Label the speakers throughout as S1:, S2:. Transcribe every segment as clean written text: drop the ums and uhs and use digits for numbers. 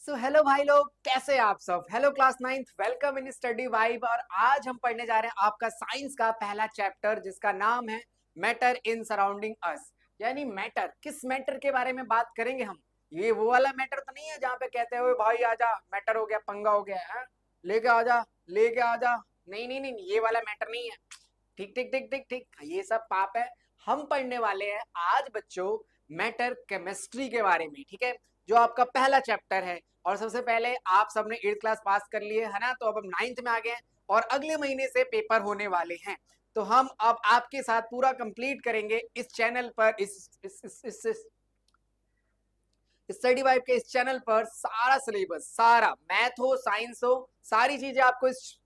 S1: Hello भाई लोग, कैसे हैं आप सब। Hello class ninth, welcome in study vibe. और आज हम पढ़ने जा रहे हैं आपका साइंस का पहला चैप्टर, जिसका नाम है मैटर इन सराउंडिंग अस। यानी मैटर, किस मैटर के बारे में बात करेंगे हम। ये वो वाला मैटर तो नहीं है जहाँ पे कहते हुए भाई आजा, मैटर हो गया, पंगा हो गया है, लेके आजा, लेके आजा। नहीं नहीं नहीं, ये वाला मैटर नहीं है। ठीक ठीक ठीक ठीक ठीक, ये सब पाप है। हम पढ़ने वाले हैं आज बच्चों मैटर केमिस्ट्री के बारे में, ठीक है, जो आपका पहला चैप्टर है। और सबसे पहले आप सबने 8th क्लास पास कर लिए है ना, तो अब हम 9th में आ गए हैं और अगले महीने से पेपर होने वाले हैं। तो हम अब आपके साथ पूरा कंप्लीट करेंगे इस चैनल पर, इस स्टडी वाइब के इस चैनल पर सारा सिलेबस, सारा मैथ हो साइंस हो, सारी चीजें आपको इस,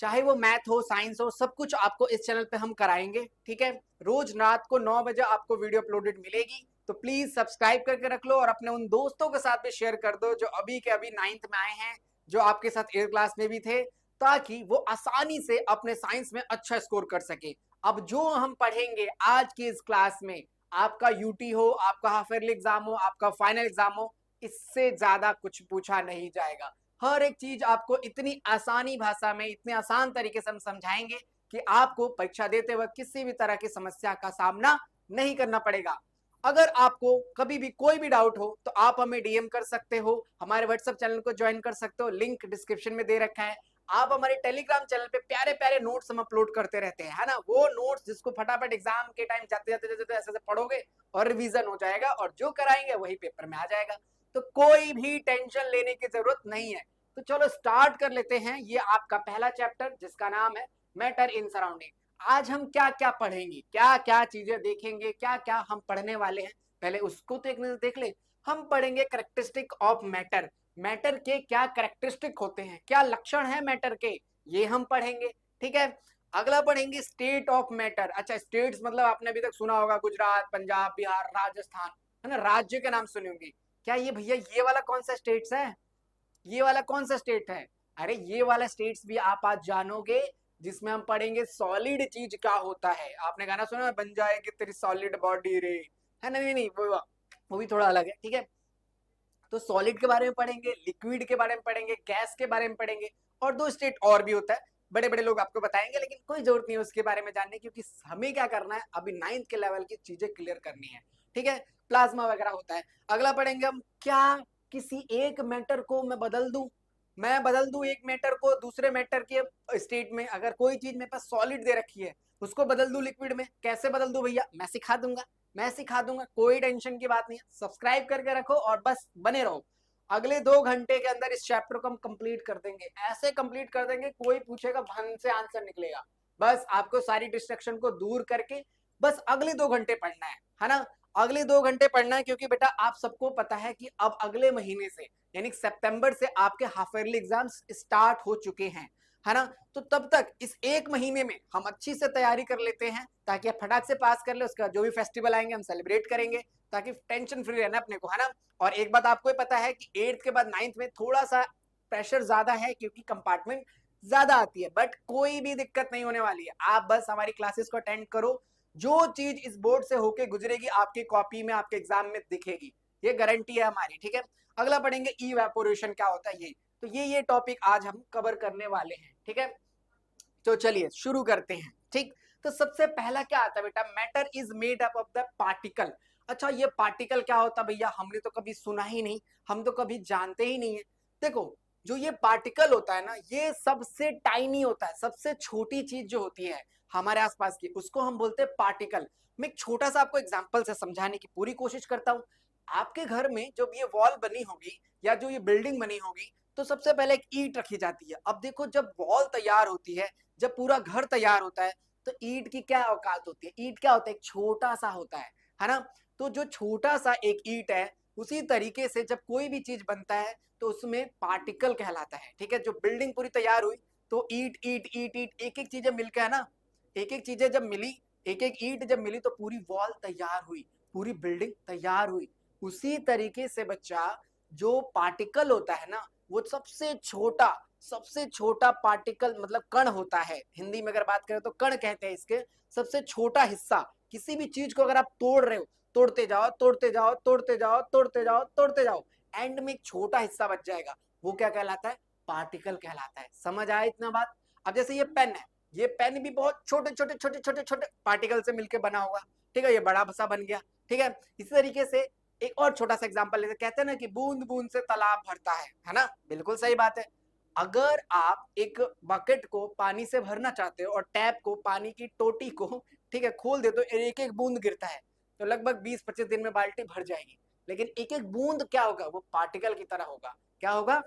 S1: चाहे वो मैथ हो साइंस हो, सब कुछ आपको इस चैनल पे हम कराएंगे। ठीक है, रोज रात को 9 बजे आपको वीडियो अपलोडेड मिलेगी। तो प्लीज सब्सक्राइब करके रख लो और अपने उन दोस्तों के साथ भी शेयर कर दो जो अभी के अभी 9th में आए हैं, जो आपके साथ 8th क्लास में भी थे, ताकि वो आसानी से अपने साइंस में अच्छा स्कोर कर सके। अब जो हम पढ़ेंगे आज की इस क्लास में, आपका यूटी हो, आपका हाफ ईयरली एग्जाम हो, आपका फाइनल एग्जाम हो, इससे ज्यादा कुछ पूछा नहीं जाएगा। हर एक चीज आपको इतनी आसानी भाषा में, इतने आसान तरीके से हम समझाएंगे कि आपको परीक्षा देते वक्त किसी भी तरह की समस्या का सामना नहीं करना पड़ेगा। अगर आपको कभी भी कोई भी डाउट हो तो आप हमें डीएम कर सकते हो, हमारे व्हाट्सएप चैनल को ज्वाइन कर सकते हो, लिंक डिस्क्रिप्शन में दे रखा है। आप हमारे टेलीग्राम चैनल पे प्यारे प्यारे नोट्स हम अपलोड करते रहते हैं, है ना, वो नोट्स जिसको फटाफट एग्जाम के टाइम जाते जाते जाते ऐसे ऐसे पढ़ोगे और रिवीजन हो जाएगा, और जो कराएंगे वही पेपर में आ जाएगा। तो कोई भी टेंशन लेने की जरूरत नहीं है। तो चलो स्टार्ट कर लेते हैं। ये आपका पहला चैप्टर जिसका नाम है मैटर इन सराउंडिंग। आज हम क्या क्या पढ़ेंगे, क्या क्या चीजें देखेंगे, क्या क्या हम पढ़ने वाले हैं, पहले उसको तो एक नजर देख ले। हम पढ़ेंगे करेक्टरिस्टिक ऑफ मैटर। मैटर के क्या करेक्टरिस्टिक होते हैं, क्या लक्षण है मैटर के, ये हम पढ़ेंगे। ठीक है, अगला पढ़ेंगे स्टेट ऑफ मैटर। अच्छा, स्टेट्स मतलब आपने अभी तक सुना होगा गुजरात, पंजाब, बिहार, राजस्थान, है ना, राज्य के नाम सुने होंगे। क्या ये भैया ये वाला कौन सा स्टेट्स है, ये वाला कौन सा स्टेट है। अरे ये वाला स्टेट्स भी आप आज जानोगे, जिसमें हम पढ़ेंगे सॉलिड चीज क्या होता है। आपने गाना सुना, बन जाएगी तेरी सॉलिड बॉडी रे, है ना, नहीं नहीं, वो भी थोड़ा अलग है। ठीक है, तो सॉलिड के बारे में पढ़ेंगे, लिक्विड के बारे में पढ़ेंगे, गैस के बारे में पढ़ेंगे, और दो स्टेट और भी होता है, बड़े बड़े लोग आपको बताएंगे, लेकिन कोई जरूरत नहीं है उसके बारे में जानने, क्योंकि हमें क्या करना है, अभी 9th के लेवल की चीजें क्लियर करनी है। ठीक है, प्लाज्मा वगैरह होता है। अगला पढ़ेंगे हम, क्या किसी एक मैटर को मैं बदल दूं एक मैटर को दूसरे मैटर के स्टेट में। अगर कोई चीज मेरे पास सॉलिड दे रखी है, उसको बदल दूं लिक्विड में, कैसे बदल दूं भैया, मैं सिखा दूंगा, कोई टेंशन की बात नहीं है। सब्सक्राइब करके रखो और बस बने रहो। अगले 2 घंटे के अंदर इस चैप्टर को हम कंप्लीट कर देंगे, ऐसे कंप्लीट कर देंगे कोई पूछेगा भन से आंसर निकलेगा। बस आपको सारी डिस्ट्रक्शन को दूर करके बस अगले 2 घंटे पढ़ना है ना, अगले 2 घंटे पढ़ना है। क्योंकि बेटा आप सबको पता है कि अब अगले महीने से, यानी सितंबर से आपके हाफ ईयरली एग्जाम्स स्टार्ट हो चुके हैं, है ना। तो तब तक इस एक महीने में हम अच्छी से तैयारी कर लेते हैं, ताकि आप फटाक से पास कर ले। उसका जो भी फेस्टिवल आएंगे हम सेलिब्रेट करेंगे, ताकि टेंशन फ्री रहना अपने को, है ना। और एक बात आपको पता है कि 8th के बाद 9th में थोड़ा सा प्रेशर ज्यादा है, क्योंकि कंपार्टमेंट ज्यादा आती है, बट कोई भी दिक्कत नहीं होने वाली है। आप बस हमारी क्लासेस को अटेंड करो, जो चीज इस बोर्ड से होके गुजरेगी आपकी कॉपी में, आपके एग्जाम में दिखेगी, ये गारंटी है हमारी। ठीक है, अगला पढ़ेंगे इवेपोरेशन क्या होता है, ये तो ये टॉपिक आज हम कवर करने वाले हैं। ठीक है, तो चलिए शुरू करते हैं। ठीक, तो सबसे पहला क्या आता है बेटा, matter is made up of the particle. अच्छा, ये पार्टिकल क्या होता है भैया, हमने तो कभी सुना ही नहीं, हम तो कभी जानते ही नहीं है। देखो, जो ये पार्टिकल होता है ना, ये सबसे टाइनी होता है, सबसे छोटी चीज जो होती है हमारे आसपास की, उसको हम बोलते हैं पार्टिकल। मैं एक छोटा सा आपको एग्जांपल से समझाने की पूरी कोशिश करता हूँ। आपके घर में जब ये वॉल बनी होगी या जो ये बिल्डिंग बनी होगी, तो सबसे पहले एक ईंट रखी जाती है। अब देखो, जब वॉल तैयार होती है, जब पूरा घर तैयार होता है, तो ईंट की क्या औकात होती है, ईंट क्या होता है, एक छोटा सा होता है ना। तो जो छोटा सा एक ईंट है, उसी तरीके से जब कोई भी चीज बनता है तो उसमें पार्टिकल कहलाता है। ठीक है, जो बिल्डिंग पूरी तैयार हुई, तो ईंट ईंट ईंट ईंट एक एक चीजें मिलकर, है ना, एक एक चीजें जब मिली, एक एक ईंट जब मिली, तो पूरी वॉल तैयार हुई, पूरी बिल्डिंग तैयार हुई। उसी तरीके से बच्चा, जो पार्टिकल होता है ना, वो सबसे छोटा पार्टिकल मतलब कण होता है। हिंदी में अगर बात करें तो कण कहते हैं इसके, सबसे छोटा हिस्सा। किसी भी चीज को अगर आप तोड़ रहे हो, तोड़ते जाओ, तोड़ते जाओ, तोड़ते जाओ, तोड़ते जाओ, तोड़ते जाओ, एंड में एक छोटा हिस्सा बच जाएगा, वो क्या कहलाता है? पार्टिकल कहलाता है। समझ आया इतना बात? अब जैसे ये पेन है, ये पेन भी बहुत छोटे छोटे छोटे छोटे छोटे पार्टिकल से मिलकर बना होगा, ठीक है, ये बड़ा सा बन गया, ठीक है। इसी तरीके से एक और छोटा सा एग्जांपल लेते, कहते हैं ना कि बूंद बूंद से तालाब भरता है ना, बिल्कुल सही बात है। अगर आप एक बकेट को पानी से भरना चाहते हो और टैप को, पानी की टोटी को, ठीक है, खोल दे तो एक एक बूंद गिरता है, तो लगभग 20-25 दिन में बाल्टी भर जाएगी। लेकिन एक एक बूंद क्या होगा? वो पार्टिकल की तरह होगा। क्या होगा?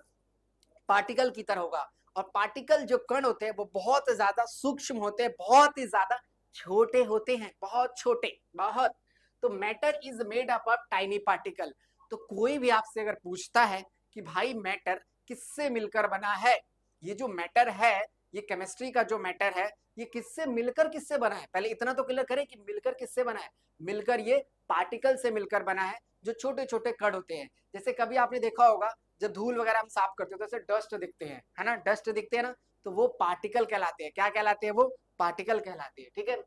S1: पार्टिकल की तरह होगा। और पार्टिकल जो कण होते हैं वो बहुत ज्यादा सूक्ष्म होते हैं, बहुत ही ज्यादा छोटे होते हैं, बहुत छोटे, बहुत। तो matter is made up of tiny particle. तो कोई भी आपसे अगर पूछता है कि भाई मैटर किससे मिलकर बना है, ये जो मैटर है, ये केमिस्ट्री का जो मैटर है, ये किससे मिलकर किससे बना है? पहले इतना तो क्लियर करें कि मिलकर किससे बना है। मिलकर ये पार्टिकल से मिलकर बना है, जो छोटे छोटे कण होते हैं। जैसे कभी आपने देखा होगा जब धूल वगैरह हम साफ करते हैं तो ऐसे डस्ट दिखते हैं, है ना, डस्ट दिखते हैं ना, तो वो पार्टिकल कहलाते हैं। क्या कहलाते हैं? वो पार्टिकल कहलाते हैं, ठीक है।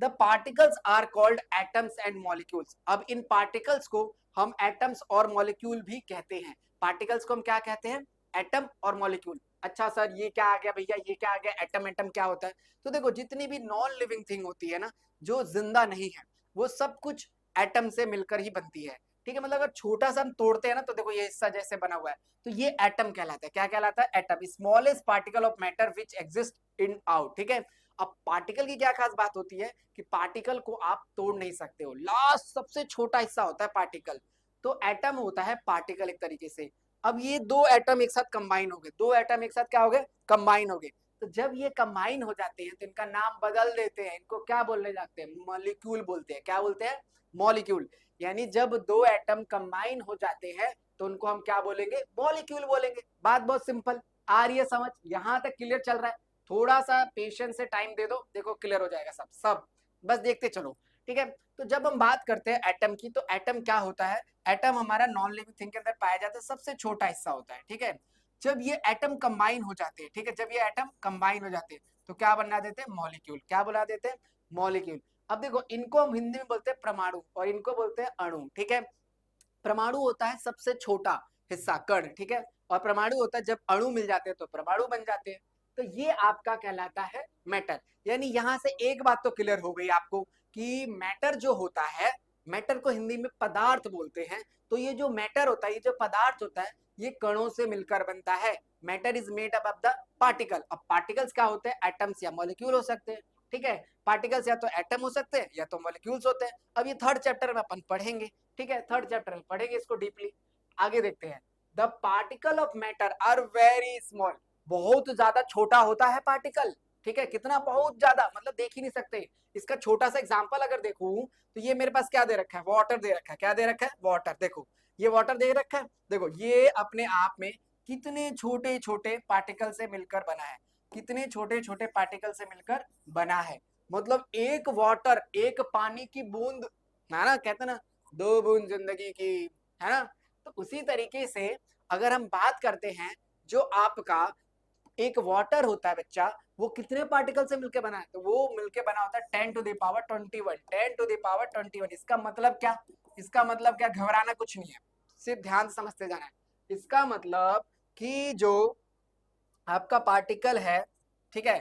S1: The particles are called atoms and molecules. अब इन पार्टिकल्स को हम एटम्स और मॉलिक्यूल भी कहते हैं। पार्टिकल्स को हम क्या कहते हैं? एटम और मॉलिक्यूल। अच्छा सर ये क्या आ गया भैया, ये क्या आ गया? एटम, एटम क्या होता है? तो देखो जितनी भी नॉन लिविंग थिंग होती है ना, जो जिंदा नहीं है, वो सब कुछ एटम से मिलकर ही बनती है, ठीक है। मतलब अगर छोटा सा हम तोड़ते हैं ना, तो देखो ये हिस्सा जैसे बना हुआ है, तो ये एटम कहलाता है। क्या कहलाता है? Atom, smallest particle of matter which exist in out, ठीक है। अब पार्टिकल की क्या खास बात होती है कि पार्टिकल को आप तोड़ नहीं सकते हो, लास्ट सबसे छोटा हिस्सा होता है पार्टिकल। तो एटम होता है पार्टिकल एक तरीके से। अब ये दो एटम एक साथ कंबाइन हो गए, दो एटम एक साथ क्या हो गए? कंबाइन हो गए। तो जब ये कंबाइन हो जाते हैं तो इनका नाम बदल देते हैं, इनको क्या बोलने लगते हैं? मॉलिक्यूल बोलते हैं। क्या बोलते हैं? मॉलिक्यूल। यानी जब दो एटम कंबाइन हो जाते हैं तो उनको हम क्या बोलेंगे? मॉलिक्यूल बोलेंगे। बात बहुत सिंपल, आ रही है समझ? यहां तक क्लियर चल रहा है? थोड़ा सा पेशेंस से टाइम दे दो, देखो क्लियर हो जाएगा सब सब, बस देखते चलो, ठीक है। तो जब हम बात करते हैं एटम की, तो एटम क्या होता है? एटम हमारा नॉन लिविंग थिंग के अंदर पाया जाता है, सबसे छोटा हिस्सा होता है, ठीक है। जब ये एटम कंबाइन हो जाते हैं, ठीक है, जब ये एटम कंबाइन हो जाते हैं तो क्या बना देते हैं? मॉलिक्यूल। क्या बना देते हैं? मॉलिक्यूल। अब देखो इनको हम हिंदी में बोलते हैं परमाणु और इनको बोलते हैं अणु, ठीक है। परमाणु होता है सबसे छोटा हिस्सा, कण, ठीक है। और परमाणु होता है जब अणु मिल जाते हैं तो परमाणु बन जाते हैं। तो ये आपका कहलाता है मैटर। यानी यहां से एक बात तो क्लियर हो गई आपको कि मैटर जो होता है, मैटर को हिंदी में पदार्थ बोलते हैं। तो ये जो मैटर होता है, ये जो पदार्थ होता है, ये कणों से मिलकर बनता है। Matter is made up of the particle. अब पार्टिकल्स क्या होते हैं? एटम्स या मॉलिक्यूल हो सकते हैं, ठीक है। पार्टिकल्स या तो एटम हो सकते हैं या तो मॉलिक्यूल्स होते हैं। अब ये थर्ड चैप्टर में अपन पढ़ेंगे, ठीक है, थर्ड चैप्टर में पढ़ेंगे इसको डीपली। आगे देखते हैं। The particle of matter are very small. बहुत ज्यादा छोटा होता है पार्टिकल, ठीक है। कितना? बहुत ज्यादा, मतलब देख ही नहीं सकते। इसका छोटा सा एग्जांपल अगर देखूं तो ये मेरे पास क्या दे रखा है? वाटर दे रखा है। क्या दे रखा है? वाटर। देखो ये वाटर दे रखा है, देखो ये अपने आप में कितने छोटे छोटे पार्टिकल से मिलकर बना है, कितने छोटे छोटे पार्टिकल से मिलकर बना है। मतलब एक वाटर, एक पानी की बूंद, है ना, कहते ना, दो बूंद जिंदगी की, है ना। तो उसी तरीके से अगर हम बात करते हैं, जो आपका एक वाटर होता है बच्चा, वो कितने पार्टिकल से मिलकर बना है? तो वो मिलकर बना होता है 10⁻21, 10⁻21। इसका मतलब क्या? इसका मतलब क्या? घबराना कुछ नहीं है, सिर्फ ध्यान से समझते जाना है। इसका मतलब कि जो आपका पार्टिकल है, ठीक है,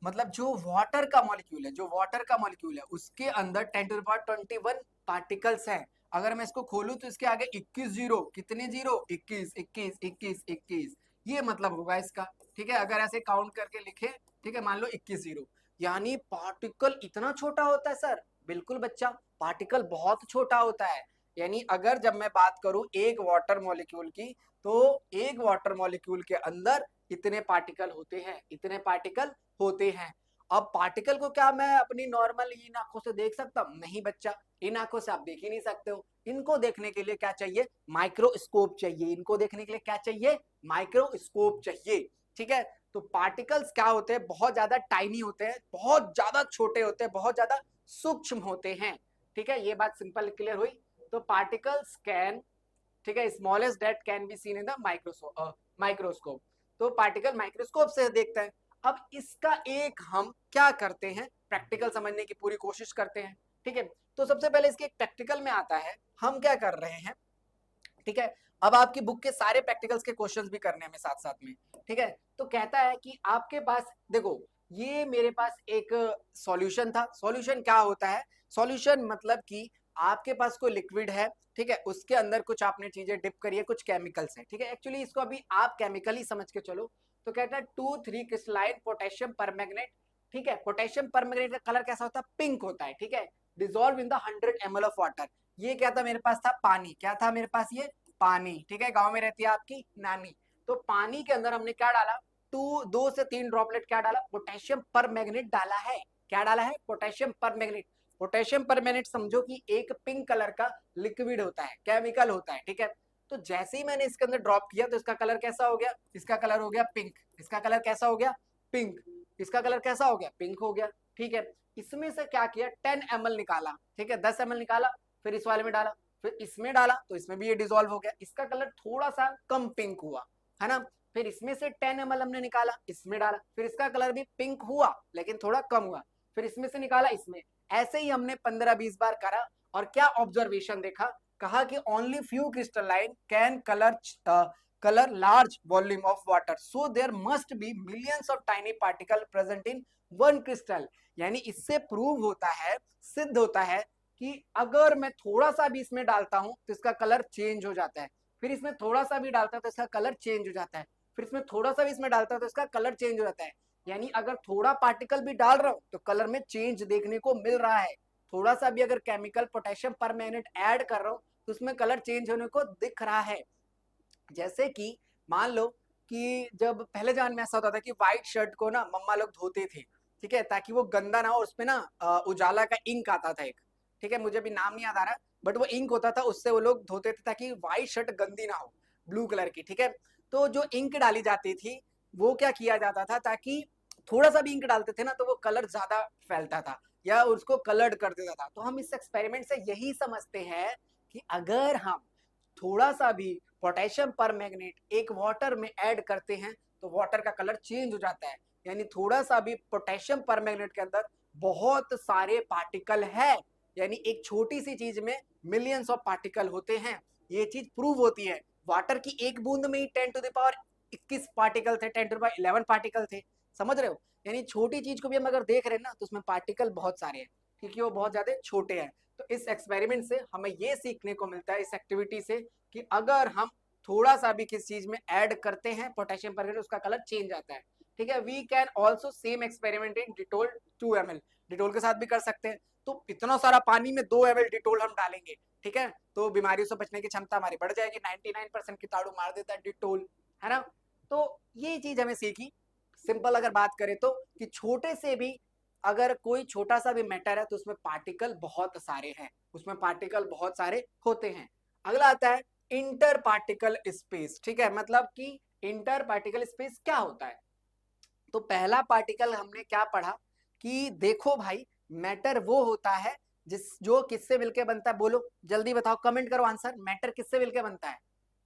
S1: मतलब जो वाटर का मॉलिक्यूल है, जो वाटर का मॉलिक्यूल है उसके अंदर 10⁻21 पार्टिकल्स हैं। अगर मैं इसको खोलूं तो इसके आगे 21 जीरो, कितने जीरो? 21 21 21 21, ये मतलब होगा इसका, ठीक है। अगर ऐसे काउंट करके लिखे, ठीक है, मान लो 21 जीरो, यानी पार्टिकल इतना छोटा होता है सर? बिल्कुल बच्चा, पार्टिकल बहुत छोटा होता है। यानी अगर जब मैं बात करूं एक वाटर मॉलिक्यूल की, तो एक वाटर मॉलिक्यूल के अंदर इतने पार्टिकल होते हैं, इतने पार्टिकल होते हैं। अब पार्टिकल को क्या मैं अपनी नॉर्मल इन आंखों से देख सकता हूं? नहीं बच्चा, इन आंखों से आप देख ही नहीं सकते हो। इनको देखने के लिए क्या चाहिए? माइक्रोस्कोप चाहिए। इनको देखने के लिए क्या चाहिए? माइक्रोस्कोप चाहिए, ठीक है। तो पार्टिकल्स क्या होते हैं? बहुत ज्यादा टाइनी होते हैं, बहुत ज्यादा छोटे होते हैं, बहुत ज्यादा सूक्ष्म होते हैं, ठीक है। ये बात सिंपल क्लियर हुई। तो पार्टिकल्स कैन, ठीक है, smallest that can be seen in the microscope. तो पार्टिकल माइक्रोस्कोप से देखते हैं। अब इसका एक हम क्या करते हैं? प्रैक्टिकल समझने की पूरी कोशिश करते हैं, ठीक है। तो सबसे पहले इसके एक प्रैक्टिकल में आता है, हम क्या कर रहे हैं ठीक है। अब आपकी बुक के सारे प्रैक्टिकल्स के क्वेश्चंस भी करने हमें साथ साथ में, ठीक है। तो कहता है कि आपके पास देखो, ये मेरे पास एक सॉल्यूशन था। सॉल्यूशन क्या होता है? सॉल्यूशन मतलब कि आपके पास कोई लिक्विड है, ठीक है, उसके अंदर कुछ आपने चीजें डिप करी है, कुछ केमिकल्स है, ठीक है। एक्चुअली इसको अभी आप केमिकल ही समझ के चलो। तो कहता है 2,3 क्रिस्टलाइन पोटेशियम परमैंगनेट, ठीक है। पोटेशियम परमैंगनेट का कलर कैसा होता है? पिंक होता है, ठीक है। Dissolve in the 100 ml of water. ये क्या था मेरे पास? था पानी। क्या था मेरे पास? ये पानी, ठीक है। गांव में रहती है आपकी नानी। तो पानी के अंदर हमने क्या डाला? 2 से 3 ड्रॉपलेट क्या डाला? पोटेशियम परमैंगनेट डाला है। क्या डाला है? Potassium permanganate. पोटेशियम परमैंगनेट समझो कि एक पिंक कलर का लिक्विड होता है, केमिकल होता है, ठीक है। तो जैसे ही मैंने इसके अंदर ड्रॉप किया तो इसका कलर कैसा हो गया? इसका कलर हो गया पिंक। इसका कलर कैसा हो गया? पिंक। इसका कलर कैसा हो गया? पिंक हो गया, ठीक है। इसमें से क्या किया? 10 ml निकाला, ठीक है, 10 ml निकाला, फिर इस वाले में डाला, फिर इसमें डाला, तो इसमें भी ये डिसॉल्व हो गया। इसका कलर थोड़ा सा कम पिंक हुआ, है ना। फिर इसमें से 10 ml हमने निकाला, इसमें डाला, फिर इसका कलर भी पिंक हुआ लेकिन थोड़ा कम हुआ। फिर इसमें से निकाला, इसमें। ऐसे ही हमने 15-20 बार करा। और क्या ऑब्जर्वेशन देखा? कहा कि only few crystalline can colour large volume of water, so there must be millions of tiny particle present in one crystal. यानी इससे प्रूव होता है, सिद्ध होता है कि अगर मैं थोड़ा सा भी इसमें डालता हूं तो इसका कलर चेंज हो जाता है, फिर इसमें थोड़ा सा भी डालता है तो इसका कलर चेंज हो जाता है, फिर इसमें थोड़ा सा भी इसमें डालता है तो इसका कलर चेंज हो जाता है। यानी अगर थोड़ा पार्टिकल भी डाल रहा हूं तो कलर में चेंज देखने को मिल रहा है। थोड़ा सा भी अगर केमिकल पोटेशियम परमैंगनेट ऐड कर रहा हूं तो उसमें कलर चेंज होने को दिख रहा है। जैसे कि मान लो कि जब पहले जमाने में ऐसा होता था कि व्हाइट शर्ट को ना मम्मा लोग धोते थे, ठीक है, ताकि वो गंदा ना हो। उसमें ना उजाला का इंक आता था एक, ठीक है, मुझे भी नाम नहीं याद आ रहा, बट वो इंक होता था, उससे वो लोग धोते थे ताकि व्हाइट शर्ट गंदी ना हो, ब्लू कलर की, ठीक है। तो जो इंक डाली जाती थी वो क्या किया जाता था, ताकि थोड़ा सा भी इंक डालते थे ना तो वो कलर ज्यादा फैलता था या उसको कलर्ड कर देता था। तो हम इस एक्सपेरिमेंट से यही समझते हैं कि अगर हम थोड़ा सा भी पोटेशियम परमैंगनेट एक वाटर में ऐड करते हैं तो वाटर का कलर चेंज हो जाता है। यानी थोड़ा सा भी पोटेशियम परमैंगनेट के अंदर बहुत सारे पार्टिकल है, यानी एक छोटी सी चीज में मिलियंस ऑफ पार्टिकल होते हैं। ये चीज प्रूव होती है। वाटर की एक बूंद में ही 10 टू द पावर 21 पार्टिकल थे, 10 टू द पावर 11 पार्टिकल थे। समझ रहे हो? यानी छोटी चीज को भी हम अगर देख रहे हैं ना तो उसमें पार्टिकल बहुत सारे हैं, क्योंकि वो बहुत ज्यादा छोटे हैं। तो इस एक्सपेरिमेंट से हमें ये सीखने को मिलता है, इस एक्टिविटी से, कि अगर हम थोड़ा सा भी किस चीज में ऐड करते हैं पोटेशियम परमैंगनेट उसका कलर चेंज आता है, ठीक है। We can also same experiment in Dettol 2 ml। Dettol के साथ भी कर सकते हैं। तो इतना सारा पानी में 2 ml डिटोल हम डालेंगे, ठीक है, तो बीमारियों से बचने की क्षमता हमारी बढ़ जाएगी। 99% कीटाणु मार देता है डिटोल, है ना। तो ये चीज हमें सीखी। सिंपल अगर बात करें तो कि छोटे से भी अगर कोई छोटा सा भी मैटर है तो उसमें पार्टिकल बहुत सारे हैं, उसमें पार्टिकल बहुत सारे होते हैं। अगला आता है इंटर पार्टिकल स्पेस, ठीक है। मतलब कि इंटर पार्टिकल स्पेस क्या होता है? तो पहला पार्टिकल हमने क्या पढ़ा कि देखो भाई, मैटर वो होता है जो किससे मिलके बनता है? बोलो जल्दी बताओ, कमेंट करो आंसर। मैटर किससे मिलके बनता है?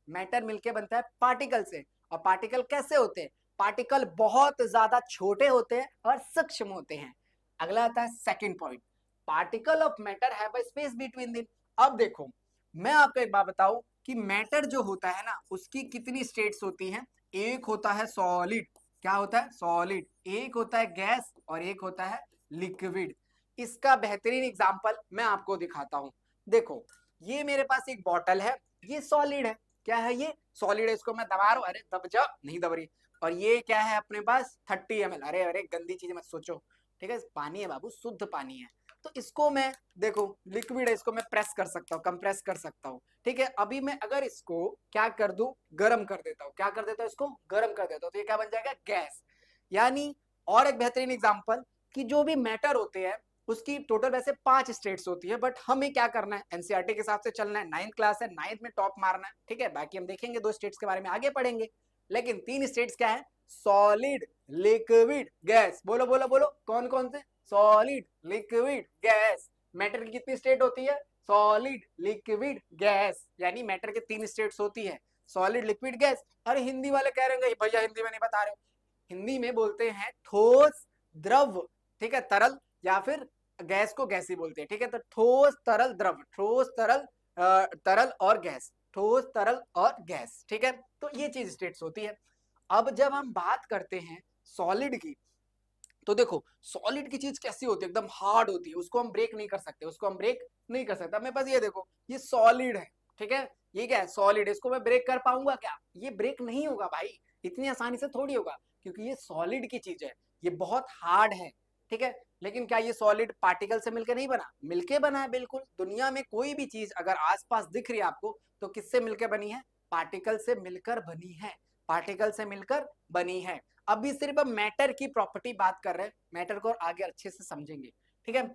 S1: मैटर मिलके बनता है पार्टिकल से। और पार्टिकल कैसे होते हैं? पार्टिकल बहुत ज्यादा छोटे होते हैं और सूक्ष्म होते हैं। अगला आता है second point, particle of matter have a space between them. अब देखो, मैं आपको एक बात बताऊं कि मैटर जो होता है ना उसकी कितनी स्टेट्स होती हैं। एक होता है सॉलिड, क्या होता है? सॉलिड। एक होता है गैस और एक होता है लिक्विड। इसका बेहतरीन एग्जांपल मैं आपको दिखाता हूं। देखो, ये मेरे पास एक बॉटल है, ये सॉलिड है। क्या है? ये सॉलिड है। इसको मैं दबा रहा हूं, अरे दब जा, नहीं दब रही। और ये क्या है अपने पास? 30 ml। अरे अरे गंदी चीज मत सोचो, ठीक है, पानी है बाबू, शुद्ध पानी है। तो इसको मैं, देखो लिक्विड है, इसको मैं प्रेस कर सकता हूँ, कंप्रेस कर सकता हूँ, ठीक है। अभी मैं अगर इसको क्या कर दूं, गर्म कर देता हूँ। क्या कर देता हूँ? इसको गर्म कर देता हूँ, तो ये क्या बन जाएगा? गैस। यानी और एक बेहतरीन एग्जांपल कि जो भी मैटर होते हैं उसकी टोटल वैसे 5 स्टेट्स होती है, बट हमें क्या करना है? एनसीईआरटी के हिसाब से चलना है। 9th क्लास है, 9th में टॉप मारना है, ठीक है। बाकी हम देखेंगे 2 स्टेट्स के बारे में आगे पढ़ेंगे, लेकिन 3 स्टेट्स क्या है? Solid, liquid, gas. बोलो बोलो बोलो, कौन कौन से? Solid, liquid, gas. मैटर की कितनी स्टेट होती है? Solid, liquid, gas. यानी मैटर के 3 स्टेट्स होती है, सॉलिड, लिक्विड, गैस। अरे हिंदी वाले कह रहे हैं भैया हिंदी में नहीं बता रहे। हिंदी में बोलते हैं ठोस, द्रव, ठीक है, तरल, या फिर गैस को गैस ही बोलते हैं, ठीक है। तो ठोस, तरल, द्रव, ठोस, तरल, तरल और गैस, ठोस तरल और गैस, ठीक है। तो ये चीज स्टेट्स होती है। अब जब हम बात करते हैं सॉलिड की, तो देखो सॉलिड की चीज कैसी होती है, एकदम हार्ड होती है, उसको हम ब्रेक नहीं कर सकते, उसको हम ब्रेक नहीं कर सकते। मेरे पास ये देखो, ये सॉलिड है, ठीक है, ये क्या है, सॉलिड है, इसको मैं ब्रेक कर पाऊंगा क्या? ये ब्रेक नहीं होगा भाई, इतनी आसानी से थोड़ी होगा, क्योंकि ये सॉलिड की चीज है, ये बहुत हार्ड है, ठीक है। लेकिन क्या ये सॉलिड पार्टिकल से मिलकर नहीं बना? मिलके बना है, बिल्कुल। दुनिया में कोई भी चीज अगर आसपास दिख रही है आपको, तो किससे मिलकर बनी है? पार्टिकल से मिलकर बनी है, पार्टिकल से मिलकर बनी है। अभी सिर्फ हम मैटर की प्रॉपर्टी बात कर रहे हैं, मैटर को और आगे अच्छे से समझेंगे, ठीक है।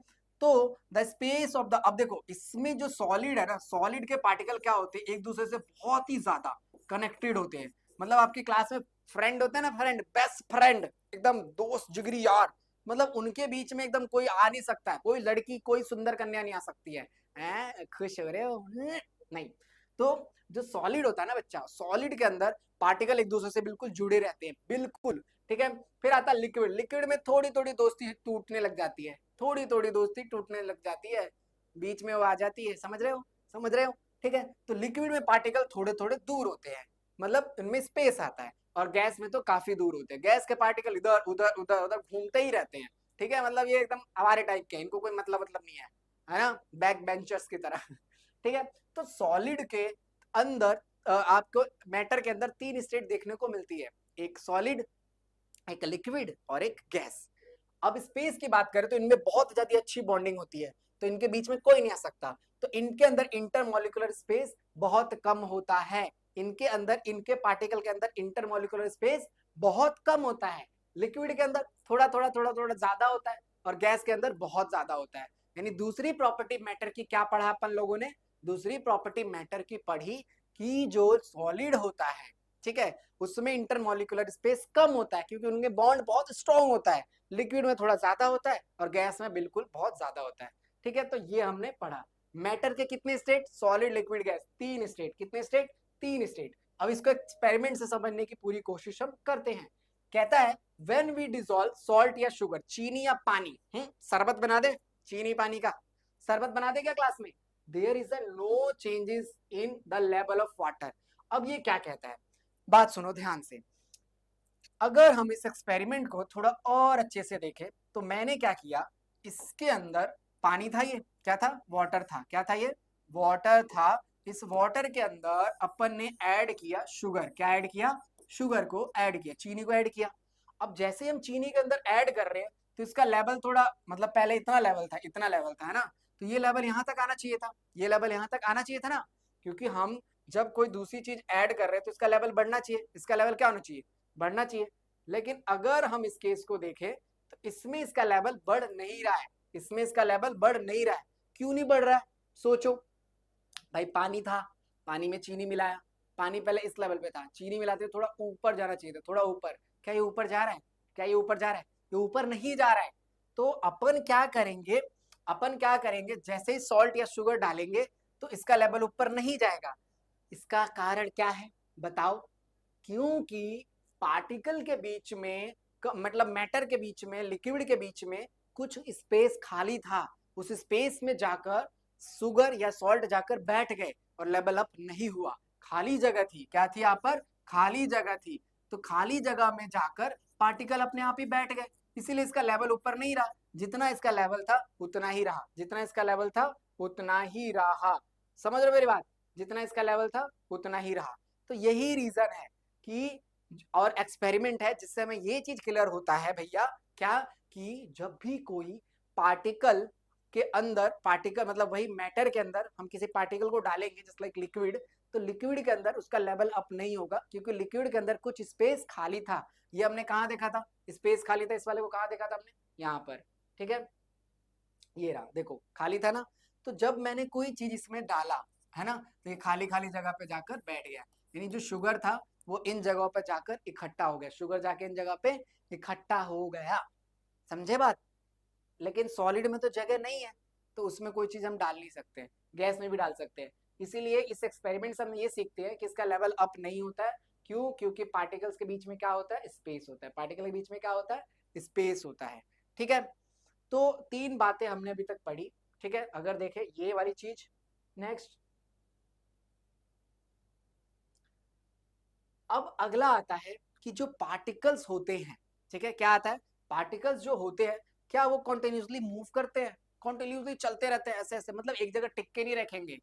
S1: तो द स्पेस ऑफ द, अब देखो इसमें जो सॉलिड है ना, सॉलिड के पार्टिकल क्या होते हैं, एक दूसरे से बहुत ही ज्यादा कनेक्टेड होते हैं। मतलब आपकी क्लास में फ्रेंड होते हैं ना, फ्रेंड, बेस्ट फ्रेंड, एकदम दोस्त जिगरी यार, मतलब उनके बीच में एकदम कोई आ नहीं सकता है, कोई लड़की, कोई सुंदर कन्या नहीं आ सकती है, खुश हो रहे हो? नहीं। तो जो सॉलिड होता है ना बच्चा, सॉलिड के अंदर पार्टिकल एक दूसरे से बिल्कुल जुड़े रहते हैं, बिल्कुल, ठीक है। फिर आता है लिक्विड, लिक्विड में थोड़ी थोड़ी दोस्ती टूटने लग जाती है, थोड़ी थोड़ी दोस्ती टूटने लग जाती है, बीच में वो आ जाती है, समझ रहे हो? समझ रहे हो? ठीक है। तो लिक्विड में पार्टिकल थोड़े थोड़े दूर होते हैं, मतलब इनमें स्पेस आता है, और गैस में तो काफी दूर होते हैं, गैस के पार्टिकल इधर उधर उधर उधर घूमते ही रहते हैं, ठीक है। मतलब ये एकदम हमारे टाइप के, इनको कोई मतलब नहीं है ना, बैक बेंचर्स की तरह। ठीक है। तो सॉलिड के अंदर आपको मैटर के अंदर तीन स्टेट देखने को मिलती है, एक सॉलिड, एक लिक्विड और एक गैस। अब स्पेस की बात करें तो इनमें बहुत ज्यादा अच्छी बॉन्डिंग होती है, तो इनके बीच में कोई नहीं आ सकता, तो इनके अंदर इंटरमोलिकुलर स्पेस बहुत कम होता है, इनके अंदर, इनके पार्टिकल के अंदर इंटरमोलिकुलर स्पेस बहुत कम होता है। लिक्विड के अंदर थोड़ा थोड़ा थोड़ा थोड़ा ज्यादा होता है, और गैस के अंदर बहुत ज्यादा होता है। यानी दूसरी प्रॉपर्टी मैटर की क्या पढ़ा अपन लोगों ने? दूसरी प्रॉपर्टी मैटर की पढ़ी कि जो सॉलिड होता है, ठीक है, उसमें इंटरमोलिकुलर स्पेस कम होता है, क्योंकि उनके बॉन्ड बहुत स्ट्रॉन्ग होता है। लिक्विड में थोड़ा ज्यादा होता है, और गैस में बिल्कुल बहुत ज्यादा होता है, ठीक है। तो ये हमने पढ़ा। मैटर के कितने स्टेट? सॉलिड, लिक्विड, गैस, तीन स्टेट। कितने स्टेट? तीन स्टेट। अब इसको एक्सपेरिमेंट से समझने की पूरी कोशिश हम करते हैं। कहता है व्हेन वी डिसॉल्व सॉल्ट या शुगर, चीनी या पानी, शरबत बना दे, चीनी पानी का शरबत बना दे क्या क्लास में? There is a no changes in the level of water. अब ये क्या कहता है, बात सुनो ध्यान से। अगर हम इस एक्सपेरिमेंट को थोड़ा और अच्छे से देखें, तो मैंने क्या किया, इसके अंदर पानी था, ये क्या था? वाटर था। क्या था ये? वाटर था। इस वाटर के अंदर अपन ने ऐड किया शुगर। क्या ऐड किया? शुगर को ऐड किया, चीनी को ऐड किया। अब जैसे हम चीनी के अंदर ऐड कर रहे हैं, तो इसका लेवल थोड़ा, मतलब पहले इतना लेवल था, इतना लेवल था, है ना, तो ये लेवल यहां तक आना चाहिए था, ये लेवल यहां तक आना चाहिए था ना, क्योंकि हम जब कोई दूसरी चीज ऐड कर रहे हैं तो इसका लेवल बढ़ना चाहिए, इसका लेवल क्या होना चाहिए? बढ़ना चाहिए। लेकिन अगर हम इस केस को देखें, तो इसमें इसका लेवल बढ़ नहीं रहा है, इसमें इसका लेवल बढ़ नहीं रहा है। क्यों नहीं बढ़ रहा है? सोचो भाई, पानी था, पानी में चीनी मिलाया, पानी पहले इस लेवल पे था, चीनी मिलाते थोड़ा ऊपर जाना चाहिए था, थोड़ा ऊपर। क्या ये ऊपर जा रहा है? क्या ये ऊपर जा रहा है? ये ऊपर नहीं जा रहा है। तो अपन क्या करेंगे, अपन क्या करेंगे, जैसे ही सॉल्ट या शुगर डालेंगे, तो इसका लेवल ऊपर नहीं जाएगा। इसका कारण क्या है बताओ? क्योंकि पार्टिकल के बीच में, मतलब मैटर के बीच में, लिक्विड के बीच में कुछ स्पेस खाली था, उस स्पेस में जाकर शुगर या सॉल्ट जाकर बैठ गए, और लेवल अप नहीं हुआ। खाली जगह थी, क्या थी यहाँ पर? खाली जगह थी। तो खाली जगह में जाकर पार्टिकल अपने आप ही बैठ गए, इसीलिए इसका लेवल ऊपर नहीं रहा। जितना इसका लेवल था उतना ही रहा, जितना इसका लेवल था उतना ही रहा। समझ रहे हो मेरी बात? जितना इसका लेवल था उतना ही रहा। तो यही रीजन है कि, और एक्सपेरिमेंट है जिससे हमें ये चीज क्लियर होता है भैया, क्या, कि जब भी कोई पार्टिकल के अंदर, पार्टिकल मतलब वही मैटर के अंदर हम किसी पार्टिकल को डालेंगे, जस्ट लाइक लिक्विड, तो लिक्विड के अंदर उसका लेवल अप नहीं होगा, क्योंकि लिक्विड के अंदर कुछ स्पेस खाली था। ये हमने कहाँ देखा था? स्पेस खाली था, इस वाले को कहाँ देखा था हमने? यहाँ पर, ठीक है। ये रहा, देखो खाली था ना। तो जब मैंने कोई चीज इसमें डाला, है ना, तो ये खाली खाली जगह पे जाकर बैठ गया, यानी जो शुगर था वो इन जगहों पे जाकर इकट्ठा हो गया, शुगर जाके इन जगह पे इकट्ठा हो गया। समझे बात? लेकिन सॉलिड में तो जगह नहीं है, तो उसमें कोई चीज हम डाल नहीं सकते, गैस में भी डाल सकते हैं। इसीलिए इस एक्सपेरिमेंट से हम ये सीखते हैं कि इसका लेवल अप नहीं होता है। क्यों? क्योंकि पार्टिकल्स के बीच में क्या होता है? स्पेस होता है। पार्टिकल के बीच में क्या होता है? स्पेस होता है, ठीक है। तो तीन बातें हमने अभी तक पढ़ी, ठीक है। अगर देखें ये वाली चीज, नेक्स्ट अब अगला आता है कि जो पार्टिकल्स होते हैं, ठीक है, क्या आता है, पार्टिकल्स जो होते हैं क्या वो कॉन्टिन्यूसली मूव करते हैं, कॉन्टिन्यूसली चलते रहते हैं ऐसे ऐसे, मतलब एक जगह टिक के नहीं रखेंगे,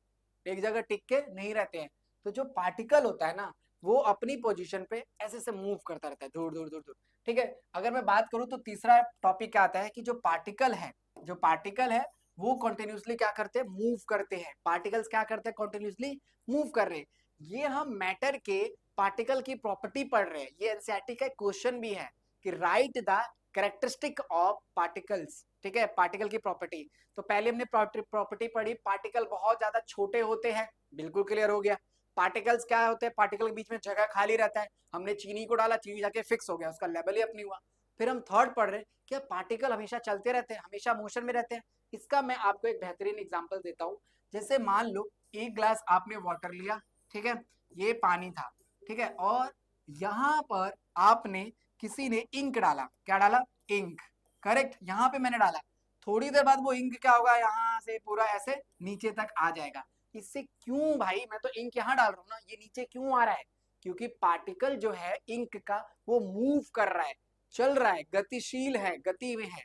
S1: एक जगह टिक के नहीं रहते हैं। तो जो पार्टिकल होता है ना वो अपनी पोजीशन पे ऐसे ऐसे मूव करता रहता है, दूर दूर दूर दूर। ठीक है, अगर मैं बात करूं तो तीसरा टॉपिक क्या आता है कि जो पार्टिकल है, जो पार्टिकल है वो कॉन्टिन्यूसली क्या करते हैं, मूव करते हैं। पार्टिकल्स क्या करते हैं, कॉन्टिन्यूसली मूव कर रहे हैं। ये हम मैटर के पार्टिकल की प्रॉपर्टी पढ़ रहे हैं, ये एनसीईआरटी का क्वेश्चन भी है कि right the characteristic of particles. ठीक है, पार्टिकल की प्रॉपर्टी। तो पहले हमने प्रॉपर्टी पढ़ी, पार्टिकल बहुत ज्यादा छोटे होते हैं, बिल्कुल क्लियर हो गया। पार्टिकल्स क्या होते हैं, पार्टिकल के बीच में जगह खाली रहता है, हमने चीनी को डाला, चीनी जाके फिक्स हो गया, उसका लेवल ही अपनी हुआ। फिर हम थर्ड पढ़ रहे हैं कि पार्टिकल हमेशा चलते रहते हैं, हमेशा मोशन में रहते हैं। इसका मैं आपको एक बेहतरीन एग्जांपल देता हूँ। जैसे मान लो एक ग्लास आपने वाटर लिया, ठीक है, ये पानी था, ठीक है, और यहाँ पर आपने किसी ने इंक डाला, क्या डाला, इंक, करेक्ट, यहाँ पे मैंने डाला। थोड़ी देर बाद वो इंक क्या होगा, यहाँ से पूरा ऐसे नीचे तक आ जाएगा। इससे क्यों भाई, मैं तो इंक यहाँ डाल रहा हूँ ना, ये नीचे क्यों आ रहा है, क्योंकि पार्टिकल जो है इंक का वो मूव कर रहा है, चल रहा है, गतिशील है, गति में है।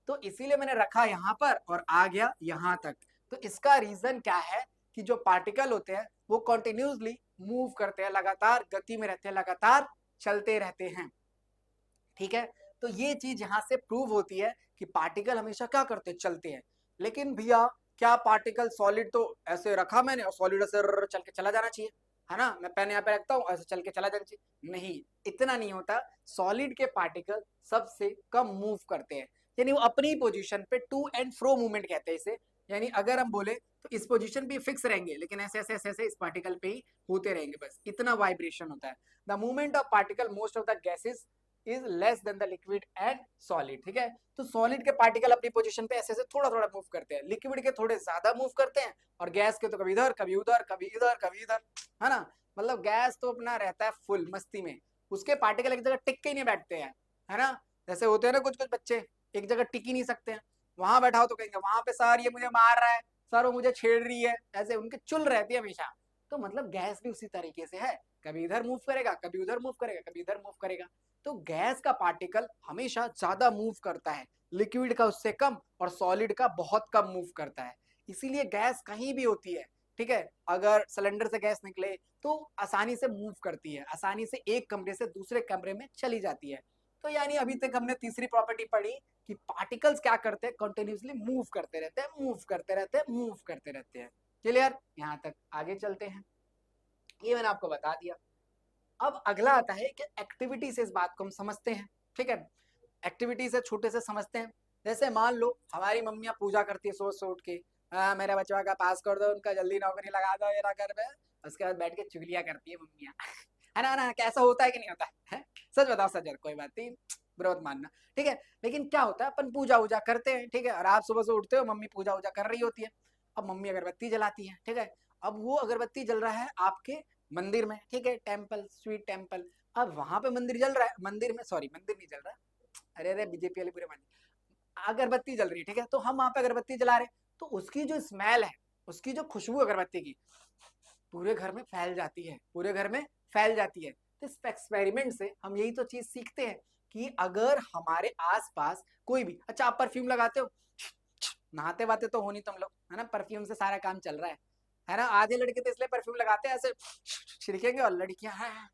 S1: तो इसीलिए मैंने रखा यहाँ पर और आ गया यहाँ तक। तो इसका रीजन क्या है कि जो पार्टिकल होते हैं वो कॉन्टिन्यूसली मूव करते हैं, लगातार गति में रहते हैं, लगातार चलते रहते हैं। ठीक है, तो ये चीज यहां से प्रूव होती है कि पार्टिकल हमेशा क्या करते हैं, चलते हैं। लेकिन भैया क्या पार्टिकल सॉलिड तो ऐसे रखा मैंने और सॉलिड ऐसे चल के चला जाना चाहिए, है ना, मैं पेन यहाँ पे रखता हूँ ऐसे चल के चला जाना चाहिए, नहीं, इतना नहीं होता। सॉलिड के पार्टिकल सबसे कम मूव करते हैं, यानी वो अपनी पोजीशन पे टू एंड फ्रो मूवमेंट कहते हैं इसे। यानी अगर हम बोले तो इस पोजीशन पे फिक्स रहेंगे, लेकिन ऐसे ऐसे ऐसे ऐसे इस पार्टिकल पे ही होते रहेंगे, बस इतना वाइब्रेशन होता है। The movement of particle most of the gases is less than the liquid and solid. ठीक है, तो सॉलिड के पार्टिकल अपनी पोजीशन पे ऐसे ऐसे थोड़ा थोड़ा मूव करते हैं, लिक्विड के थोड़े ज्यादा मूव करते हैं, और गैस के तो कभी इधर कभी उधर कभी इधर कभी इधर, है ना। मतलब गैस तो अपना रहता है फुल मस्ती में, उसके पार्टिकल एक जगह टिक के ही नहीं बैठते हैं, है ना। जैसे होते हैं ना कुछ कुछ बच्चे एक जगह टिक ही नहीं सकते हैं, वहां बैठाओ तो कहेंगे वहां पे सर ये मुझे मार रहा है, सर वो मुझे छेड़ रही है, ऐसे उनके चुल रहती है हमेशा। तो मतलब गैस भी उसी तरीके से है, कभी इधर मूव करेगा, कभी उधर मूव करेगा, कभी इधर मूव करेगा। तो गैस का पार्टिकल हमेशा ज्यादा मूव करता है, लिक्विड का उससे कम, और सॉलिड का बहुत कम मूव करता है। इसीलिए गैस कहीं भी होती है, ठीक है, अगर सिलेंडर से गैस निकले तो आसानी से मूव करती है, आसानी से एक कमरे से दूसरे कमरे में चली जाती है। तो यानी अभी तक हमने तीसरी प्रॉपर्टी पढ़ी कि पार्टिकल्स क्या करते हैं, कंटिन्यूसली मूव करते रहते हैं, मूव करते रहते हैं, मूव करते रहते हैं। क्लियर, यहाँ तक आगे चलते हैं, ये मैंने आपको बता दिया। अब अगला आता है कि एक्टिविटी से इस बात को हम समझते हैं। ठीक है, एक्टिविटी से छोटे से समझते हैं। जैसे मान लो हमारी मम्मियाँ पूजा करती है सोच सोच के, मेरे बच्चों का पास कर दो, उनका जल्दी नौकरी लगा दो, ये ना कर में। उसके बाद बैठ के चुगलियां करती है मम्मियाँ है ना, कैसा होता है कि नहीं होता है? सच बताओ सच, यार कोई बात नहीं, बुरा मत मानना। ठीक है, लेकिन क्या होता है, अपन पूजा वूजा करते हैं, ठीक है, और आप सुबह से उठते हो, मम्मी पूजा वूजा कर रही होती है। अब मम्मी अगरबत्ती जलाती है, ठीक है, अब वो अगरबत्ती जल रहा है आपके मंदिर में, ठीक है, टेम्पल, स्वीट टेम्पल। अब वहां पे मंदिर जल रहा है, मंदिर में, सॉरी मंदिर नहीं जल रहा, अरे अरे बीजेपी वाले पूरे मंदिर, अगरबत्ती जल रही है, ठीक है, तो हम वहां पे अगरबत्ती जला रहे हैं, तो उसकी जो स्मेल है, उसकी जो खुशबू अगरबत्ती की पूरे घर में फैल जाती है, पूरे घर में फैल जाती है। तो इस एक्सपेरिमेंट से हम यही तो चीज सीखते हैं कि अगर हमारे आसपास कोई भी, अच्छा आप परफ्यूम लगाते हो, नहाते वाते तो हो नहीं तुम लोग, है ना, परफ्यूम से सारा काम चल रहा है ना। आधे लड़के तो इसलिए परफ्यूम लगाते हैं ऐसे छिड़केंगे, और लड़कियां हाँ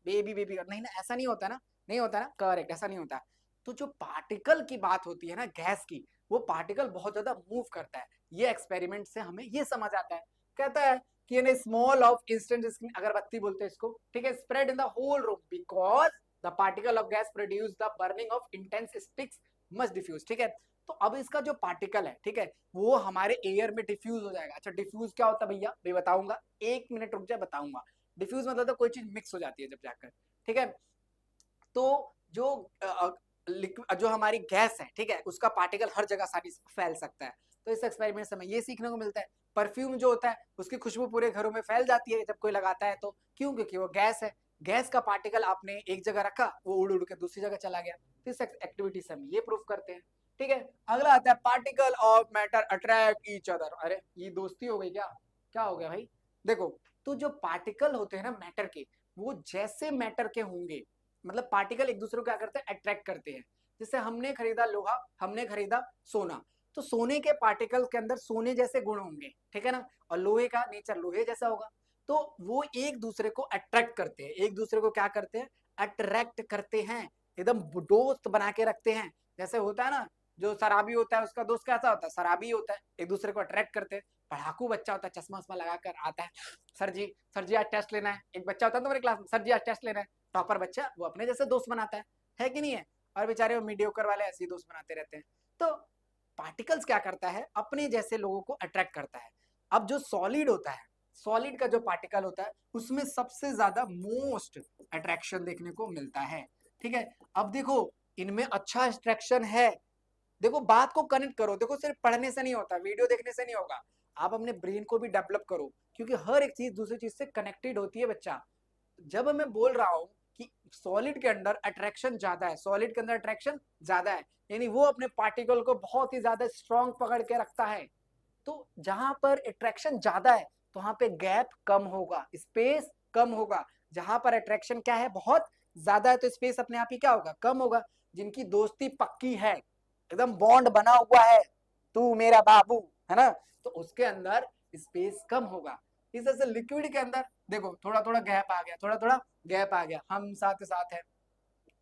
S1: बेबी बेबी, और नहीं ना, ऐसा नहीं होता ना, नहीं होता ना, करेक्ट, ऐसा नहीं होता। तो जो पार्टिकल की बात होती है ना, गैस की, वो पार्टिकल बहुत ज्यादा मूव करता है। ये एक्सपेरिमेंट से हमें ये समझ आता है, कहता है कि इन स्मॉल ऑफ इंस्टेंट अगरबत्ती बोलते हैं इसको, ठीक है, spread in the whole room because the particle of gas produce the burning of incense sticks must diffuse. ठीक है, तो अब इसका जो पार्टिकल है, ठीक है, वो हमारे एयर में डिफ्यूज हो जाएगा। अच्छा डिफ्यूज क्या होता है भैया, मैं बताऊंगा, एक मिनट रुक जाए बताऊंगा। डिफ्यूज मतलब तो कोई चीज मिक्स हो जाती है जब जाकर, ठीक है। तो जो जो हमारी गैस है, ठीक है, उसका पार्टिकल हर जगह आसानी से फैल सकता है। तो इस एक्सपेरिमेंट से हमें ये सीखने को मिलता है। परफ्यूम जो होता है उसकी खुशबू पूरे घरों में फैल जाती है जब कोई लगाता है, तो क्यों, क्योंकि वो गैस है, गैस का पार्टिकल आपने एक जगह रखा, वो उड़ उड़ के दूसरी जगह चला गया। तो इस एक्टिविटी से हम ये प्रूफ करते हैं। ठीक है, अगला आता है particle of matter attract each other. अरे ये दोस्ती हो गई क्या, क्या हो गया भाई, देखो, तो जो पार्टिकल होते हैं ना मैटर के, वो जैसे मैटर के होंगे, मतलब पार्टिकल एक दूसरे को क्या करते हैं, अट्रैक्ट करते हैं। जैसे हमने खरीदा लोहा, हमने खरीदा सोना, तो सोने के पार्टिकल के अंदर सोने जैसे गुण होंगे, ठीक है ना, और लोहे का नेचर लोहे जैसा होगा। तो वो एक दूसरे को अट्रैक्ट करते हैं, एक दूसरे को क्या करते हैं, अट्रैक्ट करते हैं, एकदम दोस्त बना के रखते हैं। जैसे होता है ना, जो शराबी होता है उसका दोस्त कैसा होता है, शराबी होता है, एक दूसरे को अट्रैक्ट करते हैं। पढ़ाकू बच्चा होता है, चश्मा वश्मा लगाकर आता है, सर जी आज टेस्ट लेना है। एक बच्चा होता है तुम्हारे क्लास में, सर जी आज टेस्ट लेना है, टॉपर बच्चा, वो अपने जैसे दोस्त बनाता है कि नहीं है। और बेचारे वो मीडियोकर वाले ऐसे ही दोस्त बनाते रहते हैं। तो पार्टिकल्स क्या करता है, अपने जैसे लोगों को अट्रैक्ट करता है। अब जो सॉलिड होता है, सॉलिड का जो पार्टिकल होता है उसमें सबसे ज्यादा मोस्ट अट्रैक्शन देखने को मिलता है, ठीक है। अब देखो इनमें अच्छा अट्रैक्शन है, देखो बात को कनेक्ट करो, देखो सिर्फ पढ़ने से नहीं होता, वीडियो देखने से नहीं होगा, आप अपने ब्रेन को भी डेवलप करो, क्योंकि हर एक चीज दूसरी चीज से कनेक्टेड होती है बच्चा। जब मैं बोल रहा हूं कि सॉलिड के अंदर अट्रैक्शन ज्यादा है, सॉलिड के अंदर अट्रैक्शन ज्यादा है, यानी वो अपने पार्टिकल को बहुत ही ज्यादा स्ट्रॉन्ग पकड़ के रखता है। तो जहां पर अट्रैक्शन ज्यादा है तो वहां पे गैप कम होगा, स्पेस कम होगा। जहां पर अट्रैक्शन क्या है, बहुत ज्यादा है, तो स्पेस अपने आप ही क्या होगा, कम होगा। जिनकी दोस्ती पक्की है, एकदम बॉन्ड बना हुआ है, तू मेरा बाबू है ना, तो उसके अंदर स्पेस कम होगा। इस तरह से लिक्विड के अंदर देखो थोड़ा थोड़ा गैप आ गया, थोड़ा थोड़ा गैप आ गया, हम साथ साथ है।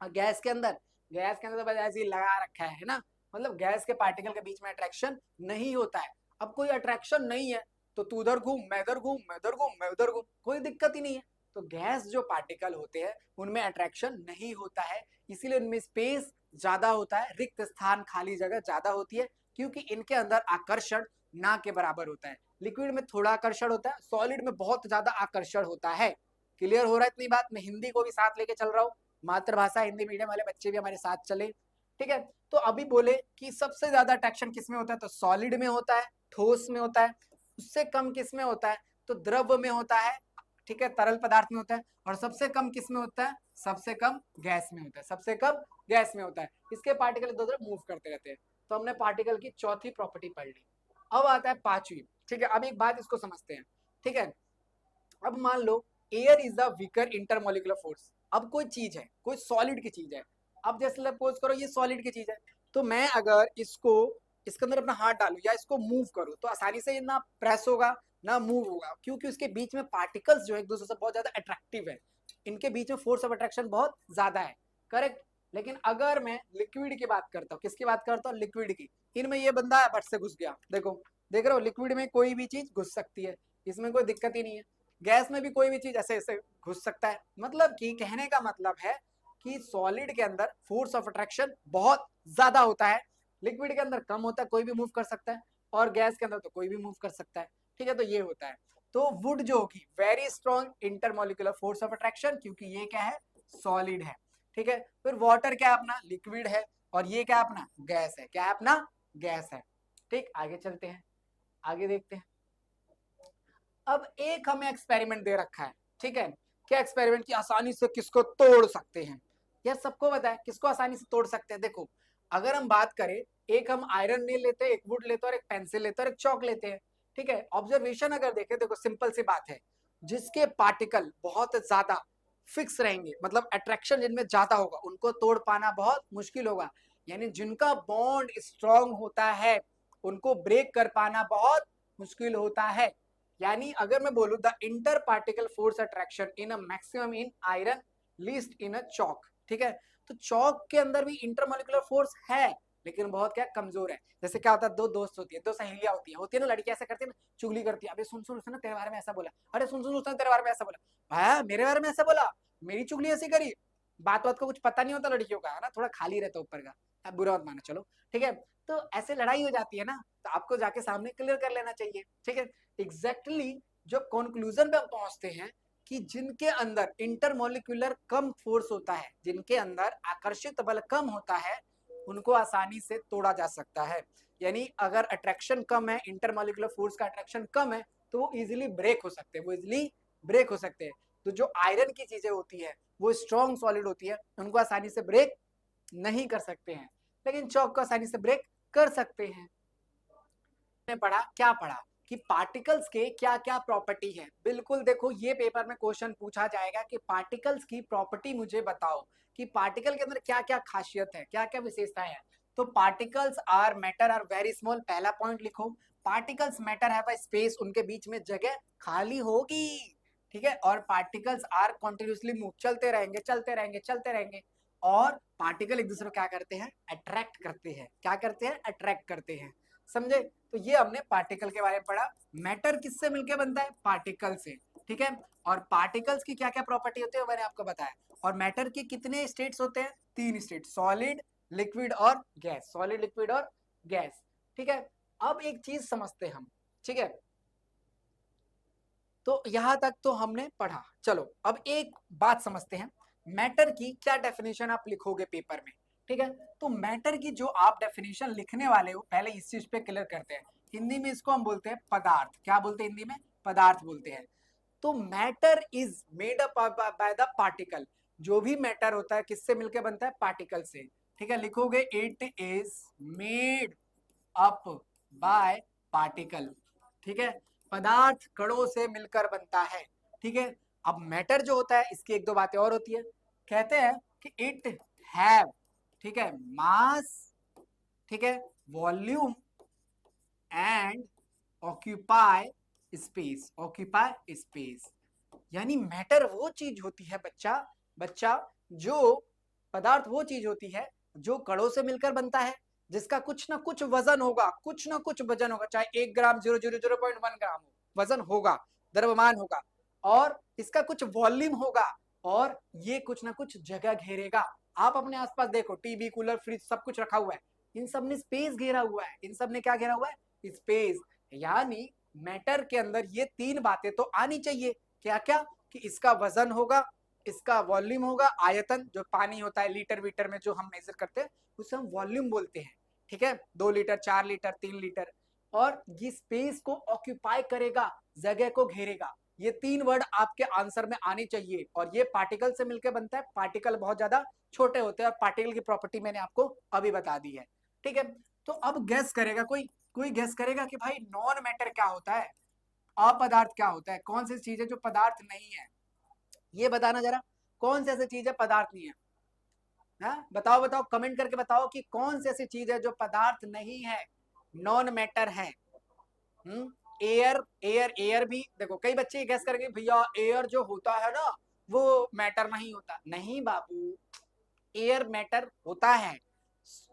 S1: गैस के अंदर, गैस के अंदर तो बस ऐसे ही लगा रखा है ना, मतलब गैस के पार्टिकल के बीच में अट्रैक्शन नहीं होता है। अब कोई अट्रैक्शन नहीं है तो तू उधर घूम, मैं इधर घूम, मैं इधर घूम, मैं उधर घूम, कोई दिक्कत ही नहीं है। तो गैस जो पार्टिकल होते हैं उनमें अट्रैक्शन नहीं होता है, इसीलिए उनमें स्पेस ज्यादा होता है, रिक्त स्थान खाली जगह ज्यादा होती है, क्योंकि इनके अंदर आकर्षण ना के बराबर होता है। लिक्विड में थोड़ा आकर्षण होता है, सॉलिड में बहुत ज्यादा आकर्षण होता है। क्लियर हो रहा है इतनी बात, मैं हिंदी को भी साथ लेके चल रहा हूँ, मातृभाषा हिंदी मीडियम वाले बच्चे भी हमारे साथ चले, ठीक है। तो अभी बोले कि सबसे ज्यादा अट्रैक्शन किसमें होता है, तो सॉलिड में होता है, ठोस में होता है। उससे कम किसमें होता है, तो द्रव में होता है, ठीक है, तरल पदार्थ में होता है। और सबसे कम किसमें होता है, सबसे कम गैस में होता है, सबसे कम गैस में होता है। इसके पार्टिकल इधर उधर मूव करते रहते हैं। तो हमने पार्टिकल की चौथी प्रॉपर्टी पढ़ ली। अब आता है पांचवी, ठीक है। अब एक बात इसको समझते हैं, ठीक है। अब मान लो air is the weaker intermolecular force. अब कोई चीज है, कोई सॉलिड की चीज है, अब जैसे सपोज करो ये सॉलिड की चीज है, तो मैं अगर इसको इसके अंदर अपना हाथ डालू या इसको मूव करूं तो आसानी से ना प्रेस होगा ना मूव होगा, क्योंकि उसके बीच में पार्टिकल्स जो है एक दूसरे से बहुत ज्यादा अट्रैक्टिव है, इनके बीच में फोर्स ऑफ अट्रैक्शन बहुत ज्यादा है, करेक्ट। लेकिन अगर मैं लिक्विड की बात करता हूँ, किसकी बात करता हूँ, लिक्विड की, इनमें ये बंदा बट से घुस गया, देखो देख रहे हो, लिक्विड में कोई भी चीज घुस सकती है, इसमें कोई दिक्कत ही नहीं है। गैस में भी कोई भी चीज ऐसे ऐसे घुस सकता है, मतलब कि कहने का मतलब है कि सॉलिड के अंदर फोर्स ऑफ अट्रैक्शन बहुत ज्यादा होता है, लिक्विड के अंदर कम होता है, कोई भी मूव कर सकता है, और गैस के अंदर तो कोई भी मूव कर सकता है, ठीक है। तो ये होता है। तो वुड जो होगी very strong intermolecular force of attraction, क्योंकि ये क्या है, सॉलिड है, ठीक है। फिर वाटर क्या है अपना, लिक्विड है, और ये क्या है अपना, गैस है, क्या है अपना, गैस है, ठीक। आगे चलते हैं, आगे देखते हैं। अब एक हमें एक्सपेरिमेंट दे रखा है, ठीक है। क्या एक्सपेरिमेंट, की आसानी से किसको तोड़ सकते हैं, यार सबको पता है किसको आसानी से तोड़ सकते हैं। देखो अगर हम बात करें, एक हम आयरन नेल लेते हैं, एक वुड लेते हैं, और एक पेंसिल लेते हैं, और एक चौक लेते हैं, ठीक है। ऑब्जर्वेशन अगर देखें, देखो सिंपल सी बात है, जिसके पार्टिकल बहुत ज्यादा फिक्स रहेंगे, मतलब अट्रैक्शन जिनमें ज्यादा होगा, उनको तोड़ पाना बहुत मुश्किल होगा। यानी जिनका बॉन्ड स्ट्रांग होता है उनको ब्रेक कर पाना बहुत मुश्किल होता है। यानी अगर मैं बोलूं the inter particle force attraction in a maximum in iron least in a chalk, ठीक है। तो चौक के अंदर भी इंटरमोलिकुलर फोर्स है, लेकिन बहुत क्या कमजोर है। जैसे क्या होता है, दो दोस्त होती है, दो सहेलियां होती है ना, लड़की ऐसा करती है ना, चुगली करती है, अबे सुन सुन उसने तेरे बारे में ऐसा बोला, अरे सुन सुन उसने तेरे बारे में ऐसा बोला, हाँ मेरे बारे में ऐसा बोला, मेरी चुगली ऐसी करी। बात बात को कुछ पता नहीं होता लड़कियों का, है ना, थोड़ा खाली रहता ऊपर का, अब बुरा मत माना, चलो ठीक है। तो ऐसे लड़ाई हो जाती है ना, तो आपको जाके सामने क्लियर कर लेना चाहिए, ठीक है। एग्जैक्टली जो कंक्लूजन पे हम पहुंचते हैं कि जिनके अंदर इंटरमोलिकुलर कम फोर्स होता है, जिनके अंदर आकर्षित बल कम होता है, उनको आसानी से तोड़ा जा सकता है। यानी अगर अट्रैक्शन कम है, इंटरमोलिकुलर फोर्स का अट्रैक्शन कम है, तो वो इजिली ब्रेक हो सकते हैं, वो इजिली ब्रेक हो सकते हैं। तो जो आयरन की चीजें होती है वो स्ट्रॉन्ग सॉलिड होती है, उनको आसानी से ब्रेक नहीं कर सकते हैं, लेकिन चौक को आसानी से ब्रेक कर सकते हैं। पढ़ा क्या पढ़ा, कि पार्टिकल्स के क्या क्या प्रॉपर्टी है। बिल्कुल देखो, ये पेपर में क्वेश्चन पूछा जाएगा कि पार्टिकल्स की प्रॉपर्टी मुझे बताओ कि पार्टिकल के अंदर क्या क्या खासियत है, क्या क्या विशेषताएं हैं। तो particles are matter are very small, पहला पॉइंट लिखो। पार्टिकल्स मैटर है स्पेस, उनके बीच में जगह खाली होगी, ठीक है। और पार्टिकल्स आर कॉन्टिन्यूसली मूव, चलते रहेंगे चलते रहेंगे चलते रहेंगे। और पार्टिकल एक दूसरे को क्या करते हैं, अट्रैक्ट करते हैं। क्या करते हैं, अट्रैक्ट करते हैं, समझे। तो ये हमने पार्टिकल के बारे में पढ़ा। मैटर किससे मिलकर बनता है, पार्टिकल से, ठीक है। और पार्टिकल्स की क्या क्या प्रॉपर्टी होती है मैंने आपको बताया। और मैटर के कितने स्टेट्स होते हैं, 3 स्टेट, सॉलिड, लिक्विड और गैस, सॉलिड, लिक्विड और गैस, ठीक है। अब एक चीज समझते हम, ठीक है। तो यहां तक तो हमने पढ़ा। चलो अब एक बात समझते हैं, मैटर की क्या डेफिनेशन आप लिखोगे पेपर में, ठीक है। तो मैटर की जो आप डेफिनेशन लिखने वाले हो, पहले इस चीज पे क्लियर करते हैं। हिंदी में इसको हम बोलते हैं पदार्थ। क्या बोलते हैं हिंदी में, पदार्थ बोलते हैं। तो matter is made up by the particle. जो भी मैटर होता है किससे मिलकर बनता है, पार्टिकल से, ठीक है। लिखोगे it is made up by particle, ठीक है। पदार्थ कणों से मिलकर बनता है, ठीक है। अब मैटर जो होता है इसकी एक दो बातें और होती है। कहते हैं कि इट हैव, ठीक है, मास, ठीक है, volume and occupy space, occupy space. यानी मैटर वो चीज होती है बच्चा, बच्चा जो पदार्थ वो चीज होती है जो कणों से मिलकर बनता है, जिसका कुछ ना कुछ वजन होगा, कुछ ना कुछ वजन होगा, चाहे 1 ग्राम 0.1 ग्राम हो, वजन होगा, द्रव्यमान होगा, और इसका कुछ वॉल्यूम होगा, और ये कुछ ना कुछ जगह घेरेगा। आप अपने आसपास देखो, टीवी, कूलर, फ्रिज, सब कुछ रखा हुआ है, इन सब ने स्पेस घेरा हुआ है, इन सब ने क्या घेरा हुआ है, स्पेस। यानी मैटर के अंदर ये 3 बातें तो आनी चाहिए। क्या क्या, कि इसका वजन होगा, इसका वॉल्यूम होगा, आयतन जो पानी होता है लीटर वीटर में जो हम मेजर करते हैं उसे हम वॉल्यूम बोलते हैं, ठीक है। 2 लीटर, 4 लीटर, 3 लीटर। और ये स्पेस को ऑक्यूपाई करेगा, जगह को घेरेगा। ये 3 वर्ड आपके आंसर में आने चाहिए। और ये पार्टिकल से मिलकर बनता है। पार्टिकल बहुत ज्यादा छोटे होते हैं और पार्टिकल की प्रॉपर्टी मैंने आपको अभी बता दी है, ठीक है। तो अब गैस करेगा कोई, कोई गैस करेगा कि भाई नॉन मैटर क्या होता है, अपदार्थ क्या होता है, कौन सी चीज है जो पदार्थ नहीं है, ये बताना जरा। कौन सी ऐसी चीज है पदार्थ नहीं है, हाँ बताओ बताओ, कमेंट करके बताओ कि कौन सी ऐसी चीज है जो पदार्थ नहीं है, नॉन मैटर है। एयर, एयर, एयर भी देखो, कई बच्चे गैस करेंगे भैया एयर जो होता है ना वो मैटर नहीं होता। नहीं बाबू, एयर मैटर होता है।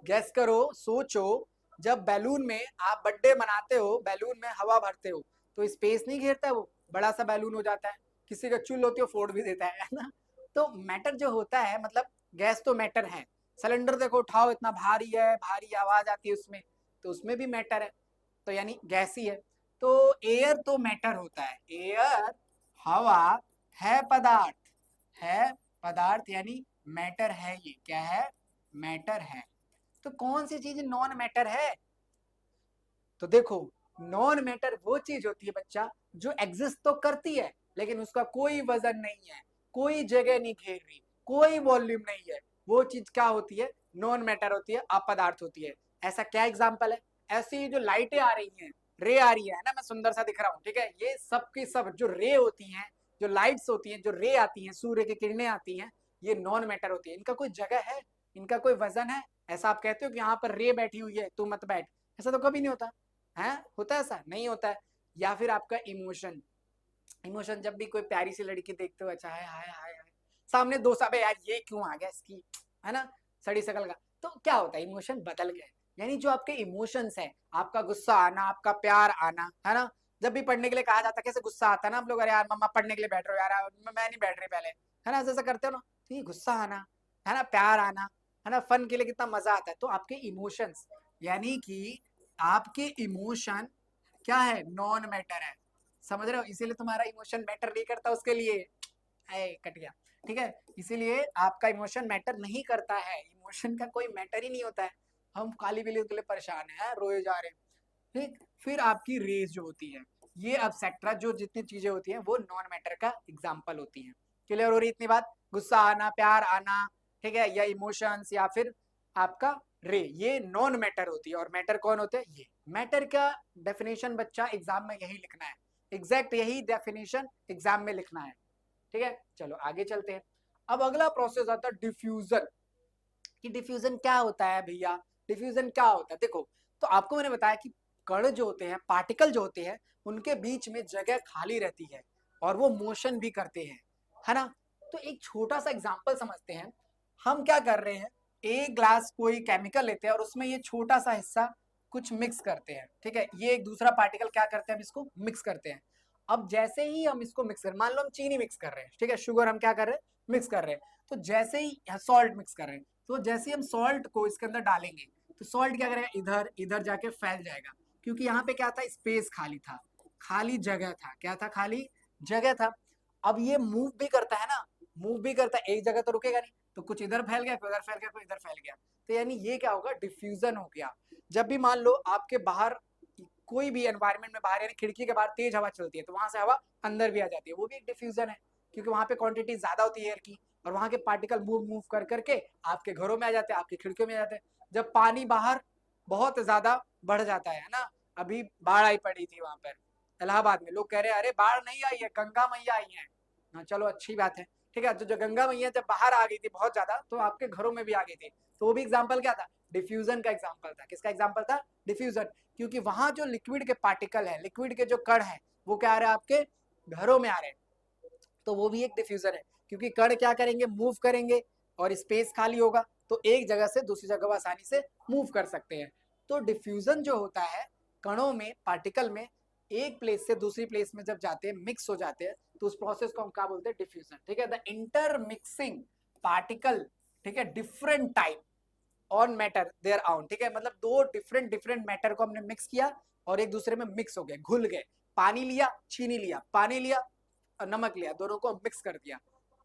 S1: गैस करो, सोचो, जब बैलून में आप बर्थडे मनाते हो, बैलून में हवा भरते हो तो स्पेस नहीं घेरता है, वो बड़ा सा बैलून हो जाता है। किसी का चुल होती है फोड़ भी देता है ना। तो मैटर जो होता है, मतलब गैस तो मैटर है। सिलेंडर देखो, उठाओ, इतना भारी है, भारी आवाज आती है उसमें, तो उसमें भी मैटर है, तो यानी गैस ही है। तो एयर तो मैटर होता है, एयर, हवा है पदार्थ, है पदार्थ, यानी मैटर है। ये क्या है, मैटर है। तो कौन सी चीज नॉन मैटर है, तो देखो, नॉन मैटर वो चीज होती है बच्चा जो एग्जिस्ट तो करती है लेकिन उसका कोई वजन नहीं है, कोई जगह नहीं घेर रही, कोई वॉल्यूम नहीं है। वो चीज क्या होती है, नॉन मैटर होती है, अपदार्थ होती है। ऐसा क्या एग्जाम्पल है, ऐसी जो लाइटें आ रही हैं, रे आ रही है ना, मैं सुंदर सा दिख रहा हूँ, ठीक है। ये सब की सब जो रे होती हैं, जो लाइट्स होती हैं, जो रे आती हैं, सूर्य की किरणें आती हैं, ये नॉन मैटर होती है। इनका कोई जगह है, इनका कोई वजन है। ऐसा आप कहते हो कि यहाँ पर रे बैठी हुई है, तू मत बैठ, ऐसा तो कभी नहीं होता है, होता है ऐसा नहीं होता है। या फिर आपका इमोशन, इमोशन जब भी कोई प्यारी सी लड़की देखते हो, अच्छा है, हाय हाय हाय, सामने दोस्त, अबे यार ये क्यों आ गया इसकी, है ना, सड़ी शकल का, तो क्या होता है, इमोशन बदल गए। यानी जो आपके इमोशंस है, आपका गुस्सा आना, आपका प्यार आना, है ना। जब भी पढ़ने के लिए कहा जाता है, कैसे गुस्सा आता है ना आप लोग, अरे यार मम्मा पढ़ने के लिए बैठ रहे हो यार, मैं नहीं बैठ रही पहले, है ना, ऐसा करते हो ना। तो ये गुस्सा आना, है ना, प्यार आना, है ना, फन के लिए कितना मजा आता है। तो आपके इमोशंस, यानी कि आपके इमोशन क्या है, नॉन मैटर है, समझ रहे हो। इसीलिए तुम्हारा इमोशन मैटर नहीं करता उसके लिए, कट गया, ठीक है। इसीलिए आपका इमोशन मैटर नहीं करता है, इमोशन का कोई मैटर ही नहीं होता है। हम काली बिल्ली के लिए परेशान है, रोए जा रहे हैं, ठीक। फिर आपकी रेस जो होती है, ये अब सेक्ट्रा, जो जितनी चीजें होती हैं वो नॉन मैटर का एग्जाम्पल होती हैं। क्लियर हो रही इतनी बात, गुस्सा आना, प्यार आना, ठीक है, या इमोशंस, या फिर आपका रे, ये नॉन मैटर होती है। और मैटर कौन होते हैं? ये मैटर का डेफिनेशन बच्चा एग्जाम में यही लिखना है, एग्जैक्ट यही डेफिनेशन एग्जाम में लिखना है। ठीक है, चलो आगे चलते हैं। अब अगला प्रोसेस आता है डिफ्यूजन। कि डिफ्यूजन क्या होता है भैया, डिफ्यूजन क्या होता है? देखो, तो आपको मैंने बताया कि कण जो होते हैं, पार्टिकल जो होते हैं, उनके बीच में जगह खाली रहती है और वो मोशन भी करते हैं, है ना। तो एक छोटा सा एग्जांपल समझते हैं। हम क्या कर रहे हैं, एक ग्लास कोई केमिकल लेते हैं और उसमें ये छोटा सा हिस्सा कुछ मिक्स करते हैं, ठीक है। ये एक दूसरा पार्टिकल क्या करते हैं, हम इसको मिक्स करते हैं। अब जैसे ही हम इसको मिक्स कर, मान लो हम चीनी मिक्स कर रहे हैं, ठीक है, शुगर हम क्या कर रहे हैं, मिक्स कर रहे हैं। तो जैसे ही सॉल्ट मिक्स कर रहे हैं, तो जैसे ही हम सॉल्ट को इसके अंदर डालेंगे, तो सॉल्ट क्या करेगा, इधर इधर जाके फैल जाएगा, क्योंकि यहाँ पे क्या था, स्पेस खाली था, खाली जगह था, क्या था, खाली जगह था। अब ये मूव भी करता है ना, मूव भी करता है, एक जगह तो रुकेगा नहीं, तो कुछ इधर फैल गया, कोई इधर फैल गया, कोई इधर फैल गया। तो यानी ये क्या होगा, डिफ्यूजन हो गया। जब भी मान लो आपके बाहर कोई भी एनवायरमेंट में बाहर, यानी खिड़की के बाहर तेज हवा चलती है, तो वहां से हवा अंदर भी आ जाती है, वो भी एक डिफ्यूजन है, क्योंकि वहां पे क्वांटिटी ज्यादा होती है एयर की, और वहां के पार्टिकल मूव मूव कर करके आपके घरों में आ जाते हैं, आपकी खिड़कियों में आ जाते हैं। जब पानी बाहर बहुत ज्यादा बढ़ जाता है ना, अभी बाढ़ आई पड़ी थी वहां पर इलाहाबाद में, लोग कह रहे हैं अरे बाढ़ नहीं आई है, गंगा मैया आई है। हाँ चलो अच्छी बात है, ठीक है। तो जो गंगा मैया जब बाहर आ गई थी बहुत ज्यादा, तो आपके घरों में भी आ गई थी, तो वो भी एग्जाम्पल क्या था, डिफ्यूजन का एग्जाम्पल था। किसका एग्जाम्पल था, डिफ्यूजन। क्योंकि वहां जो लिक्विड के पार्टिकल है, लिक्विड के जो कण है, वो क्या आ रहे हैं, आपके घरों में आ रहे हैं, तो वो भी एक डिफ्यूजन है। क्योंकि कण क्या करेंगे, मूव करेंगे, और स्पेस खाली होगा, तो एक जगह से दूसरी जगह आसानी से मूव कर सकते हैं। तो डिफ्यूजन जो होता है, कणों में, पार्टिकल में, एक प्लेस से दूसरी प्लेस में जब जाते हैं, मिक्स हो जाते हैं, तो उस प्रोसेस को हम क्या बोलते हैं, डिफ्यूजन। ठीक है, द इंटर मिक्सिंग पार्टिकल, ठीक है, different type on matter their own, ठीक है, मतलब दो डिफरेंट डिफरेंट मैटर को हमने मिक्स किया और एक दूसरे में मिक्स हो गए, घुल गए। पानी लिया, चीनी लिया, पानी लिया, नमक लिया, दोनों को मिक्स कर दिया,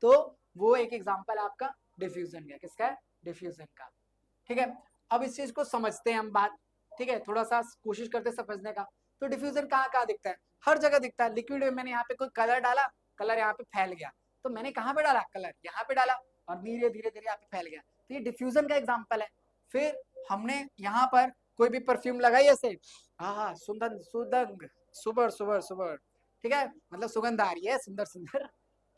S1: तो वो एक एग्जांपल आपका डिफ्यूजन का। किसका है, डिफ्यूजन का। ठीक है, अब इस चीज को समझते हैं हम बात, ठीक है, थोड़ा सा कोशिश करते समझने का। तो डिफ्यूजन कहाँ कहाँ दिखता है, हर जगह दिखता है। लिक्विड में मैंने यहाँ पे कोई कलर डाला, कलर यहाँ पे फैल गया, तो मैंने कहाँ पे डाला, कलर यहाँ पे डाला, और धीरे धीरे धीरे यहाँ पे फैल गया, तो ये डिफ्यूजन का एग्जाम्पल है। फिर हमने यहाँ पर कोई भी परफ्यूम लगाई ऐसे, हाँ हाँ, सुगंध सुगंध, सुबर सुबर सुबर, ठीक है, मतलब सुगंध आ रही है, सुंदर सुंदर,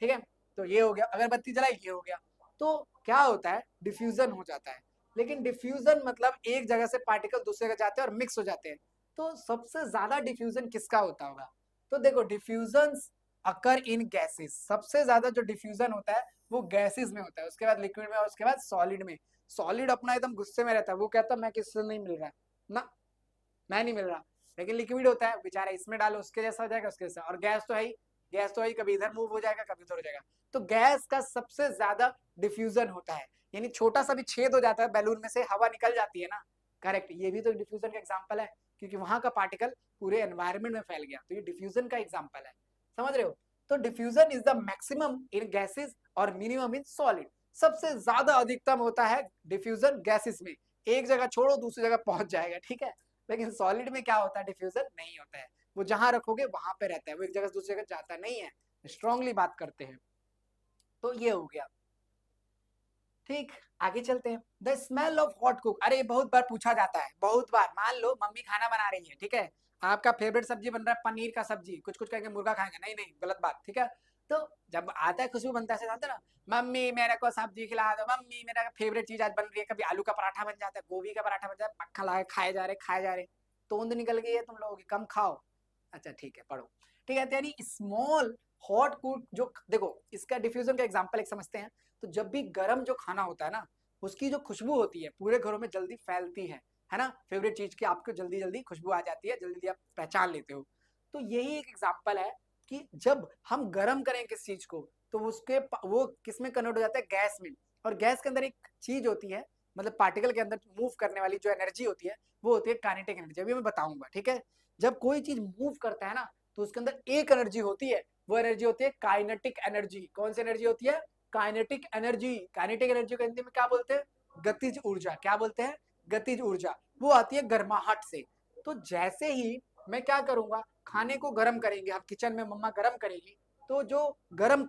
S1: ठीक है। तो ये हो गया, अगरबत्ती जलाई, ये हो गया। तो क्या होता है, डिफ्यूजन हो जाता है। लेकिन डिफ्यूजन मतलब एक जगह से पार्टिकल दूसरे जगह जाते हैं और मिक्स हो जाते हैं। तो सबसे ज्यादा डिफ्यूजन किसका होता होगा, तो देखो, डिफ्यूजन अकर इन गैसेस, सबसे ज्यादा जो डिफ्यूजन होता है वो गैसेस में होता है, उसके बाद लिक्विड में, और उसके बाद सॉलिड में। सॉलिड अपना एकदम गुस्से में रहता है, वो कहता है मैं किससे नहीं मिल रहा ना, मैं नहीं मिल रहा। लेकिन लिक्विड होता है बेचारा, इसमें डालो उसके जैसा हो जाएगा, उसके जैसा। और गैस तो है ही, गैस तो है ही, कभी इधर मूव हो जाएगा, कभी उधर हो जाएगा। तो गैस का सबसे ज्यादा डिफ्यूजन होता है, यानी छोटा सा भी छेद हो जाता है बैलून में से, हवा निकल जाती है ना, करेक्ट, ये भी तो डिफ्यूजन का एग्जाम्पल है, क्योंकि वहां का पार्टिकल पूरे एनवायरमेंट में फैल गया, तो ये डिफ्यूजन का एग्जाम्पल है। समझ रहे हो? तो diffusion is the maximum in gases और मिनिमम इन सॉलिड। सबसे ज्यादा अधिकतम होता है डिफ्यूजन गैसेस में, एक जगह छोड़ो दूसरी जगह पहुंच जाएगा, ठीक है। लेकिन सॉलिड में क्या होता है, डिफ्यूजन नहीं होता है, वो जहां रखोगे वहां पे रहता है, वो एक जगह से दूसरी जगह जाता नहीं है। स्ट्रांगली बात करते हैं। तो ये हो गया, ठीक। आगे चलते हैं, the smell of hot cook. अरे बहुत बार पूछा जाता है, बहुत बार। मान लो मम्मी खाना बना रही है, ठीक है, आपका फेवरेट सब्जी बन रहा है पनीर का सब्जी, कुछ कुछ कहेंगे मुर्गा खाएंगे, नहीं नहीं, गलत बात, ठीक है। तो जब आता है, खुशबू बनता है, जानते ना, मम्मी मेरे को सब्जी खिला दो, मम्मी मेरा फेवरेट चीज आज बन रही है, कभी आलू का पराठा बन जाता है, गोभी का पराठा बन जाता है, मक्खन लगा खाए जा रहे, खाए जा रहे, तोंद निकल गई है तुम लोगों की, कम खाओ। अच्छा ठीक है, पढ़ो, ठीक है। यानी स्मॉल हॉट कुक, जो देखो, इसका डिफ्यूजन का एग्जांपल एक समझते हैं। तो जब भी गर्म जो खाना होता है ना, उसकी जो खुशबू होती है पूरे घरों में जल्दी फैलती है ना, फेवरेट चीज की आपको जल्दी जल्दी खुशबू आ जाती है, जल्दी जल्दी आप पहचान लेते हो। तो यही एक एग्जांपल है कि जब हम गर्म करें किस चीज को, तो उसके वो किस में कन्वर्ट हो जाता है, गैस में। और गैस के अंदर एक चीज होती है, मतलब पार्टिकल के अंदर मूव करने वाली जो एनर्जी होती है, वो होती है काइनेटिक एनर्जी, अभी मैं बताऊंगा, ठीक है। जब कोई चीज मूव करता है ना, तो उसके अंदर एक एनर्जी होती है, वो एनर्जी होती है काइनेटिक एनर्जी। कौन सी एनर्जी होती है, काइनेटिक एनर्जी। काइनेटिक एनर्जी को हिंदी में क्या बोलते हैं, गतिज ऊर्जा। क्या बोलते हैं, गतिज ऊर्जा। वो आती है गर्माहट से। तो जैसे ही मैं क्या करूंगा, खाने को गर्म करेंगे, हम किचन में मम्मा गर्म करेगी, तो जो गर्म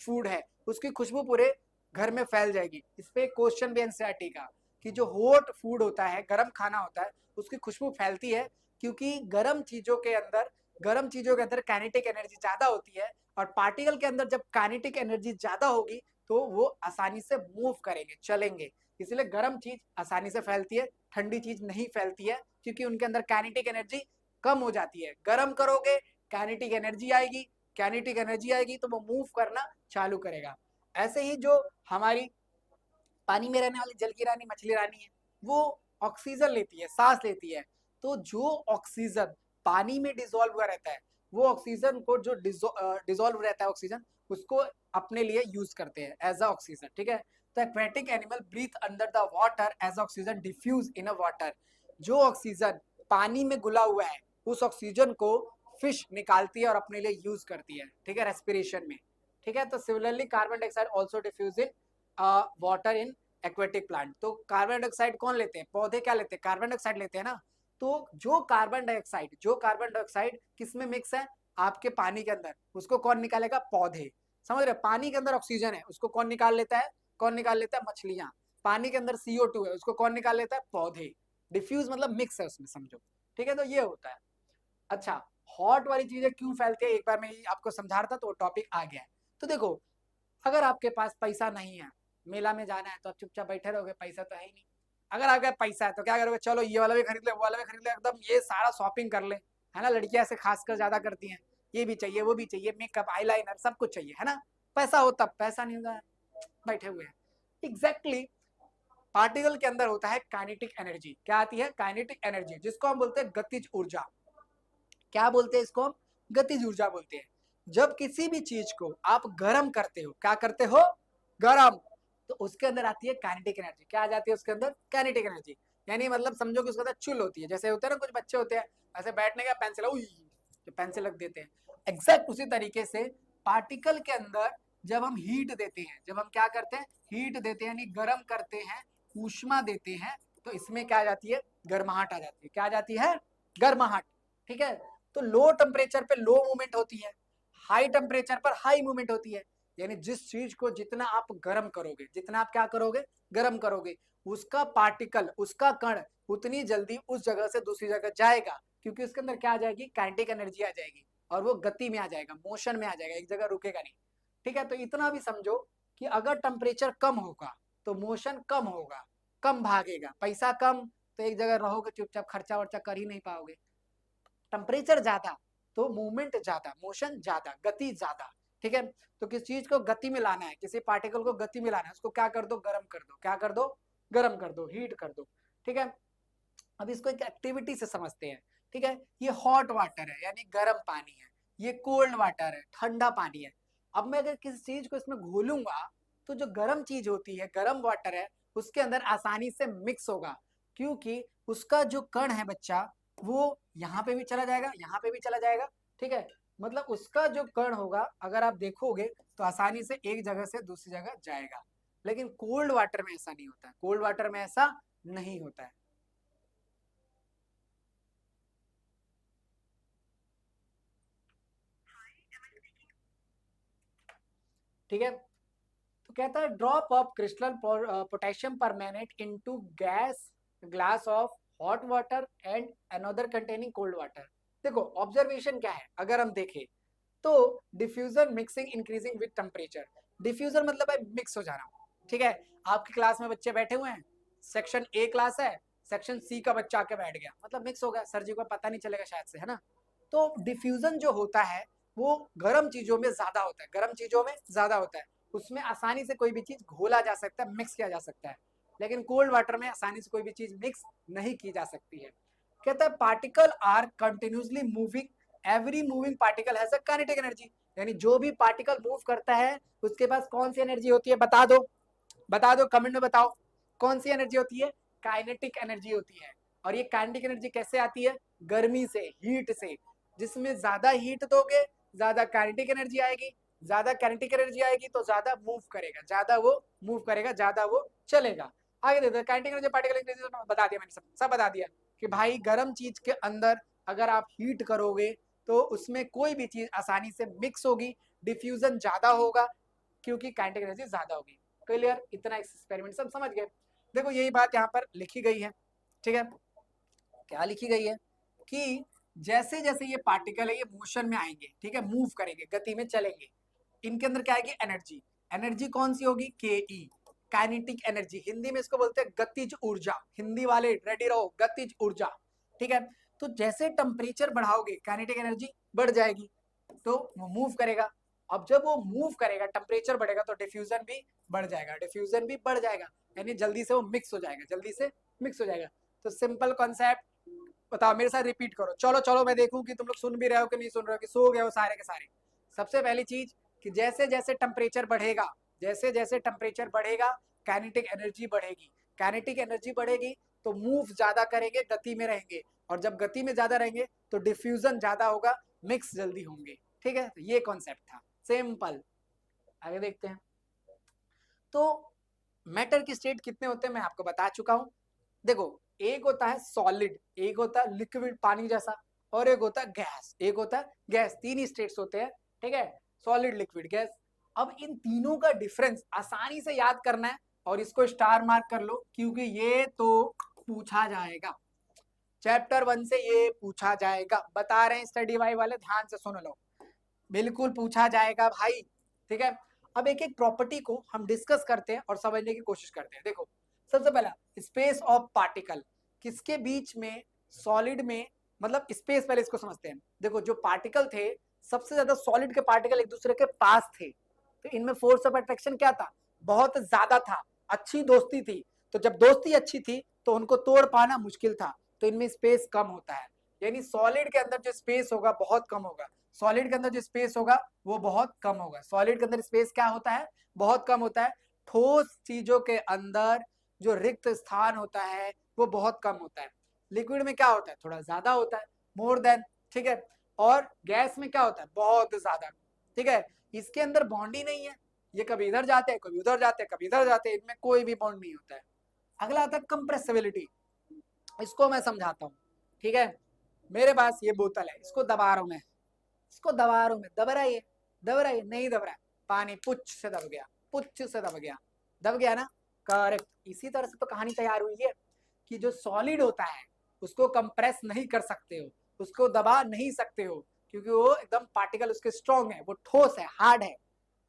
S1: फूड है उसकी खुशबू पूरे घर में फैल जाएगी। इस पे क्वेश्चन भी एनसीईआरटी का, कि जो हॉट फूड होता है, गर्म खाना होता है, उसकी खुशबू फैलती है, क्योंकि गर्म चीजों के अंदर काइनेटिक एनर्जी ज्यादा होती है, और पार्टिकल के अंदर जब काइनेटिक एनर्जी ज्यादा होगी तो वो आसानी से मूव करेंगे, चलेंगे। इसलिए गर्म चीज आसानी से फैलती है, ठंडी चीज नहीं फैलती है, क्योंकि उनके अंदर काइनेटिक एनर्जी कम हो जाती है। गर्म करोगे काइनेटिक एनर्जी आएगी, काइनेटिक एनर्जी आएगी तो वो मूव करना चालू करेगा। ऐसे ही जो हमारी पानी में रहने वाली जल की रानी मछली रानी है, वो ऑक्सीजन लेती है, सांस लेती है। तो जो ऑक्सीजन पानी में डिजोल्व हुआ रहता है, वो ऑक्सीजन को जो डिजोल्व रहता है ऑक्सीजन, उसको अपने लिए यूज करते हैं एज अ ऑक्सीजन, ठीक है। तो aquatic animal breathe under the water as oxygen diffuse in a water. जो ऑक्सीजन पानी में घुला हुआ है, उस ऑक्सीजन को फिश निकालती है और अपने लिए यूज करती है, ठीक है, रेस्पिरेशन में, ठीक है। तो similarly carbon dioxide also diffuse in water in aquatic plant. तो कार्बन डाइऑक्साइड कौन लेते हैं? पौधे क्या लेते हैं? कार्बन डाइऑक्साइड लेते हैं ना। तो जो कार्बन डाइऑक्साइड किस में मिक्स है? आपके पानी के अंदर, उसको कौन निकालेगा? पौधे। समझ रहे? पानी के अंदर ऑक्सीजन है, उसको कौन निकाल लेता है? कौन निकाल लेता है? मछलियां। पानी के अंदर CO2 है, उसको कौन निकाल लेता है? पौधे। डिफ्यूज मतलब मिक्स है उसमें, समझो, ठीक है। तो ये होता है। अच्छा, हॉट वाली चीजें क्यों फैलती है, एक बार मैं आपको समझा रहा था तो टॉपिक आ गया है। तो देखो, अगर आपके पास पैसा नहीं है, मेला में जाना है, तो आप चुपचाप बैठे रहोगे, पैसा तो है ही नहीं। अगर आपके पैसा है तो क्या करोगे? चलो ये वाला भी खरीद ले, वो वाला भी खरीद ले, एकदम ये सारा शॉपिंग कर ले, है ना। लड़कियां से खासकर ज्यादा करती हैं, ये भी चाहिए, वो भी चाहिए, मेकअप, आईलाइनर, सब कुछ चाहिए, है ना। पैसा हो तब, पैसा नहीं होगा, बैठे हुए हैं। एग्जैक्टली पार्टिकल के अंदर होता है काइनेटिक एनर्जी। क्या आती है? काइनेटिक एनर्जी, जिसको हम बोलते हैं गतिज ऊर्जा। क्या बोलते हैं इसको? हम गतिज ऊर्जा बोलते हैं। जब किसी भी चीज को आप गर्म करते हो, क्या करते हो? गर्म, तो उसके अंदर आती है काइनेटिक एनर्जी। क्या आ जाती है उसके अंदर? Kinetic energy. यानी मतलब समझो कि उसके अंदर चुल होती है। जैसे होते हैं ना कुछ बच्चे होते हैं, ऐसे बैठने का पेंसिल, जो पेंसिल रख देते हैं, एग्जैक्ट उसी तरीके से पार्टिकल के अंदर जब हम हीट देते हैं, जब हम क्या करते हैं? हीट देते हैं, यानी गर्म करते हैं, ऊष्मा देते हैं, तो इसमें क्या आ जाती है? गर्माहट आ जाती है। क्या आ जाती है? गर्माहट, ठीक है। तो लो टेम्परेचर पे लो मूवमेंट होती है, हाई टेम्परेचर पर हाई मूवमेंट होती है। यानी जिस चीज को जितना आप गर्म करोगे, जितना आप क्या करोगे? गर्म करोगे, उसका पार्टिकल, उसका कण उतनी जल्दी उस जगह से दूसरी जगह जाएगा, क्योंकि उसके अंदर क्या आ जाएगी? काइनेटिक एनर्जी आ जाएगी, और वो गति में आ जाएगा, मोशन में आ जाएगा, एक जगह रुकेगा नहीं, ठीक है। तो इतना भी समझो कि अगर टेम्परेचर कम होगा तो मोशन कम होगा, कम भागेगा। पैसा कम तो एक जगह रहोगे चुपचाप, खर्चा वर्चा कर ही नहीं पाओगे। टेम्परेचर ज्यादा तो मूवमेंट ज्यादा, मोशन ज्यादा, गति ज्यादा, ठीक है। तो किस चीज को गति में लाना है, किसी पार्टिकल को गति में लाना है, उसको क्या कर दो? गर्म कर दो। क्या कर दो? गर्म कर दो, हीट कर दो, ठीक है। अब इसको एक एक्टिविटी से समझते हैं, ठीक है। ये हॉट वाटर है, यानी गर्म पानी है। ये कोल्ड वाटर है, ठंडा पानी है। अब मैं अगर किसी चीज को इसमें घोलूंगा, तो जो गर्म चीज होती है, गर्म वाटर है, उसके अंदर आसानी से मिक्स होगा, क्योंकि उसका जो कण है बच्चा, वो यहाँ पे भी चला जाएगा, यहाँ पे भी चला जाएगा, ठीक है। मतलब उसका जो कण होगा, अगर आप देखोगे तो आसानी से एक जगह से दूसरी जगह जाएगा। लेकिन कोल्ड वाटर में ऐसा नहीं होता है, कोल्ड वाटर में ऐसा नहीं होता है। ठीक है। तो कहता है drop of crystal potassium permanganate into gas glass of hot water and another containing cold water. देखो ऑब्जर्वेशन क्या है, अगर हम देखें तो diffusion mixing increasing with temperature. Diffusion मतलब है मिक्स हो जाना, ठीक है। आपकी क्लास में बच्चे बैठे हुए हैं, सेक्शन ए क्लास है, सेक्शन सी का बच्चा आके बैठ गया, मतलब मिक्स हो गया, सर जी को पता नहीं चलेगा शायद से, है ना। तो डिफ्यूजन जो होता है वो गर्म चीजों में ज्यादा होता है, गर्म चीजों में ज्यादा होता है। उसमें आसानी से कोई भी चीज घोला जा सकता है, मिक्स किया जा सकता है। लेकिन कोल्ड वाटर में आसानी से कोई भी चीज मिक्स नहीं की जा सकती है। कहता है particle are continuously moving, every moving particle has a kinetic energy. यानी जो भी पार्टिकल मूव करता है उसके पास कौन सी एनर्जी होती है? बता दो, बता दो, कमेंट में बताओ, कौन सी एनर्जी होती है? काइनेटिक एनर्जी होती है। और ये काइनेटिक एनर्जी कैसे आती है? गर्मी से, हीट से। जिसमें ज्यादा हीट दोगे ज्यादा काइनेटिक एनर्जी आएगी, ज्यादा काइनेटिक एनर्जी आएगी तो ज्यादा मूव करेगा, ज्यादा वो मूव करेगा, ज्यादा वो चलेगा। आगे देखो काइनेटिक एनर्जी पार्टिकल इंक्रीज, बता दिया मैंने, सब बता दिया कि भाई गर्म चीज के अंदर अगर आप हीट करोगे तो उसमें कोई भी चीज आसानी से मिक्स होगी, डिफ्यूजन ज्यादा होगा, क्योंकि काइनेटिक एनर्जी ज्यादा होगी। क्लियर? इतना एक्सपेरिमेंट सब समझ गए। देखो यही बात यहाँ पर लिखी गई है, ठीक है। क्या लिखी गई है कि जैसे जैसे ये पार्टिकल है ये मोशन में आएंगे, ठीक है, मूव करेंगे, गति में चलेंगे, इनके अंदर क्या आएगी, एनर्जी। एनर्जी कौन सी होगी, के ई, काइनेटिक एनर्जी, हिंदी में इसको बोलते हैं गतिज ऊर्जा। हिंदी वाले रेडी रहो, गतिज ऊर्जा, ठीक है। तो जैसे टेम्परेचर बढ़ाओगे काइनेटिक एनर्जी बढ़ जाएगी, तो वो मूव करेगा। अब जब वो मूव करेगा, टेम्परेचर बढ़ेगा, तो डिफ्यूजन भी बढ़ जाएगा, डिफ्यूजन भी बढ़ जाएगा, यानी जल्दी से वो मिक्स हो जाएगा, जल्दी से मिक्स हो जाएगा। तो सिंपल कॉन्सेप्ट बताओ, मेरे साथ रिपीट करो, चलो चलो मैं देखूं कि तुम लोग सुन भी रहे हो कि नहीं सुन रहे हो, कि सो गए हो सारे के सारे। सबसे पहली चीज कि जैसे जैसे टेम्परेचर बढ़ेगा, जैसे जैसे टेम्परेचर बढ़ेगा, काइनेटिक एनर्जी बढ़ेगी। काइनेटिक एनर्जी बढ़ेगी तो मूव ज्यादा करेंगे, गति में रहेंगे, और जब गति में ज्यादा रहेंगे तो डिफ्यूजन ज्यादा होगा, मिक्स जल्दी होंगे, ठीक है। तो ये कॉन्सेप्ट था, सिंपल। आगे देखते हैं। तो मैटर की स्टेट कितने होते हैं मैं आपको बता चुका हूं। देखो, एक होता है सॉलिड, एक होता है लिक्विड पानी जैसा, और एक होता है गैस, एक होता है गैस। तीन ही स्टेट्स होते हैं, ठीक है, सॉलिड लिक्विड गैस। अब इन तीनों का डिफरेंस आसानी से याद करना है, और इसको स्टार मार्क कर लो, क्योंकि ये तो पूछा जाएगा, चैप्टर 1 से ये पूछा जाएगा, बता रहे हैं स्टडी वाई वाले, ध्यान से सुन लो, बिल्कुल पूछा जाएगा भाई, ठीक है। अब एक एक प्रॉपर्टी को हम डिस्कस करते हैं और समझने की कोशिश करते हैं। देखो, सबसे पहला स्पेस ऑफ पार्टिकल, किसके बीच में, सॉलिड में, मतलब स्पेस, पहले इसको समझते हैं। देखो, जो पार्टिकल थे, सबसे ज्यादा सॉलिड के पार्टिकल एक दूसरे के पास थे, तो इनमें फोर्स ऑफ अट्रैक्शन क्या था, बहुत ज्यादा था, अच्छी दोस्ती थी। तो जब दोस्ती अच्छी थी तो उनको तोड़ पाना मुश्किल था, तो इनमें स्पेस कम होता है, यानी सॉलिड के अंदर जो स्पेस होगा बहुत कम होगा, सॉलिड के अंदर जो स्पेस होगा वो बहुत कम होगा। सॉलिड के अंदर स्पेस क्या होता है, बहुत कम होता है। ठोस चीजों के अंदर जो रिक्त स्थान होता है वो बहुत कम होता है। लिक्विड में क्या होता है, थोड़ा ज्यादा होता है, मोर देन, ठीक है। और गैस में क्या होता है, बहुत ज्यादा, ठीक है। इसके अंदर बॉन्ड ही नहीं है, ये कभी इधर जाते हैं, कभी उधर जाते हैं, कभी इधर जाते हैं, इनमें कोई भी बॉन्ड नहीं होता है। अगला आता है कंप्रेसिबिलिटी, इसको मैं समझाता हूँ, ठीक है। मेरे पास ये बोतल है, इसको दबा रहा हूं मैं, इसको दबा रहा हूं मैं, दब रहा है, ये दब रहा है, नहीं दब रहा है, पानी पुच्छ से दब गया, पुच्छ से दब गया, दब गया ना, करेक्ट। इसी तरह से तो कहानी तैयार हुई है कि जो सॉलिड होता है उसको कंप्रेस नहीं कर सकते हो, उसको दबा नहीं सकते हो, क्योंकि वो एकदम पार्टिकल उसके स्ट्रॉन्ग है, वो ठोस है, हार्ड है,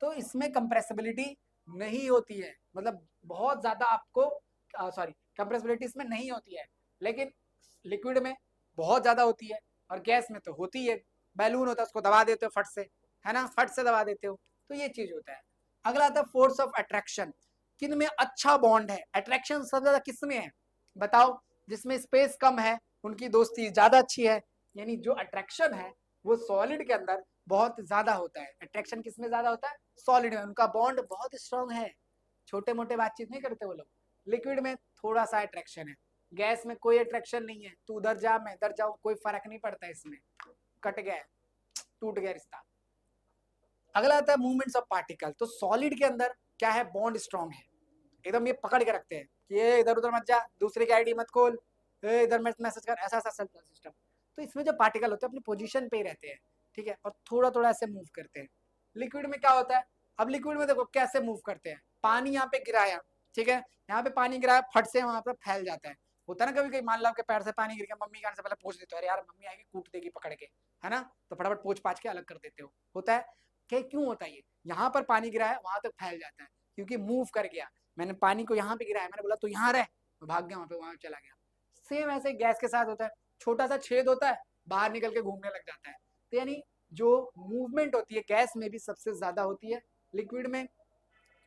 S1: तो इसमें कंप्रेसिबिलिटी नहीं होती है, मतलब बहुत ज्यादा आपको, सॉरी, कंप्रेसिबिलिटी इसमें नहीं होती है। लेकिन लिक्विड में बहुत ज्यादा होती है, और गैस में तो होती है, बैलून होता है उसको दबा देते हो फट से, है ना, फट से दबा देते हो, तो ये चीज होता है। अगला आता है फोर्स ऑफ अट्रैक्शन, किन में अच्छा बॉन्ड है, अट्रैक्शन सबसे ज्यादा किस में है बताओ, जिसमें स्पेस कम है उनकी दोस्ती ज्यादा अच्छी है, यानी जो अट्रैक्शन है वो सॉलिड के अंदर बहुत ज्यादा होता है। अट्रैक्शन किसमें ज्यादा होता है, सॉलिड में, उनका बॉन्ड बहुत स्ट्रांग है, छोटे मोटे बातचीत नहीं करते वो लोग। लिक्विड में थोड़ा सा अट्रैक्शन है, गैस में कोई अट्रैक्शन नहीं है, तू उधर जा मैं इधर जाऊं, कोई फर्क नहीं पड़ता इसमें, कट गया, टूट गया रिश्ता। अगला आता है मूवमेंट्स ऑफ पार्टिकल, तो सॉलिड के अंदर क्या है, बॉन्ड स्ट्रांग है, एकदम ये पकड़ के रखते हैं कि ये इधर उधर मत जा, दूसरे की आईडी मत खोल, इधर मत मैसेज कर, ऐसा ऐसा चलता है सिस्टम। तो इसमें जो पार्टिकल होते हैं अपनी पोजीशन पे ही रहते हैं, ठीक है, और थोड़ा थोड़ा ऐसे मूव करते हैं। लिक्विड में क्या होता है, अब लिक्विड में देखो कैसे मूव करते हैं, पानी यहाँ पे गिराया, ठीक है, यहाँ पे पानी गिराया, फट से वहां पे फैल जाता है। होता है ना, कभी कभी मान लो आपके पैर से पानी गिर गया, मम्मी कहने से पहले पूछ देते हो, अरे यार मम्मी आएगी कूट देगी पकड़ के, है ना, तो फटाफट पोछ पाछ के अलग कर देते हो, होता है। क्या क्यों होता है ये, यहाँ पर पानी गिरा है वहां तक फैल जाता है, क्योंकि मूव कर गया, मैंने पानी को यहाँ पे गिराया, मैंने बोला तो यहाँ रह, तो भाग गया वहां पे, वहां चला गया। सेम ऐसे गैस के साथ होता है, छोटा सा छेद होता है, बाहर निकल के घूमने लग जाता है। तो यानी जो मूवमेंट होती है गैस में भी सबसे ज्यादा होती है, लिक्विड में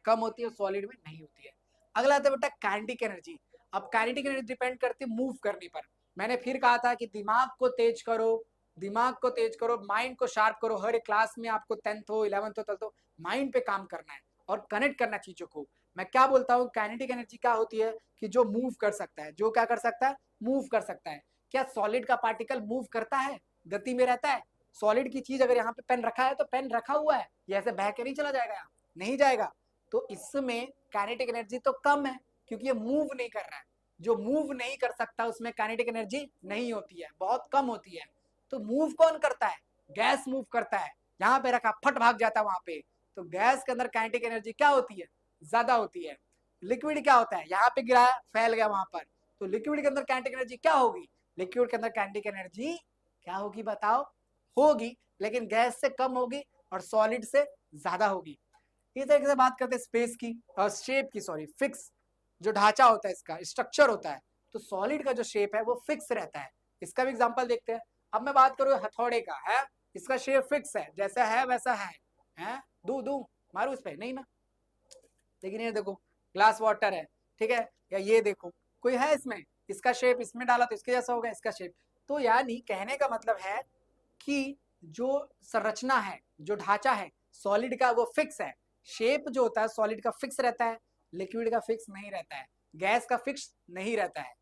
S1: कम होती है, सॉलिड में नहीं होती है। अगला आता है बेटा काइनेटिक एनर्जी। अब काइनेटिक एनर्जी डिपेंड करती है मूव करने पर। मैंने फिर कहा था कि दिमाग को तेज करो, दिमाग को तेज करो, माइंड को शार्प करो, हर एक क्लास में आपको 10th हो 11th हो 12th हो माइंड पे काम करना है और कनेक्ट करना चीजों को। मैं क्या बोलता हूँ, काइनेटिक एनर्जी क्या होती है कि जो मूव कर सकता है, जो क्या कर सकता है, मूव कर सकता है। क्या सॉलिड का पार्टिकल मूव करता है, गति में रहता है? सॉलिड की चीज अगर यहाँ पे पेन रखा है तो पेन रखा हुआ है, ये ऐसे बह के नहीं चला जाएगा, यहाँ नहीं जाएगा। तो इसमें काइनेटिक एनर्जी तो कम है, क्योंकि ये मूव नहीं कर रहा है। जो मूव नहीं कर सकता उसमें काइनेटिक एनर्जी नहीं होती है, बहुत कम होती है। तो मूव कौन करता है, गैस मूव करता है, यहाँ पे रखा फट भाग जाता है वहां पे। तो गैस के अंदर काइनेटिक एनर्जी क्या होती है, ज्यादा होती है। लिक्विड क्या होता है, यहाँ पे गिराया फैल गया वहां पर, तो लिक्विड के अंदर काइनेटिक एनर्जी क्या होगी, लिक्विड के अंदर काइनेटिक एनर्जी क्या होगी बताओ, होगी, लेकिन गैस से कम होगी और सॉलिड से ज्यादा होगी। इस तरीके से बात करते हैं स्पेस की और शेप की, सॉरी फिक्स जो ढांचा होता है इसका स्ट्रक्चर होता है, तो सॉलिड का जो शेप है वो फिक्स रहता है। इसका भी एग्जांपल देखते हैं। अब मैं बात करूं हथौड़े का, है इसका शेप फिक्स है, जैसा है वैसा है दू दू मारू इस पे नहीं ना। लेकिन ये देखो ग्लास वाटर है, ठीक है, या ये देखो कोई है इसमें, इसका शेप इसमें डाला तो इसके जैसा होगा इसका शेप। तो यानी कहने का मतलब है कि जो संरचना है, जो ढांचा है सॉलिड का वो फिक्स है, शेप जो होता है सॉलिड का फिक्स रहता है, लिक्विड का फिक्स नहीं रहता है, गैस का फिक्स नहीं रहता है।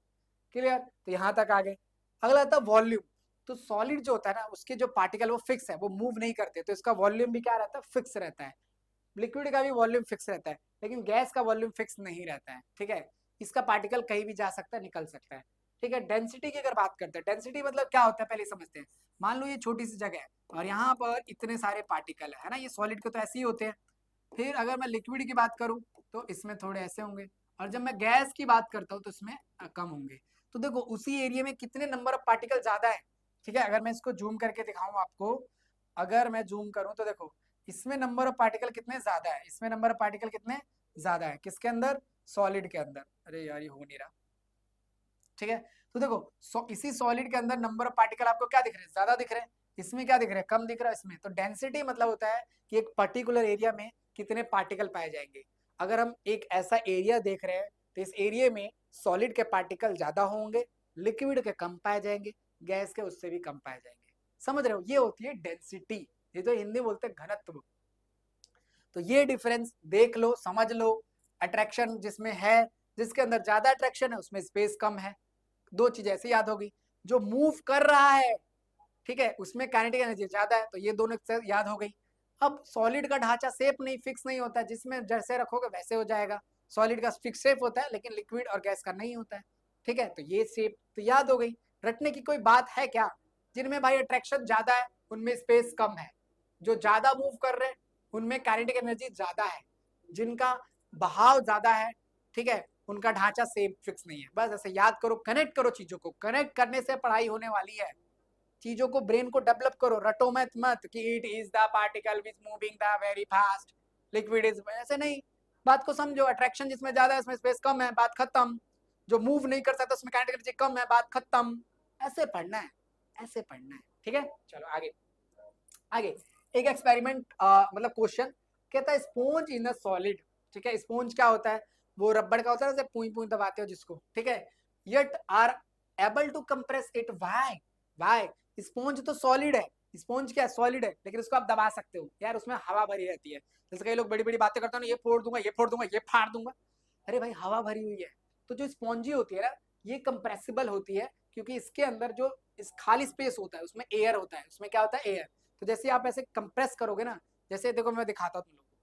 S1: क्लियर, तो यहां तक आ गए। अगला आता है वॉल्यूम। तो सॉलिड जो होता है ना उसके जो पार्टिकल वो फिक्स है, वो मूव नहीं करते, तो इसका वॉल्यूम भी क्या रहता है, फिक्स रहता है। लिक्विड का भी वॉल्यूम फिक्स रहता है, लेकिन गैस का वॉल्यूम फिक्स नहीं रहता है, ठीक है, इसका पार्टिकल कहीं भी जा सकता है, निकल सकता है, ठीक है। डेंसिटी की अगर बात करते हैं, डेंसिटी मतलब क्या होता है पहले समझते हैं। मान लो ये छोटी सी जगह है और यहाँ पर इतने सारे पार्टिकल है ना, ये सॉलिड के तो ऐसे ही होते हैं। फिर अगर मैं लिक्विड की बात करूं तो इसमें थोड़े ऐसे होंगे, और जब मैं गैस की बात करता हूँ तो इसमें कम होंगे। तो देखो उसी एरिया में कितने नंबर ऑफ पार्टिकल ज्यादा है, ठीक है। अगर मैं इसको जूम करके दिखाऊं आपको, अगर मैं जूम करूं तो देखो इसमें नंबर ऑफ पार्टिकल कितने ज्यादा है, इसमें नंबर ऑफ पार्टिकल कितने ज्यादा है, किसके अंदर, सॉलिड के अंदर। अरे यार ये हो नहीं रहा, ठीक है। तो देखो इसी सॉलिड के अंदर नंबर ऑफ पार्टिकल आपको क्या दिख रहे हैं, ज्यादा दिख रहे हैं, इसमें क्या दिख रहे हैं, कम दिख रहा है इसमें। तो डेंसिटी मतलब होता है कि एक पर्टिकुलर एरिया में कितने पार्टिकल पाए जाएंगे। अगर हम एक ऐसा एरिया देख रहे हैं तो इस एरिया में सॉलिड के पार्टिकल ज्यादा होंगे, लिक्विड के कम पाए जाएंगे, गैस के उससे भी कम पाए जाएंगे। समझ रहे हो, ये होती है डेंसिटी, ये तो हिंदी बोलते हैं घनत्व। तो ये डिफरेंस देख लो, समझ लो। अट्रैक्शन जिसमें है, जिसके अंदर ज्यादा अट्रैक्शन है उसमें स्पेस कम है। दो चीज ऐसे याद होगी, जो मूव कर रहा है, ठीक है, उसमें काइनेटिक एनर्जी ज्यादा है, तो ये दोनों याद हो गई। अब सॉलिड का ढांचा सेफ नहीं, फिक्स नहीं होता है, जिसमें जैसे रखोगे वैसे हो जाएगा। सॉलिड का फिक्स शेप होता है लेकिन लिक्विड और गैस का नहीं होता है, ठीक है। तो ये शेप तो याद हो गई, रटने की कोई बात है क्या। जिनमें भाई अट्रैक्शन ज्यादा है उनमें स्पेस कम है, जो ज्यादा मूव कर रहे हैं उनमें काइनेटिक एनर्जी ज्यादा है, जिनका बहाव ज्यादा है, ठीक है, उनका ढांचा सेम फिक्स नहीं है। बस ऐसे याद करो, कनेक्ट करो चीजों को, कनेक्ट करने से पढ़ाई होने वाली है। चीजों को, ब्रेन को डेवलप करो, रटो मत मत कि it is the particle which moving the very fast, liquid is, ऐसे नहीं। बात को समझो, अट्रैक्शन जिसमें ज्यादा है उसमें स्पेस कम है, बात खत्म। जो मूव नहीं कर सकता उसमें काइनेटिक एनर्जी कम है, बात खत्म। ऐसे पढ़ना है, ऐसे पढ़ना है, ठीक है। चलो आगे, आगे एक एक्सपेरिमेंट, मतलब क्वेश्चन कहता है स्पोंज इन अ सॉलिड, ठीक है। स्पोंज क्या होता है, वो रबड़ का होता है जैसे पूई पूई दबाते हो जिसको, ठीक है। Yet are able to compress it, why, why, sponge तो सॉलिड है, स्पोंज क्या सॉलिड है, लेकिन उसको आप दबा सकते हो यार, उसमें हवा भरी रहती है। जैसे कई लोग बड़ी बड़ी बातें करते हैं ना, ये फोड़ दूंगा, ये फोड़ दूंगा, ये फाड़ दूंगा, अरे भाई हवा भरी हुई है। तो जो स्पॉन्जी होती है ना, ये कंप्रेसिबल होती है, क्योंकि इसके अंदर जो इस खाली स्पेस होता है उसमें एयर होता है, उसमें क्या होता है, एयर। तो जैसे आप ऐसे कंप्रेस करोगे ना, जैसे देखो मैं दिखाता हूँ तुम लोग को,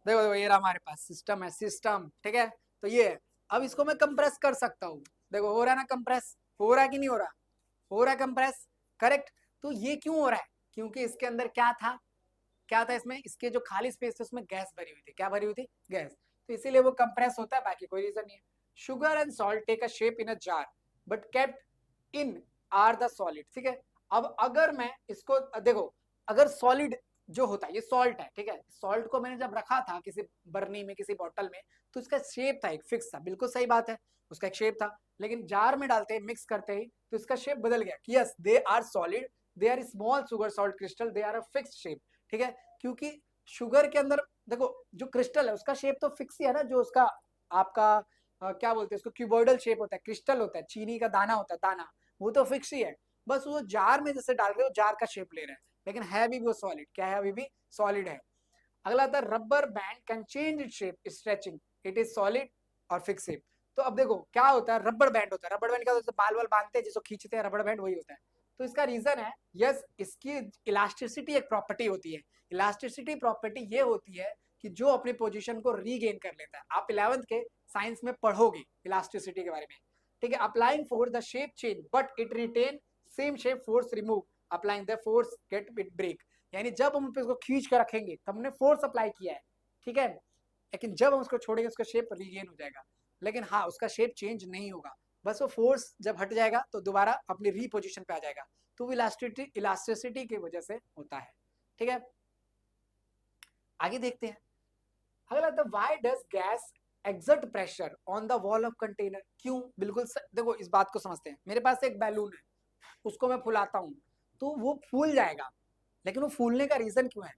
S1: देखो देखो ये रहा हमारे पास सिस्टम है, सिस्टम, ठीक है। तो ये है, अब इसको मैं कंप्रेस कर सकता हूँ, देखो हो रहा है ना कंप्रेस, हो रहा है कि नहीं हो रहा, हो रहा है कंप्रेस, करेक्ट। तो ये क्यों हो रहा है, क्योंकि इसके अंदर क्या था, क्या था इसमें, इसके जो खाली स्पेस थे उसमें गैस भरी हुई थी, क्या भरी हुई थी, गैस। तो इसीलिए वो कंप्रेस होता है, बाकी कोई रीजन नहीं है। Sugar and salt take a shape in a jar but kept in are the solid, ठीक है। अब अगर मैं इसको देखो, अगर सॉलिड जो होता है ये सॉल्ट है, ठीक है, सॉल्ट को मैंने जब रखा था किसी बर्नी में, किसी बॉटल में, तो इसका शेप था, एक फिक्स था, बिल्कुल सही बात है, उसका एक शेप था। लेकिन जार में डालते ही, मिक्स करते ही, तो इसका शेप बदल गया कि yes they are solid, they are small sugar salt crystal, they are a fixed shape, ठीक है। क्योंकि शुगर के अंदर देखो जो क्रिस्टल है उसका शेप तो फिक्स ही है ना, जो उसका आपका क्या बोलते हैं उसको, क्यूबॉइडल शेप होता है, क्रिस्टल होता है, चीनी का दाना होता है, दाना, वो तो फिक्स ही है। बस वो जार में जैसे डाल रहे हो जार का शेप ले रहे हैं, लेकिन है भी वो सॉलिड, क्या है, अभी भी सॉलिड है। अगला था rubber band can change it shape stretching, it is solid और फिक्स शेप। तो अब देखो क्या होता है, रबर बैंड होता है, रबर बैंड क्या होता है, बाल वाल बांधते हैं जिसको खींचते हैं, रबर बैंड वही होता है। तो इसका रीजन है, यस इसकी इलास्टिसिटी एक प्रॉपर्टी होती है। इलास्टिसिटी प्रॉपर्टी ये होती है कि जो अपनी पोजीशन को रीगेन कर लेता है। आप 11th के साइंस में पढ़ोगे इलास्टिसिटी के बारे में, ठीक है। Applying force the shape change but it retain same shape, force remove applying the force get it break. यानी जब हम इसको खींच कर रखेंगे तब हमने फोर्स अप्लाई किया है, ठीक है, लेकिन जब हम उसको छोड़ेंगे उसका शेप रीगेन हो जाएगा, लेकिन हाँ उसका शेप चेंज नहीं होगा, बस वो फोर्स जब हट जाएगा तो दोबारा अपनी रीपोजिशन पे आ जाएगा। तो वो इलास्टिसिटी की वजह से होता है। ठीक है, आगे देखते हैं। अगला था why does gas exert pressure on the wall of container. क्यों? बिल्कुल देखो इस बात को समझते हैं। मेरे पास एक बैलून है, उसको मैं फुलाता हूं तो वो फूल जाएगा, लेकिन वो फूलने का रीजन क्यों है?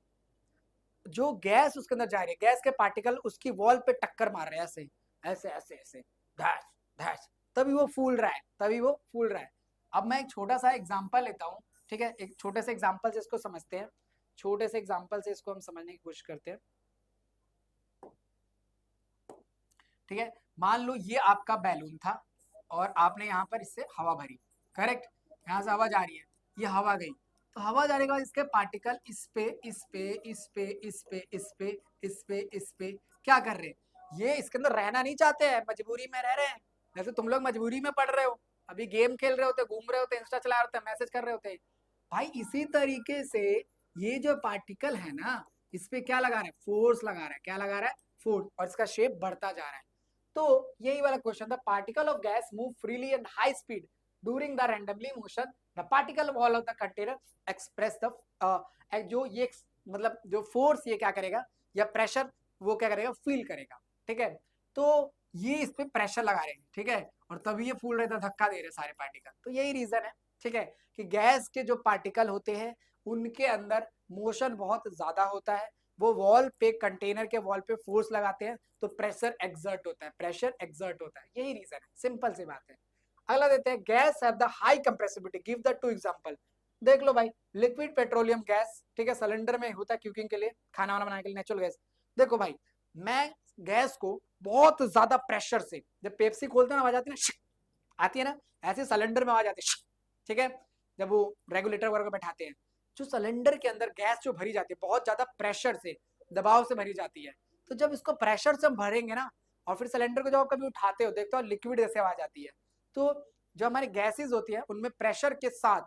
S1: जो गैस उसके अंदर जा रही है, गैस के पार्टिकल उसकी वॉल पे टक्कर मार रहे हैं, ऐसे ऐसे ऐसे ऐसे, धैश धैश, तभी वो फूल रहा है, तभी वो फूल रहा है। अब मैं एक छोटा सा एग्जांपल लेता हूँ। ठीक है, एक छोटे से एग्जांपल से इसको समझते हैं, छोटे से एग्जांपल से इसको हम समझने की कोशिश करते हैं। ठीक है, मान लो ये आपका बैलून था और आपने यहाँ पर इससे हवा भरी, करेक्ट, यहाँ से हवा जा रही है, ये हवा गई, तो हवा जाने के बाद इसके पार्टिकल इस पे इस पे इस पे इस पे इस पे इस पे इस पे क्या कर रहे हैं? ये इसके अंदर रहना नहीं चाहते हैं, मजबूरी में रह रहे हैं। जैसे तुम लोग मजबूरी में पढ़ रहे हो, अभी गेम खेल रहे होते, घूम रहे होते, इंस्टा चला रहे होते, मैसेज कर रहे होते, भाई इसी तरीके से ये जो पार्टिकल है ना, इस पे क्या लगा रहा है? फोर्स लगा रहा है। क्या लगा रहा है? फोर्स, और इसका शेप बढ़ता जा रहा है। तो यही वाला क्वेश्चन था, particle of gas move freely and high speed during the randomly motion, the particle wall of the container express the जो ये मतलब जो फोर्स ये क्या करेगा, या प्रेशर वो क्या करेगा, फील करेगा। ठीक है, तो ये इस पे प्रेशर लगा रहे हैं, ठीक है, और तभी ये फूल रहे थे, धक्का दे रहे सारे पार्टिकल। तो यही रीजन है, ठीक है, कि गैस के जो पार्टिकल होते हैं उनके अंदर मोशन बहुत ज्यादा होता है, वो वॉल पे, कंटेनर के वॉल पे फोर्स लगाते हैं, तो प्रेशर एक्सर्ट होता है, प्रेशर एक्सर्ट होता है, यही रीजन है, सिंपल सी बात है। अगला देते हैं, guys have the high compressibility, give the two example. देख लो भाई, लिक्विड पेट्रोलियम गैस, ठीक है, सिलेंडर में होता है कुकिंग के लिए, खाना वाना बनाने के लिए, नेचुरल गैस। देखो भाई, मैं गैस को बहुत ज्यादा प्रेशर से, जब पेप्सी खोलते हैं ना आवाज आती है ना, आती है ना, ऐसे सिलेंडर में आवाज आती है, ठीक है, जब वो रेगुलेटर वगैरह बैठाते हैं, जो सिलेंडर के अंदर गैस जो भरी जाती है बहुत ज्यादा प्रेशर से, दबाव से भरी जाती है, तो जब इसको प्रेशर से हम भरेंगे ना, और फिर सिलेंडर को जब आप कभी उठाते हो, देखते हो लिक्विड जैसे आवाज आती है। तो जो हमारी गैसेज होती है उनमें प्रेशर के साथ,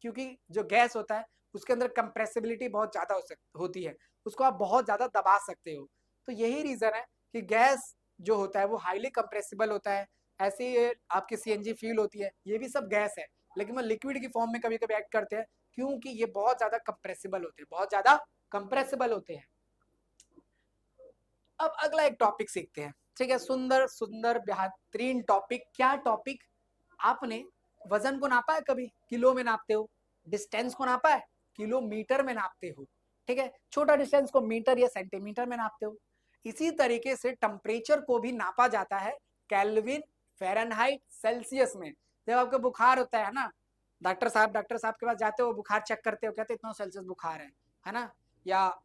S1: क्योंकि जो गैस होता है उसके अंदर कंप्रेसिबिलिटी बहुत ज्यादा होती है, उसको आप बहुत ज्यादा दबा सकते हो। तो यही रीजन है कि गैस जो होता है वो हाईली कंप्रेसिबल होता है। ऐसे ही आपकी सीएनजी फ्यूल होती है, ये भी सब गैस है, लेकिन वो लिक्विड की फॉर्म में कभी कभी एक्ट करते हैं, क्योंकि ये बहुत ज्यादा कंप्रेसिबल होते हैं, बहुत ज्यादा कंप्रेसिबल होते हैं। अब अगला एक टॉपिक सीखते हैं, ठीक है, सुंदर सुंदर बेहतरीन टॉपिक। क्या टॉपिक? आपने वजन को नापा है कभी? किलो में नापते हो। डिस्टेंस को नापा है? किलोमीटर में नापते हो। ठीक है, छोटा डिस्टेंस को मीटर या सेंटीमीटर में नापते हो। इसी तरीके से टेम्परेचर को भी नापा जाता है केल्विन, फ़ारेनहाइट, सेल्सियस में। जब आपको बुखार होता है ना, डॉक्टर साहब के पास जाते हो, बुखार चेक करते हो, कहते इतना सेल्सियस बुखार है ना, या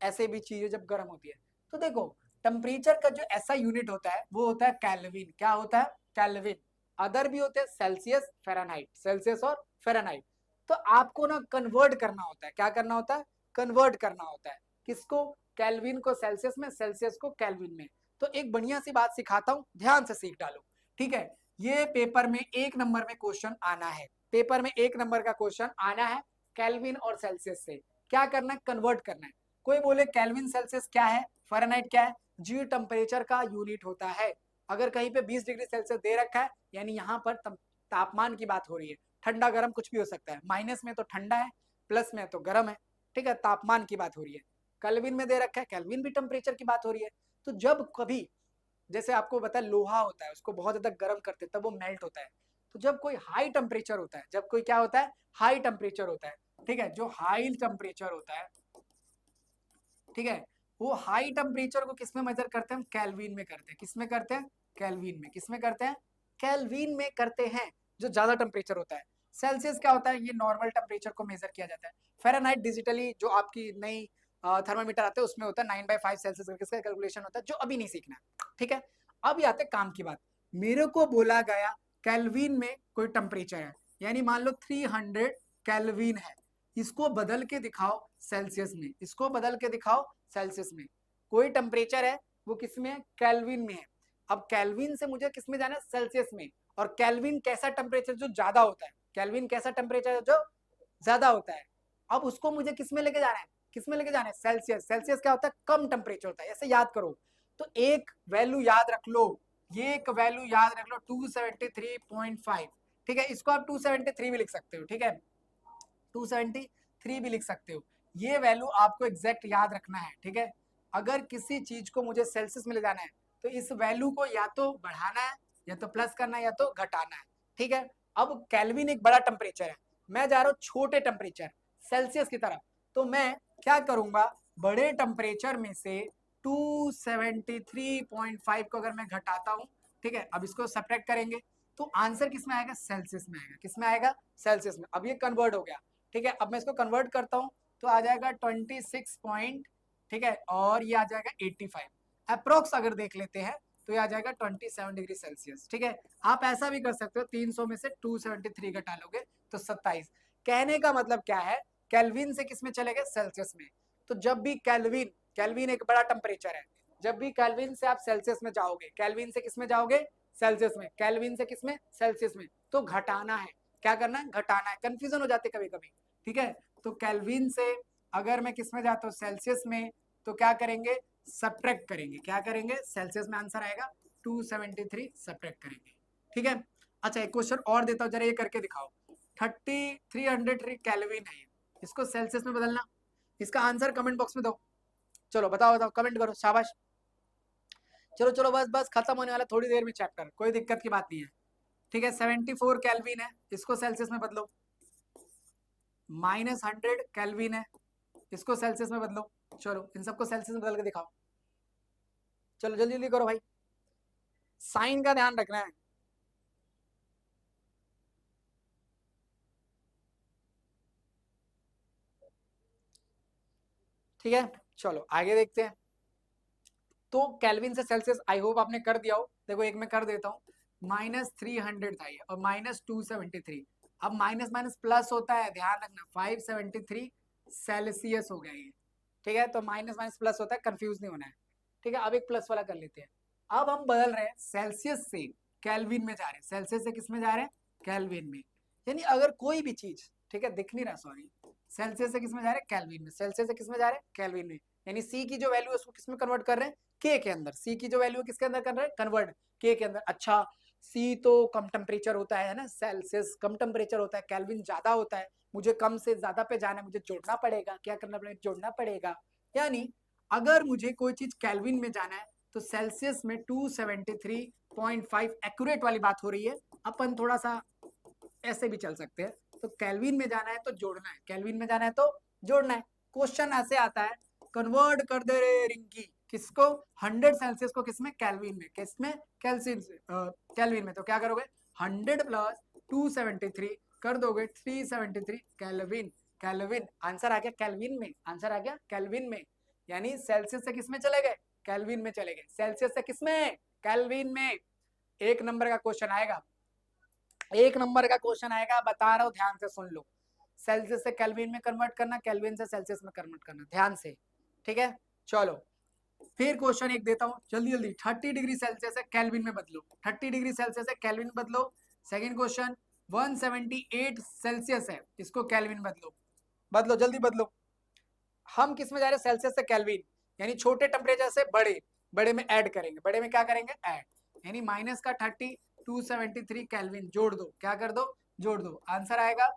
S1: ऐसे भी चीजें जब गर्म होती है। तो देखो, टेम्परेचर का जो ऐसा यूनिट होता है वो होता है केल्विन। क्या होता है? केल्विन। अदर भी होते हैं सेल्सियस, फ़ारेनहाइट, सेल्सियस और फ़ारेनहाइट। तो आपको ना कन्वर्ट करना होता है। क्या करना होता है? कन्वर्ट करना होता है। किसको? केल्विन को सेल्सियस में, सेल्सियस को केल्विन में। तो एक बढ़िया सी बात सिखाता हूं, ध्यान से सीख डालो। ठीक है, ये पेपर में 1 नंबर में क्वेश्चन आना है, पेपर में 1 नंबर का क्वेश्चन आना है केल्विन और सेल्सियस से। क्या करना है? कन्वर्ट करना है। कोई बोले केल्विन सेल्सियस क्या है, फ़ारेनहाइट क्या है? जी टेम्परेचर का यूनिट होता है। अगर कहीं पे 20 डिग्री सेल्सियस दे रखा है, यानी यहाँ पर तापमान की बात हो रही है। ठंडा गर्म कुछ भी हो सकता है, माइनस में तो ठंडा है, प्लस में तो गर्म है। ठीक है, तापमान की बात हो रही है। केल्विन में दे रखा है, केल्विन भी टेम्परेचर की बात हो रही है। तो जब कभी, जैसे आपको पता है लोहा होता है, उसको बहुत ज्यादा गर्म करते हैं तब वो मेल्ट होता है। तो जब कोई हाई टेम्परेचर होता है, जब कोई क्या होता है? हाई टेम्परेचर होता है। ठीक है, जो हाई टेम्परेचर होता है, ठीक है, वो हाई टेम्परेचर को किस में मेजर करते हैं? हम केल्विन में करते हैं। किस में करते हैं? केल्विन में। किस में करते हैं? केल्विन में करते हैं, जो ज्यादा टेम्परेचर होता है। सेल्सियस क्या होता है? ये नॉर्मल टेम्परेचर को मेजर किया जाता है। फ़ारेनहाइट डिजिटली जो आपकी नई थर्मामीटर आते हैं उसमें होता है 9/5 सेल्सियस, किसका कैलकुलेशन होता है, जो अभी नहीं सीखना है। ठीक है, अब आते काम की बात। मेरे को बोला गया केल्विन में कोई टेम्परेचर है, यानी मान लो 300 केल्विन है, इसको बदल के दिखाओ सेल्सियस में, इसको बदल के दिखाओ सेल्सियस में। कोई टेम्परेचर है, वो किस में है? केल्विन में है। अब केल्विन से मुझे किस में जाना है? सेल्सियस में। और केल्विन कैसा टेम्परेचर? जो ज्यादा होता है। केल्विन कैसा टेम्परेचर है? जो ज्यादा होता है। अब उसको मुझे किस में लेके जाना है? किस में लेके जाना है? सेल्सियस। सेल्सियस क्या होता है? कम टेम्परेचर होता है। ऐसे याद करो, तो एक वैल्यू याद रख लो, ये एक वैल्यू याद रख लो 273.5, ठीक है। इसको आप 273 भी लिख सकते हो, ठीक है, 273 भी लिख सकते हो। ये वैल्यू आपको एग्जैक्ट याद रखना है, ठीक है। अगर किसी चीज को मुझे सेल्सियस में ले जाना है तो इस वैल्यू को या तो बढ़ाना है, या तो प्लस करना है, या तो घटाना है, ठीक है। अब केल्विन एक बड़ा टेम्परेचर है, मैं जा रहा हूँ छोटे टेम्परेचर सेल्सियस की तरफ, तो मैं क्या करूंगा, बड़े टेम्परेचर में से 273.5 को अगर मैं घटाता हूं, ठीक है, अब इसको सब्ट्रैक्ट करेंगे तो आंसर किस में आएगा, सेल्सियस में आएगा। किस में आएगा, सेल्सियस में। अब ये कन्वर्ट हो गया, ठीक है। अब मैं इसको कन्वर्ट करता हूं तो आ जाएगा 26 पॉइंट, ठीक है, और ये आ जाएगा 85 अप्रोक्स। अगर देख लेते हैं तो ये आ जाएगा 27 डिग्री सेल्सियस, ठीक है। आप ऐसा भी कर सकते हो, 300 में से 273 घटा लोगे तो 27। कहने का मतलब क्या है, केल्विन से किस में चले गए, सेल्सियस में। तो जब भी केल्विन, केल्विन एक बड़ा टेम्परेचर है, जब भी केल्विन से आप सेल्सियस में जाओगे, केल्विन से किस में जाओगे, सेल्सियस में, केल्विन से किस में, सेल्सियस में, तो घटाना है। क्या करना है, घटाना है। कंफ्यूजन हो जाते कभी कभी, ठीक है। तो केल्विन से अगर मैं किस में जाता हूँ, सेल्सियस में, तो क्या करेंगे, सब्ट्रैक्ट करेंगे। क्या करेंगे, सेल्सियस में आंसर आएगा 273, सब्ट्रैक्ट करेंगे, ठीक है। अच्छा एक क्वेश्चन और देता हूँ, जरा ये करके दिखाओ। 300 केल्विन है, इसको सेल्सियस में बदलना। इसका आंसर कमेंट बॉक्स में दो, चलो बताओ बताओ, कमेंट करो, शाबाश। चलो चलो बस बस, खत्म होने वाला थोड़ी देर में चैप्टर, कोई दिक्कत की बात नहीं है, ठीक है। 74 केल्विन है, इसको सेल्सियस में बदलो। -100 केल्विन है, इसको सेल्सियस में बदलो। चलो इन सबको सेल्सियस में बदल के दिखाओ, चलो जल्दी जल्दी करो भाई, साइन का ध्यान रखना है। ठीक है, चलो आगे देखते हैं। तो केल्विन से सेल्सियस आई होप आपने कर दिया हो। देखो एक मैं कर देता हूँ, -300 था ये, और -273। अब माइनस माइनस प्लस होता है, ध्यान रखना। 573 सेल्सियस हो गया ये, ठीक है। तो माइनस माइनस प्लस होता है, कंफ्यूज नहीं होना है, ठीक है। अब एक प्लस वाला कर लेते हैं। अब हम बदल रहे हैं सेल्सियस से केल्विन में जा रहे हैं, सेल्सियस से किस में जा रहे हैं, केल्विन में। यानी अगर कोई भी चीज, ठीक है, दिख नहीं रहा, सॉरी, सेल्सियस से किस में जा रहे हैं, केल्विन में। सेल्सियस से किस में जा रहे हैं, केल्विन में। यानी सी की जो वैल्यू है उसको किस में कन्वर्ट कर रहे हैं, के के अंदर। सी की जो वैल्यू है किसके अंदर कर रहे हैं, कन्वर्ट के के अंदर। अच्छा, सी तो कम टेम्परेचर होता है ना, सेल्सियस कम टेम्परेचर होता है, केल्विन ज्यादा होता है। मुझे कम से ज्यादा पे जाना है, मुझे जोड़ना पड़ेगा। क्या करना पड़ेगा, जोड़ना पड़ेगा। यानी अगर मुझे कोई चीज केल्विन में जाना है तो सेल्सियस में 273.5 एक्यूरेट वाली बात हो रही है। अपन थोड़ा सा ऐसे भी चल सकते हैं। तो केल्विन में जाना है तो जोड़ना है, केल्विन में जाना है तो जोड़ना है। क्वेश्चन ऐसे आता है, कन्वर्ट कर दे रे रिंकी, किसको, 100 सेल्सियस को किसमें, केल्विन में। किसमें, केल्विन में। तो क्या करोगे, 100 प्लस 273 कर दोगे 373 केल्विन। केल्विन आंसर आ गया, केल्विन में आंसर आ गया, केल्विन में। यानी सेल्सियस से किसमें चले गए, केल्विन में चले गए। सेल्सियस से किसमें, केल्विन में। एक नंबर का क्वेश्चन आएगा, एक नंबर का क्वेश्चन आएगा, बता रहा हूं, ध्यान से सुन लो। सेल्सियस से केल्विन में कन्वर्ट करना, केल्विन से सेल्सियस में कन्वर्ट करना, ध्यान से, ठीक है। चलो फिर क्वेश्चन एक देता हूं, जल्दी जल्दी। 30 डिग्री सेल्सियस है, केल्विन में बदलो। 30 डिग्री सेल्सियस है, केल्विन में बदलो। सेकंड क्वेश्चन, 178 सेल्सियस है, इसको केल्विन बदलो। बदलो जल्दी बदलो। हम किस में जा रहे हैं, सेल्सियस से केल्विन। यानी छोटे टेम्परेचर से बड़े, बड़े में ऐड करेंगे। बड़े में क्या करेंगे, ऐड। यानी माइनस का 30, 273 केल्विन, जोड़ दो। क्या कर दो, जोड़ दो। आंसर आएगा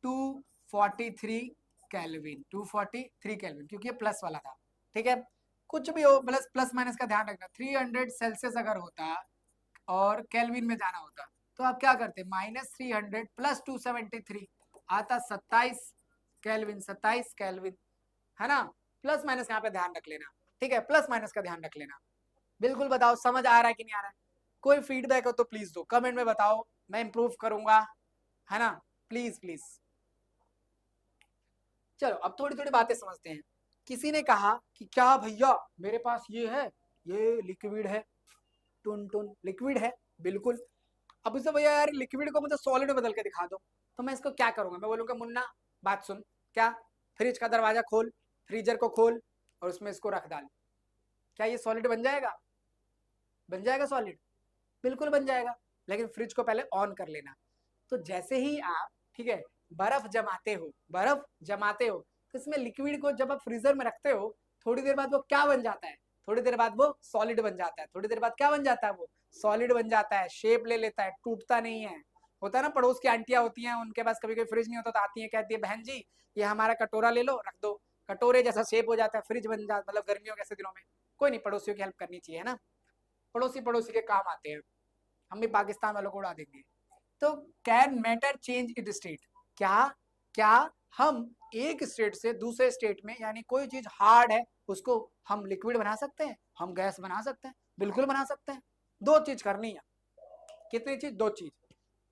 S1: 243 केल्विन, 243 केल्विन, क्योंकि ये प्लस वाला था, ठीक है। कुछ भी हो, प्लस प्लस माइनस का ध्यान रखना। 300 सेल्सियस अगर होता और केल्विन में जाना होता तो आप क्या करते, -300 प्लस 273 आता 27 केल्विन, 27 केल्विन, है ना। प्लस माइनस यहाँ पे ध्यान रख लेना, ठीक है, प्लस माइनस का ध्यान रख लेना। बिल्कुल बताओ समझ आ रहा है कि नहीं आ रहा है। कोई फीडबैक हो तो प्लीज दो, कमेंट में बताओ, मैं इंप्रूव करूंगा, है ना। Please please. चलो अब थोड़ी थोड़ी बातें समझते हैं। किसी ने कहा कि क्या भैया मेरे पास ये है, ये लिक्विड है, टुन टुन लिक्विड है, बिल्कुल। अब उसे भैया यार लिक्विड को मुझे सॉलिड में बदल के दिखा दो, तो मैं इसको क्या करूंगा, मैं बोलूंगा मुन्ना बात सुन, क्या, फ्रिज का दरवाजा खोल, फ्रीजर को खोल और उसमें इसको रख डाल। क्या ये सॉलिड बन जाएगा, बन जाएगा सॉलिड, बिल्कुल बन जाएगा। लेकिन फ्रिज को पहले ऑन कर लेना। तो जैसे ही आप, ठीक है, बर्फ जमाते हो, बर्फ जमाते हो, तो इसमें लिक्विड को जब आप फ्रीजर में रखते हो, थोड़ी देर बाद वो क्या बन जाता है, थोड़ी देर बाद वो सॉलिड बन जाता है, थोड़ी देर बाद क्या बन जाता है, वो सॉलिड बन जाता है, शेप ले लेता है, टूटता नहीं है। होता है ना, पड़ोस की आंटियां होती हैं, उनके पास कभी कभी फ्रिज नहीं होता तो आती है, कहती है बहन जी ये हमारा कटोरा ले लो, रख दो, कटोरे जैसा शेप हो जाता है, फ्रिज बन जाता, मतलब गर्मियों के ऐसे दिनों में। कोई नहीं, पड़ोसियों की हेल्प करनी चाहिए, है ना, पड़ोसी पड़ोसी के काम आते हैं। हम भी पाकिस्तान वालों को उड़ा देंगे। तो can matter change in state, क्या क्या हम एक स्टेट से दूसरे स्टेट में, यानी कोई चीज हार्ड है उसको हम लिक्विड बना सकते हैं, हम गैस बना सकते हैं, बिल्कुल बना सकते हैं। दो चीज करनी है, कितनी चीज, दो चीज,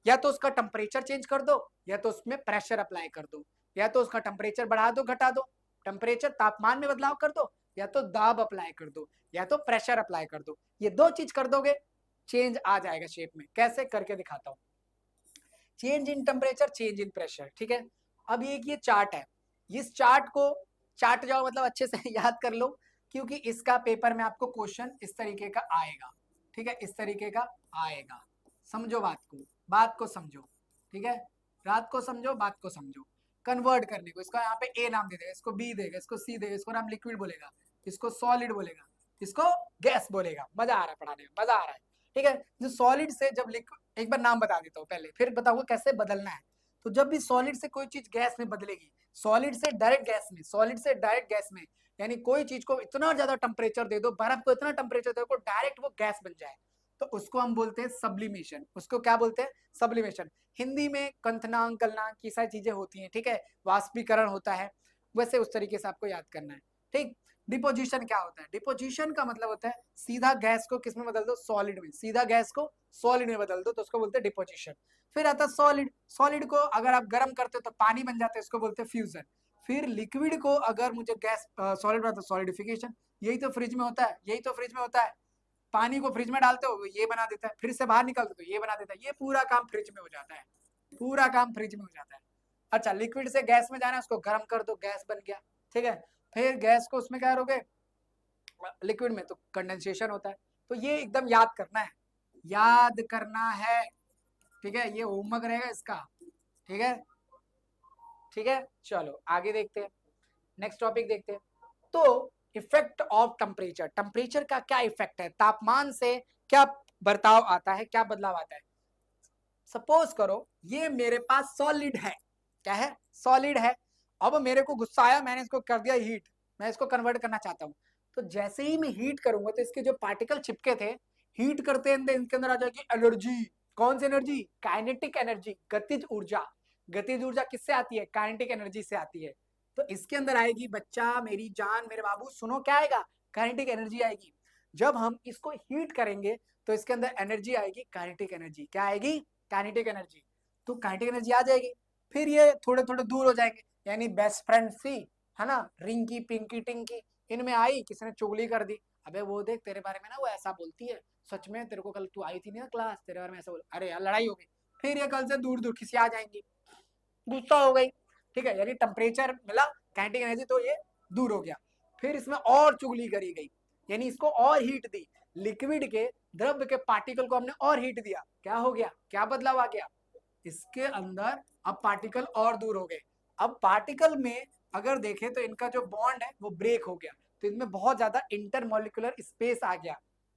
S1: या तो उसका टेम्परेचर चेंज कर दो, या तो उसमें प्रेशर अप्लाई कर दो, या तो उसका टेम्परेचर बढ़ा दो घटा दो, टेम्परेचर तापमान में बदलाव कर दो, या तो दाब अप्लाई कर दो, या तो प्रेशर अप्लाई कर दो। ये दो चीज कर दोगे, चेंज आ जाएगा शेप में। कैसे करके दिखाता हूं, change in temperature, change in pressure, ठीक है। अब ये चार्ट है, इस चार्ट को चार्ट जाओ, मतलब अच्छे से याद कर लो, क्योंकि इसका पेपर में आपको क्वेश्चन इस तरीके का आएगा, ठीक है, इस तरीके का आएगा। समझो बात को समझो, ठीक है, रात को समझो, बात को समझो। कन्वर्ट करने को, इसको यहाँ पे ए नाम दे देगा, इसको बी देगा, इसको सी देगा, इसको नाम लिक्विड बोलेगा, इसको सॉलिड बोलेगा, इसको गैस बोलेगा। मजा आ रहा है पढ़ाने में, मजा आ रहा है, ठीक है। जो सॉलिड से जब लिक्विड, एक बार नाम बता देता हूँ पहले, फिर बताऊंगा कैसे बदलना है। तो जब भी सॉलिड से कोई चीज गैस में बदलेगी, सॉलिड से डायरेक्ट गैस में, सॉलिड से डायरेक्ट गैस में, यानी कोई चीज को इतना ज्यादा टेम्परेचर दे दो, बर्फ को इतना टेम्परेचर दे दो डायरेक्ट वो गैस बन जाए, तो उसको हम बोलते हैं सब्लिमेशन। उसको क्या बोलते हैं, सब्लिमेशन। हिंदी में कंथनांक गलनांक की सारी चीजें होती हैं, ठीक है, वाष्पीकरण होता है, वैसे उस तरीके से आपको याद करना है, ठीक। डिपोजिशन क्या होता है, डिपोजिशन का मतलब होता है सीधा गैस को किस में बदल दो, सॉलिड में, सीधा गैस को सॉलिड में बदल दो, तो उसको बोलते हैं डिपोजिशन। फिर आता है सॉलिड, सॉलिड को अगर आप गर्म करते हो तो पानी बन जाता है, इसको बोलते हैं फ्यूजन। फिर लिक्विड को अगर मुझे गैस सॉलिड बनाता है, सॉलिडिफिकेशन। यही तो फ्रिज में होता है, यही तो फ्रिज में होता है, पानी को फ्रिज में डालते हो ये बना देता है, फ्रिज से बाहर निकालते तो ये बना देता है, ये पूरा काम फ्रिज में हो जाता है, पूरा काम फ्रिज में हो जाता है। अच्छा, लिक्विड से गैस में जाना है, उसको गर्म कर दो, गैस बन गया, ठीक है। फिर गैस को उसमें क्या करोगे, लिक्विड में, तो कंडेंसेशन होता है। तो ये एकदम याद करना है, याद करना है, ठीक है, ये होमवर्क रहेगा इसका, ठीक है, ठीक है। चलो आगे देखते हैं, नेक्स्ट टॉपिक देखते हैं। तो इफेक्ट ऑफ टेम्परेचर, टेम्परेचर का क्या इफेक्ट है, तापमान से क्या बर्ताव आता है, क्या बदलाव आता है। सपोज करो ये मेरे पास सॉलिड है, क्या है, सॉलिड है। अब मेरे को गुस्सा आया, मैंने इसको कर दिया हीट, मैं इसको कन्वर्ट करना चाहता हूँ। तो जैसे ही मैं हीट करूंगा तो इसके जो पार्टिकल चिपके थे, हीट करते इनके अंदर आ जाएगी एनर्जी। कौन सी एनर्जी, काइनेटिक एनर्जी, गतिज ऊर्जा। गतिज ऊर्जा किससे आती है, काइनेटिक एनर्जी से आती है। तो इसके अंदर आएगी, बच्चा मेरी जान मेरे बाबू सुनो, क्या आएगा, काइनेटिक एनर्जी आएगी। जब हम इसको हीट करेंगे तो इसके अंदर एनर्जी आएगी, काइनेटिक एनर्जी। क्या आएगी, काइनेटिक एनर्जी। तो काइनेटिक एनर्जी आ जाएगी, फिर ये थोड़े थोड़े दूर हो जाएंगे, यानी बेस्ट फ्रेंड सी, है ना, रिंकी पिंकी टिंकी, इनमें आई, किसी ने चुगली कर दी, अबे वो देख तेरे बारे में ना वो ऐसा बोलती है, सच में तेरे को कल तू आई थी ना क्लास, तेरे बारे में ऐसा बोल, अरे यार लड़ाई हो गई। फिर ये कल से दूर दूर किसी आ जाएंगी, गुस्सा हो गई, ठीक है, यानी टेम्परेचर मिला, काइनेटिक एनर्जी, तो ये दूर हो गया। फिर इसमें और चुगली करी गई, यानी इसको और हीट दी, लिक्विड के, द्रव्य के पार्टिकल को हमने और हीट दिया, क्या हो गया, क्या बदलाव आ गया, इसके अंदर अब पार्टिकल और दूर हो गए। अब पार्टिकल में अगर देखें तो इनका जो बॉन्ड है वो ब्रेक हो गया, तो इनमें बहुत ज्यादा इंटरमोलिकुलर स्पेस आ गया।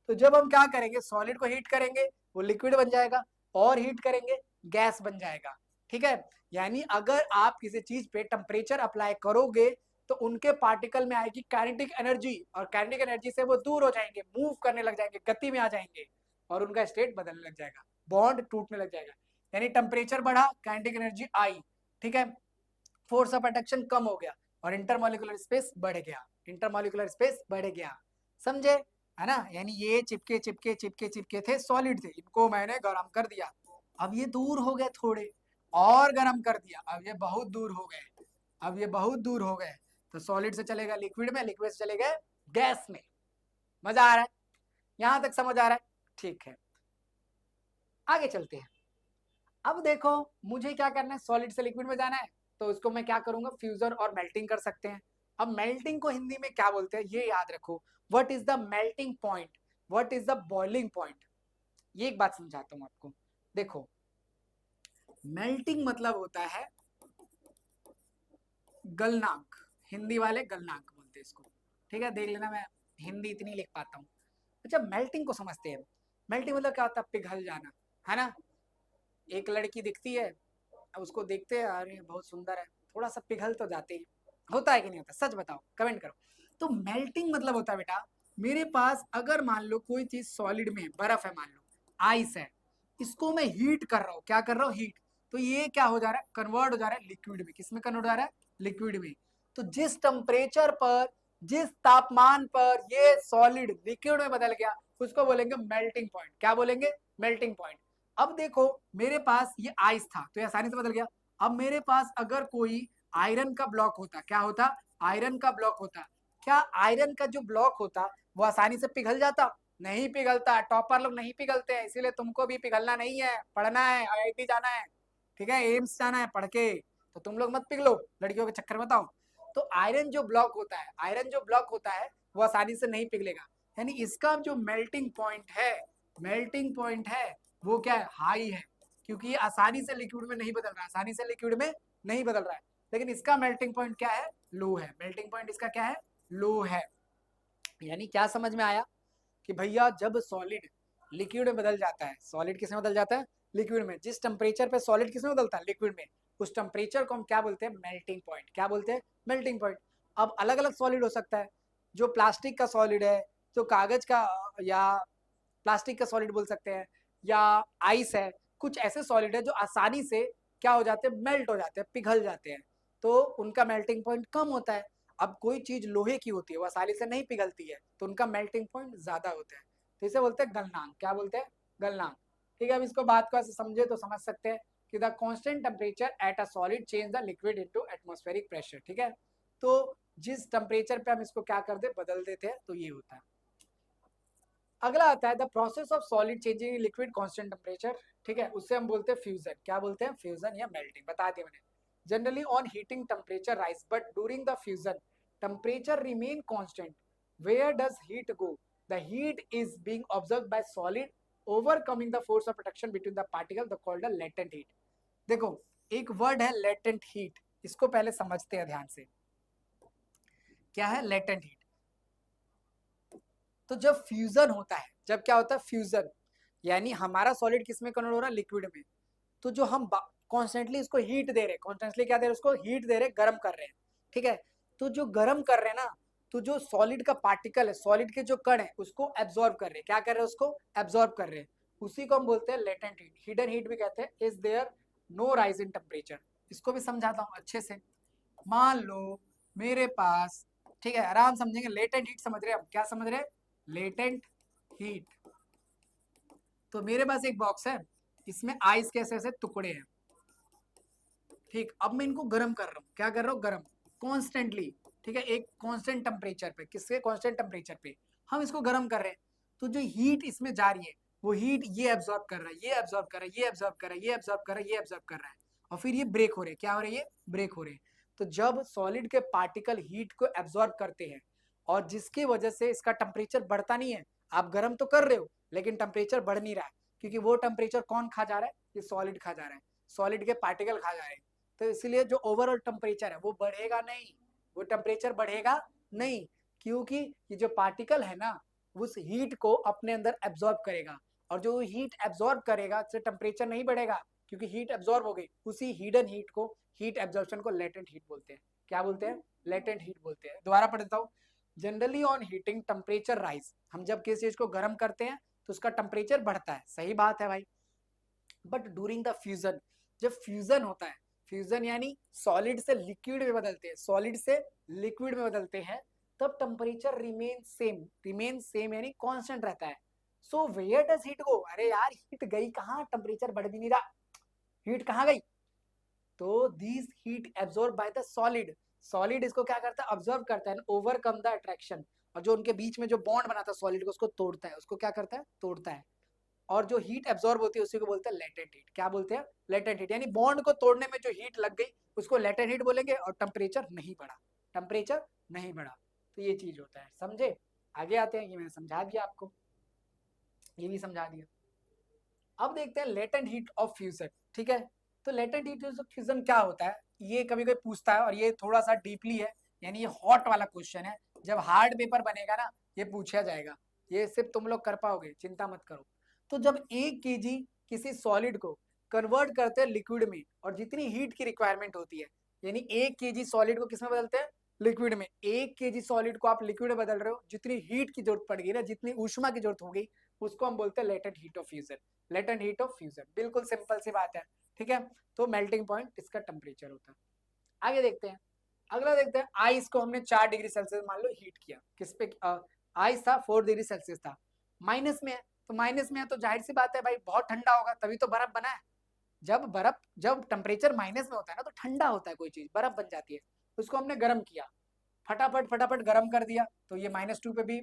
S1: तो जब हम क्या करेंगे, सॉलिड को हीट करेंगे वो लिक्विड बन जाएगा, और हीट करेंगे गैस बन जाएगा, ठीक है। यानी अगर आप किसी चीज पे टेम्परेचर अप्लाई करोगे तो उनके पार्टिकल में आएगी काइनेटिक एनर्जी, और काइनेटिक एनर्जी से वो दूर हो जाएंगे, मूव करने लग जाएंगे, गति में आ जाएंगे, और उनका स्टेट बदलने लग जाएगा, बॉन्ड टूटने लग जाएगा। यानी टेम्परेचर बढ़ा, काइनेटिक एनर्जी आई, ठीक है, फोर्स ऑफ अट्रैक्शन कम हो गया, और इंटरमोलिकुलर स्पेस बढ़ गया, इंटरमोलिकुलर स्पेस बढ़ गया, समझे, है ना। यानी ये चिपके चिपके चिपके चिपके थे, सॉलिड थे, इनको मैंने गर्म कर दिया, अब ये दूर हो गए थोड़े, और गर्म कर दिया, अब ये बहुत दूर हो गए, अब ये बहुत दूर हो गए, तो सॉलिड से चलेगा लिक्विड में, लिक्विड से चले गए गैस में। मजा आ रहा है, यहां तक समझ आ रहा है, ठीक है। आगे चलते हैं। अब देखो मुझे क्या करना है, सॉलिड से लिक्विड में जाना है, तो उसको मैं क्या करूंगा, फ्यूजन और मेल्टिंग कर सकते हैं। अब मेल्टिंग को हिंदी में क्या बोलते हैं ये याद रखो, what is the melting point, what is the boiling point. ये एक बात समझाता हूं आपको, देखो मेल्टिंग मतलब होता है गलनांक, हिंदी वाले गलनांक बोलते हैं इसको, ठीक है, देख लेना, मैं हिंदी इतनी लिख पाता हूँ। अच्छा मेल्टिंग को समझते हैं। मेल्टिंग मतलब क्या होता है? पिघल जाना, है ना। एक लड़की दिखती है, अब उसको देखते हैं अरे बहुत सुंदर है, थोड़ा सा पिघल तो जाते हैं। होता है कि नहीं होता? सच बताओ, कमेंट करो। तो मेल्टिंग मतलब होता है बेटा, मेरे पास अगर मान लो कोई चीज सॉलिड में है, बर्फ है मान लो, आइस है, इसको मैं हीट कर रहा हूँ। क्या कर रहा हूँ? हीट। तो ये क्या हो जा रहा है? कन्वर्ट हो जा रहा है लिक्विड में। किस में कन्वर्ट हो जा रहा है? लिक्विड में। तो जिस टेम्परेचर पर, जिस तापमान पर ये सॉलिड लिक्विड में बदल गया, उसको बोलेंगे मेल्टिंग पॉइंट। क्या बोलेंगे? Melting point. अब देखो मेरे पास ये आइस था तो ये आसानी से बदल गया। अब मेरे पास अगर कोई आयरन का ब्लॉक होता, क्या होता? आयरन का ब्लॉक होता, क्या आयरन का जो ब्लॉक होता वो आसानी से पिघल जाता? नहीं पिघलता। टॉपर लोग नहीं पिघलते हैं, इसीलिए तुमको भी पिघलना नहीं है, पढ़ना है, आईआईटी जाना है, ठीक है, एम्स जाना है पढ़ के। तो तुम लोग मत पिघलो लड़कियों के चक्कर में। बताओ, तो आयरन जो ब्लॉक होता है, आयरन जो ब्लॉक होता है वो आसानी से नहीं पिघलेगा। यानी इसका जो मेल्टिंग पॉइंट है, मेल्टिंग पॉइंट है वो क्या है? हाई है, क्योंकि ये आसानी से लिक्विड में नहीं बदल रहा है, आसानी से लिक्विड में नहीं बदल रहा है। लेकिन इसका मेल्टिंग पॉइंट क्या है? लो है। मेल्टिंग पॉइंट इसका क्या है? लो है। यानी क्या समझ में आया कि भैया जब सॉलिड लिक्विड में बदल जाता है, सॉलिड किस में बदल जाता है? लिक्विड में। जिस टेम्परेचर पे सॉलिड किस में बदलता है? लिक्विड में। उस टेम्परेचर को हम क्या बोलते हैं? Melting point. क्या बोलते हैं? Melting point. अब अलग अलग सॉलिड हो सकता है, जो प्लास्टिक का सॉलिड है, जो कागज का, या प्लास्टिक का सॉलिड बोल सकते हैं, या आइस है। कुछ ऐसे सॉलिड है जो आसानी से क्या हो जाते हैं? मेल्ट हो जाते हैं, पिघल जाते हैं, तो उनका मेल्टिंग पॉइंट कम होता है। अब कोई चीज लोहे की होती है, वो आसानी से नहीं पिघलती है, तो उनका मेल्टिंग पॉइंट ज्यादा होता है। तो इसे बोलते हैं गलनांक। क्या बोलते हैं? गलनांक। ठीक है, अब इसको बात को ऐसे समझे तो समझ सकते हैं कि the constant temperature at a solid change the liquid into atmospheric pressure. ठीक है, तो जिस टेम्परेचर पे हम इसको क्या कर दे? बदल देते हैं, तो ये होता है। अगला आता है the process of solid changing liquid constant temperature. ठीक है, उससे हम बोलते हैं फ्यूजन। क्या बोलते हैं? फ्यूजन या मेल्टिंग, बता दिया मैंने। Generally on heating temperature rise, but during the fusion temperature remain constant. Where does heat go? The heat is being observed by solid overcoming the force of attraction between the particle, the called latent heat. देखो एक word है latent heat, इसको पहले समझते हैं ध्यान से। क्या है लेटेंट हीट? तो जब फ्यूजन होता है, जब क्या होता है? फ्यूजन, यानी हमारा सॉलिड किस में कन्वर्ट हो रहा है? लिक्विड में। तो जो हम कॉन्स्टेंटली इसको हीट दे रहे हैं, कॉन्स्टेंटली क्या दे रहे हैं? उसको हीट दे रहे हैं, गर्म कर रहे हैं। ठीक है, तो जो गर्म कर रहे हैं ना, तो जो सॉलिड का पार्टिकल है, सॉलिड के जो कण है, उसको एब्जॉर्ब कर रहे हैं। क्या कर रहे हैं? उसको एब्जॉर्ब कर रहे हैं। उसी को हम बोलते हैं लेटेंट हीट, हिडन हीट भी कहते हैं। Is there no rise in temperature. इसको भी समझाता हूँ अच्छे से। मान लो मेरे पास, ठीक है, आराम समझेंगे। लेटेंट हीट समझ रहे हैं? हम क्या समझ रहे हैं? Latent heat. तो मेरे पास एक बॉक्स है, इसमें आइस के ऐसे ऐसे टुकड़े हैं। ठीक, अब मैं इनको गर्म कर रहा हूँ। क्या कर रहा हूँ? गर्म, कॉन्स्टेंटली। ठीक है, एक कॉन्स्टेंट टेम्परेचर पे। किसके? कॉन्स्टेंट टेम्परेचर पे हम इसको गर्म कर रहे हैं। तो जो हीट इसमें जा रही है, वो हीट ये एब्जॉर्ब कर रहा है, ये एब्जॉर्ब कर रहा है, ये एब्जॉर्ब कर रहा है, ये एब्जॉर्ब कर रहा है, ये एब्जॉर्ब कर रहा है, और फिर ये ब्रेक हो रहे हैं। क्या हो रहे हैं? ये ब्रेक हो रहे हैं। तो जब सॉलिड के पार्टिकल हीट को एब्जॉर्ब करते हैं, और जिसकी वजह से इसका टेम्परेचर बढ़ता नहीं है, आप गर्म तो कर रहे हो लेकिन टेम्परेचर बढ़ नहीं रहा है, क्योंकि वो टेम्परेचर कौन खा जा रहा है? ये सॉलिड खा जा रहा है, सॉलिड के पार्टिकल खा जा रहे हैं। तो इसलिए जो ओवरऑल टेम्परेचर है वो बढ़ेगा नहीं, वो टेम्परेचर बढ़ेगा नहीं, क्योंकि ये जो पार्टिकल है ना, उस हीट को अपने अंदर एब्जॉर्ब करेगा, और जो हीट एब्जॉर्ब करेगा उससे टेम्परेचर नहीं बढ़ेगा, क्योंकि हीट एब्जॉर्ब हो गई। उसी हिडन हीट को, हीट एब्जॉर्प्शन को लेटेंट हीट बोलते हैं। क्या बोलते हैं? लेटेंट हीट बोलते हैं। दोबारा पढ़ देता हूँ। Generally on heating temperature rise, हम जब किसी चीज को गर्म करते हैं तो उसका टेम्परेचर बढ़ता है, सही बात है भाई। बट ड्यूरिंग द फ्यूजन, जब फ्यूजन होता है, फ्यूजन यानी सॉलिड से लिक्विड में बदलते हैं, सॉलिड से लिक्विड में बदलते हैं, तब temperature remain same. Remain same यानी कांस्टेंट रहता है। सो वेयर डज हीट गो? अरे यार हीट गई कहाँ? टेम्परेचर बढ़ भी नहीं रहा, हीट कहाँ गई? तो this heat absorb by the solid, solid इसको क्या करता है? ऑब्जर्व करता है, ओवरकम द अट्रैक्शन, और जो उनके बीच में जो बॉन्ड बनाता है सॉलिड को, उसको तोड़ता है। उसको क्या करता है? तोड़ता है। और जो हीट एब्जॉर्ब होती है उसी को बोलते हैं लेटेंट हीट। क्या बोलते हैं? Latent heat. यानी बॉन्ड को तोड़ने में जो हीट लग गई उसको लेटेंट हीट बोलेंगे, और टेम्परेचर नहीं बढ़ा, टेम्परेचर नहीं बढ़ा। तो ये चीज होता है, समझे? आगे आते हैं, ये मैंने समझा दिया आपको, ये भी समझा दिया। अब देखते हैं लेटेंट हीट ऑफ फ्यूजन। ठीक है, तो लेटेंट हीट ऑफ फ्यूजन क्या होता है? ये कभी कोई पूछता है, और ये थोड़ा सा डीपली है, यानी ये हॉट वाला क्वेश्चन है। जब हार्ड पेपर बनेगा ना, ये पूछा जाएगा, ये सिर्फ तुम लोग कर पाओगे, चिंता मत करो। तो जब 1 केजी किसी सॉलिड को कन्वर्ट करते हैं लिक्विड में, और जितनी हीट की रिक्वायरमेंट होती है, यानी 1 केजी सॉलिड को किसमें बदलते हैं, लिक्विड में। 1 केजी सॉलिड को आप लिक्विड में बदल रहे हो, जितनी हीट की जरूरत पड़ेगी ना, जितनी ऊष्मा की जरूरत होगी, उसको हम बोलते हैं latent heat of fusion. Latent heat of fusion, बिल्कुल सिंपल सी बात है, ठीक है। तो मेल्टिंग पॉइंट इसका टेम्परेचर होता है। आगे देखते हैं, अगला देखते हैं, आइस को हमने 4 डिग्री सेल्सियस मान लो हीट किया, किस पे, आइस था 4 डिग्री सेल्सियस था, माइनस में है, तो माइनस में है तो जाहिर सी बात है भाई बहुत ठंडा होगा, तभी तो बर्फ बना है। जब टेम्परेचर माइनस में होता है ना, तो ठंडा होता है कोई चीज, बर्फ बन जाती है। उसको हमने गर्म किया, फटाफट फटाफट गर्म कर दिया, तो ये -2 पे भी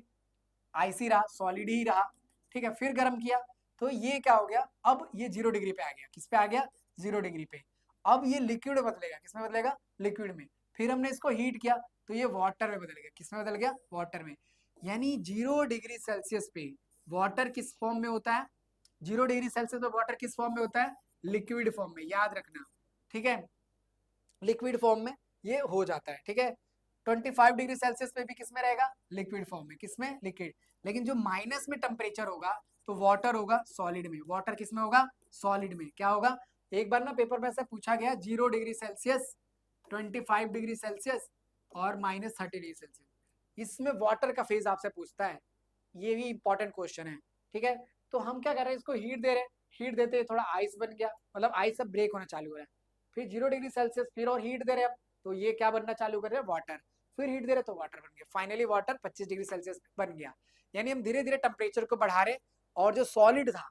S1: आइस ही रहा, सॉलिड ही रहा, ठीक है। फिर गर्म किया, तो ये क्या हो गया, अब ये 0 डिग्री पे आ गया, किस पे आ गया, 0 डिग्री पे। अब ये लिक्विड बदलेगा, किसमें बदलेगा, लिक्विड में। फिर हमने इसको हीट किया, तो ये वाटर में बदल गया, किसमें बदल गया, वाटर में। यानी 0 डिग्री सेल्सियस पे वाटर किस फॉर्म में होता है, 0 डिग्री सेल्सियस पे वाटर किस फॉर्म में होता है, लिक्विड फॉर्म में, याद रखना, ठीक है। लिक्विड फॉर्म में ये हो जाता है, ठीक है। 25 डिग्री सेल्सियस पे भी किसमें रहेगा, लिक्विड फॉर्म में, किसमें, लिक्विड। लेकिन जो माइनस में टेम्परेचर होगा, तो वाटर होगा सॉलिड में, वाटर किसमें होगा, सॉलिड में। क्या होगा, एक बार ना पेपर में से पूछा गया 0 डिग्री सेल्सियस, 25 डिग्री सेल्सियस और -30 डिग्री सेल्सियस, इसमें वाटर का फेज आपसे पूछता है, ये भी इंपॉर्टेंट क्वेश्चन है, ठीक है। तो हम क्या कर रहे हैं, इसको हीट दे रहे हैं, हीट देते थोड़ा आइस बन गया, मतलब आइस सब ब्रेक होना चालू हो रहा है। फिर 0 डिग्री सेल्सियस, फिर और हीट दे रहे हैं, तो ये क्या बनना चालू कर रहे हैं, वाटर। फिर हीट दे रहे तो वाटर बन गया, फाइनली वाटर 25 डिग्री सेल्सियस बन गया। यानी हम धीरे धीरे टेम्परेचर को बढ़ा रहे, और जो सॉलिड था,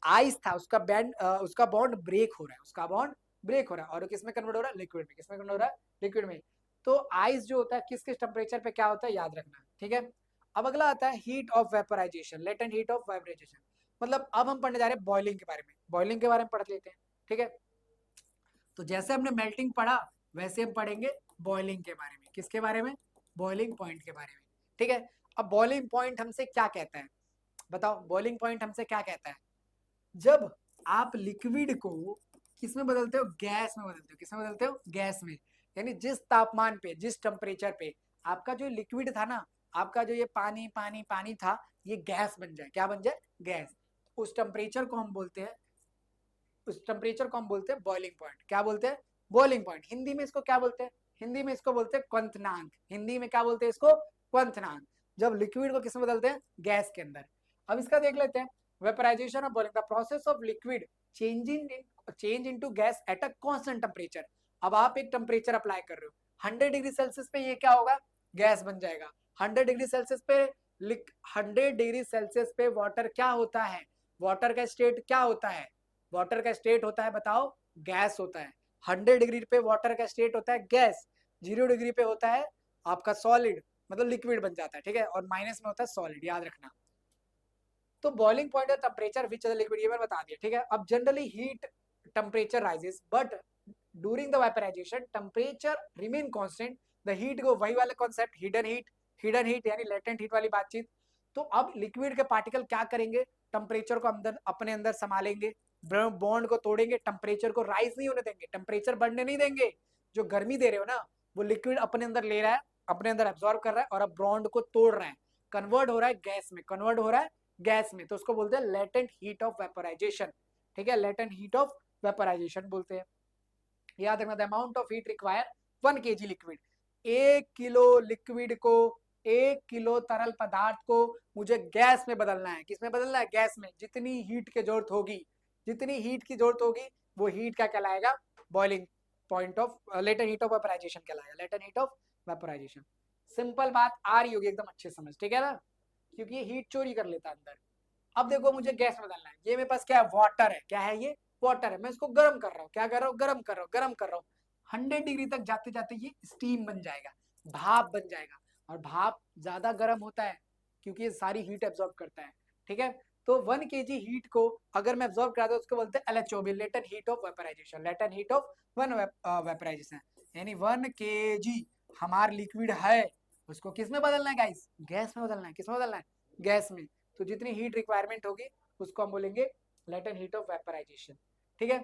S1: आइस था, उसका बॉन्ड ब्रेक हो रहा है, उसका बॉन्ड ब्रेक हो रहा है, और किसमें कन्वर्ट हो रहा है, लिक्विड में। किसमें कन्वर्ट हो रहा है, लिक्विड में। तो आइस जो होता है किस किस टेम्परेचर पे क्या होता है, याद रखना, ठीक है। अब अगला आता है heat of vaporization, latent heat of vaporization. मतलब अब हम पढ़ने जा रहे हैं बॉइलिंग के बारे में, बॉइलिंग के बारे में पढ़ लेते हैं, ठीक है। तो जैसे हमने मेल्टिंग पढ़ा, वैसे हम पढ़ेंगे बॉइलिंग के बारे में। किसके बारे में, बॉइलिंग पॉइंट के बारे में, ठीक है। अब बॉइलिंग पॉइंट हमसे क्या कहता है, बताओ, बॉइलिंग पॉइंट हमसे क्या कहता है, जब आप लिक्विड को किसमें बदलते हो, गैस में बदलते हो, किसमें बदलते हो, गैस में। यानी जिस तापमान पे, जिस टेम्परेचर पे आपका जो लिक्विड था ना, आपका जो ये पानी पानी पानी था, ये गैस बन जाए, क्या बन जाए, गैस। उस टेम्परेचर को हम बोलते हैं, उस टेम्परेचर को हम बोलते हैं बॉइलिंग पॉइंट। क्या बोलते हैं, बॉइलिंग पॉइंट। हिंदी में इसको क्या बोलते हैं, हिंदी में इसको बोलते हैं क्वंथनांक। हिंदी में क्या बोलते हैं इसको, क्वंथनांक। जब लिक्विड को किसमें बदलते हैं, गैस के अंदर। अब इसका देख लेते हैं, vaporization of boiling, the process of liquid change into gas at a constant temperature. अब आप एक टेम्परेचर अप्लाई कर रहे हो 100 डिग्री सेल्सियस पे, ये क्या होगा, गैस बन जाएगा। 100 डिग्री सेल्सियस पे 100 डिग्री सेल्सियस पे वाटर क्या होता है, वाटर का स्टेट क्या होता है, वाटर का स्टेट होता है, बताओ, गैस होता है। 100 डिग्री पे वाटर का स्टेट होता है गैस, 0 डिग्री पे होता है आपका सॉलिड, मतलब लिक्विड बन जाता है, ठीक है। और माइनस में होता है सॉलिड, याद रखना। तो बॉइलिंग पॉइंट है टेम्परेचर विच द लिक्विड, ये मैंने बता दिया, ठीक है। अब generally heat temperature rises, but during the vaporization temperature remain constant. The heat को, वही वाला कॉन्सेप्ट, हिडन हीट यानी लेटेंट हीट वाली बातचीत। तो अब लिक्विड के पार्टिकल क्या करेंगे, टेम्परेचर को अंदर अपने अंदर संभालेंगे, बॉन्ड को तोड़ेंगे, टेम्परेचर को राइज नहीं होने देंगे, टेम्परेचर बढ़ने नहीं देंगे। जो गर्मी दे रहे हो ना, वो लिक्विड अपने अंदर ले रहा है, अपने अंदर एब्जॉर्ब कर रहा है, और अब बॉन्ड को तोड़ रहा है, कन्वर्ट हो रहा है गैस में, कन्वर्ट हो रहा है गैस में। तो उसको बोलते हैं लेटेंट हीट ऑफ वेपराइजेशन, ठीक है, लेटेंट हीट ऑफ वेपराइजेशन बोलते हैं। याद रखना, the amount of heat require 1 KG liquid, 1 kilo liquid को, 1 किलो तरल पदार्थ को मुझे गैस में बदलना है। किसमें बदलना है, गैस में। जितनी हीट की जरूरत होगी, जितनी हीट की जरूरत होगी, वो हीट क्या कहलाएगा, boiling point of, latent heat of vaporization कहलाएगा, latent heat of vaporization. Simple बात आ रही होगी एकदम अच्छे समझ, ठीक है ना, क्योंकि ये हीट चोरी कर लेता है अंदर। अब देखो मुझे गैस में डालना है, ये मेरे पास क्या है, वाटर है, क्या है ये, वाटर है। मैं इसको गर्म कर रहा हूँ, क्या कर रहा हूँ, गर्म कर रहा हूँ, गर्म कर रहा हूँ। 100 डिग्री तक जाते जाते ये स्टीम बन जाएगा, भाप बन जाएगा। और भाप ज्यादा गर्म होता है, क्योंकि ये सारी हीट एब्जॉर्ब करता है, ठीक है। तो 1 केजी हीट को अगर मैं एब्जॉर्ब कराता हूँ, उसको बोलते हैं LHOB, latent heat of vaporization, latent heat of one vaporization. यानी 1 केजी हमारा लिक्विड है, उसको किस में बदलना है गाइस, गैस में बदलना है। किस में बदलना है, गैस में। तो जितनी हीट रिक्वायरमेंट होगी, उसको हम बोलेंगे लेटेंट हीट ऑफ वेपराइजेशन, ठीक है।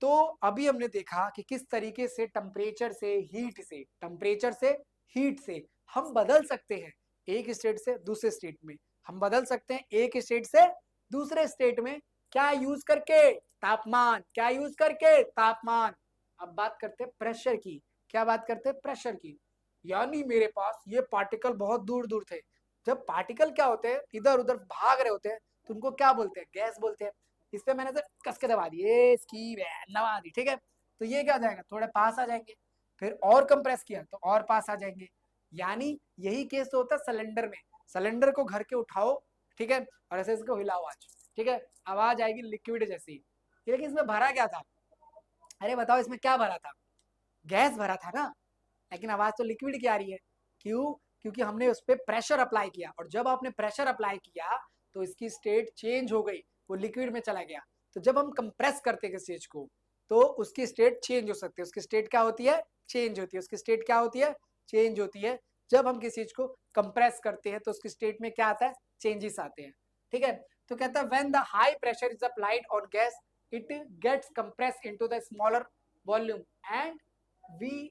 S1: तो अभी हमने देखा कि किस तरीके से टेम्परेचर से हीट से, टेम्परेचर से हीट से हम बदल सकते हैं एक स्टेट से दूसरे स्टेट में। हम बदल सकते हैं एक स्टेट से दूसरे स्टेट में, क्या यूज करके? तापमान। क्या यूज करके? तापमान। अब बात करते हैं प्रेशर की। क्या बात करते हैं? प्रेशर की। यानी मेरे पास ये पार्टिकल बहुत दूर दूर थे। जब पार्टिकल क्या होते हैं, इधर उधर भाग रहे होते हैं, तो उनको क्या बोलते हैं? गैस बोलते हैं। इस पे मैंने से कस के दबा दी, ये इसकी दबा दी, ठीक है। तो ये क्या हो जाएगा? थोड़े पास आ जाएंगे। फिर और कंप्रेस किया तो और पास आ जाएंगे। यानी यही केस होता है सिलेंडर में। सिलेंडर को घर के उठाओ, ठीक है, और ऐसे इसको हिलाओ आज, ठीक है, आवाज आएगी लिक्विड जैसी। लेकिन इसमें भरा क्या था? अरे बताओ इसमें क्या भरा था? गैस भरा था ना, लेकिन आवाज तो लिक्विड की आ रही है। क्यों? क्योंकि हमने उस पर प्रेशर अप्लाई किया, और जब आपने प्रेशर अप्लाई किया तो इसकी स्टेट चेंज हो गई, वो लिक्विड में चला गया। तो जब हम कंप्रेस करते हैं स्टेज को, तो उसकी स्टेट चेंज हो सकती है। उसकी स्टेट क्या होती है? चेंज होती है। उसकी स्टेट क्या होती है? चेंज होती है। जब हम किसी चीज को कंप्रेस करते हैं तो उसकी स्टेट में क्या आता है? चेंजेस आते हैं, ठीक है। तो कहता है when the high pressure is applied on gas it gets compressed into the smaller volume and we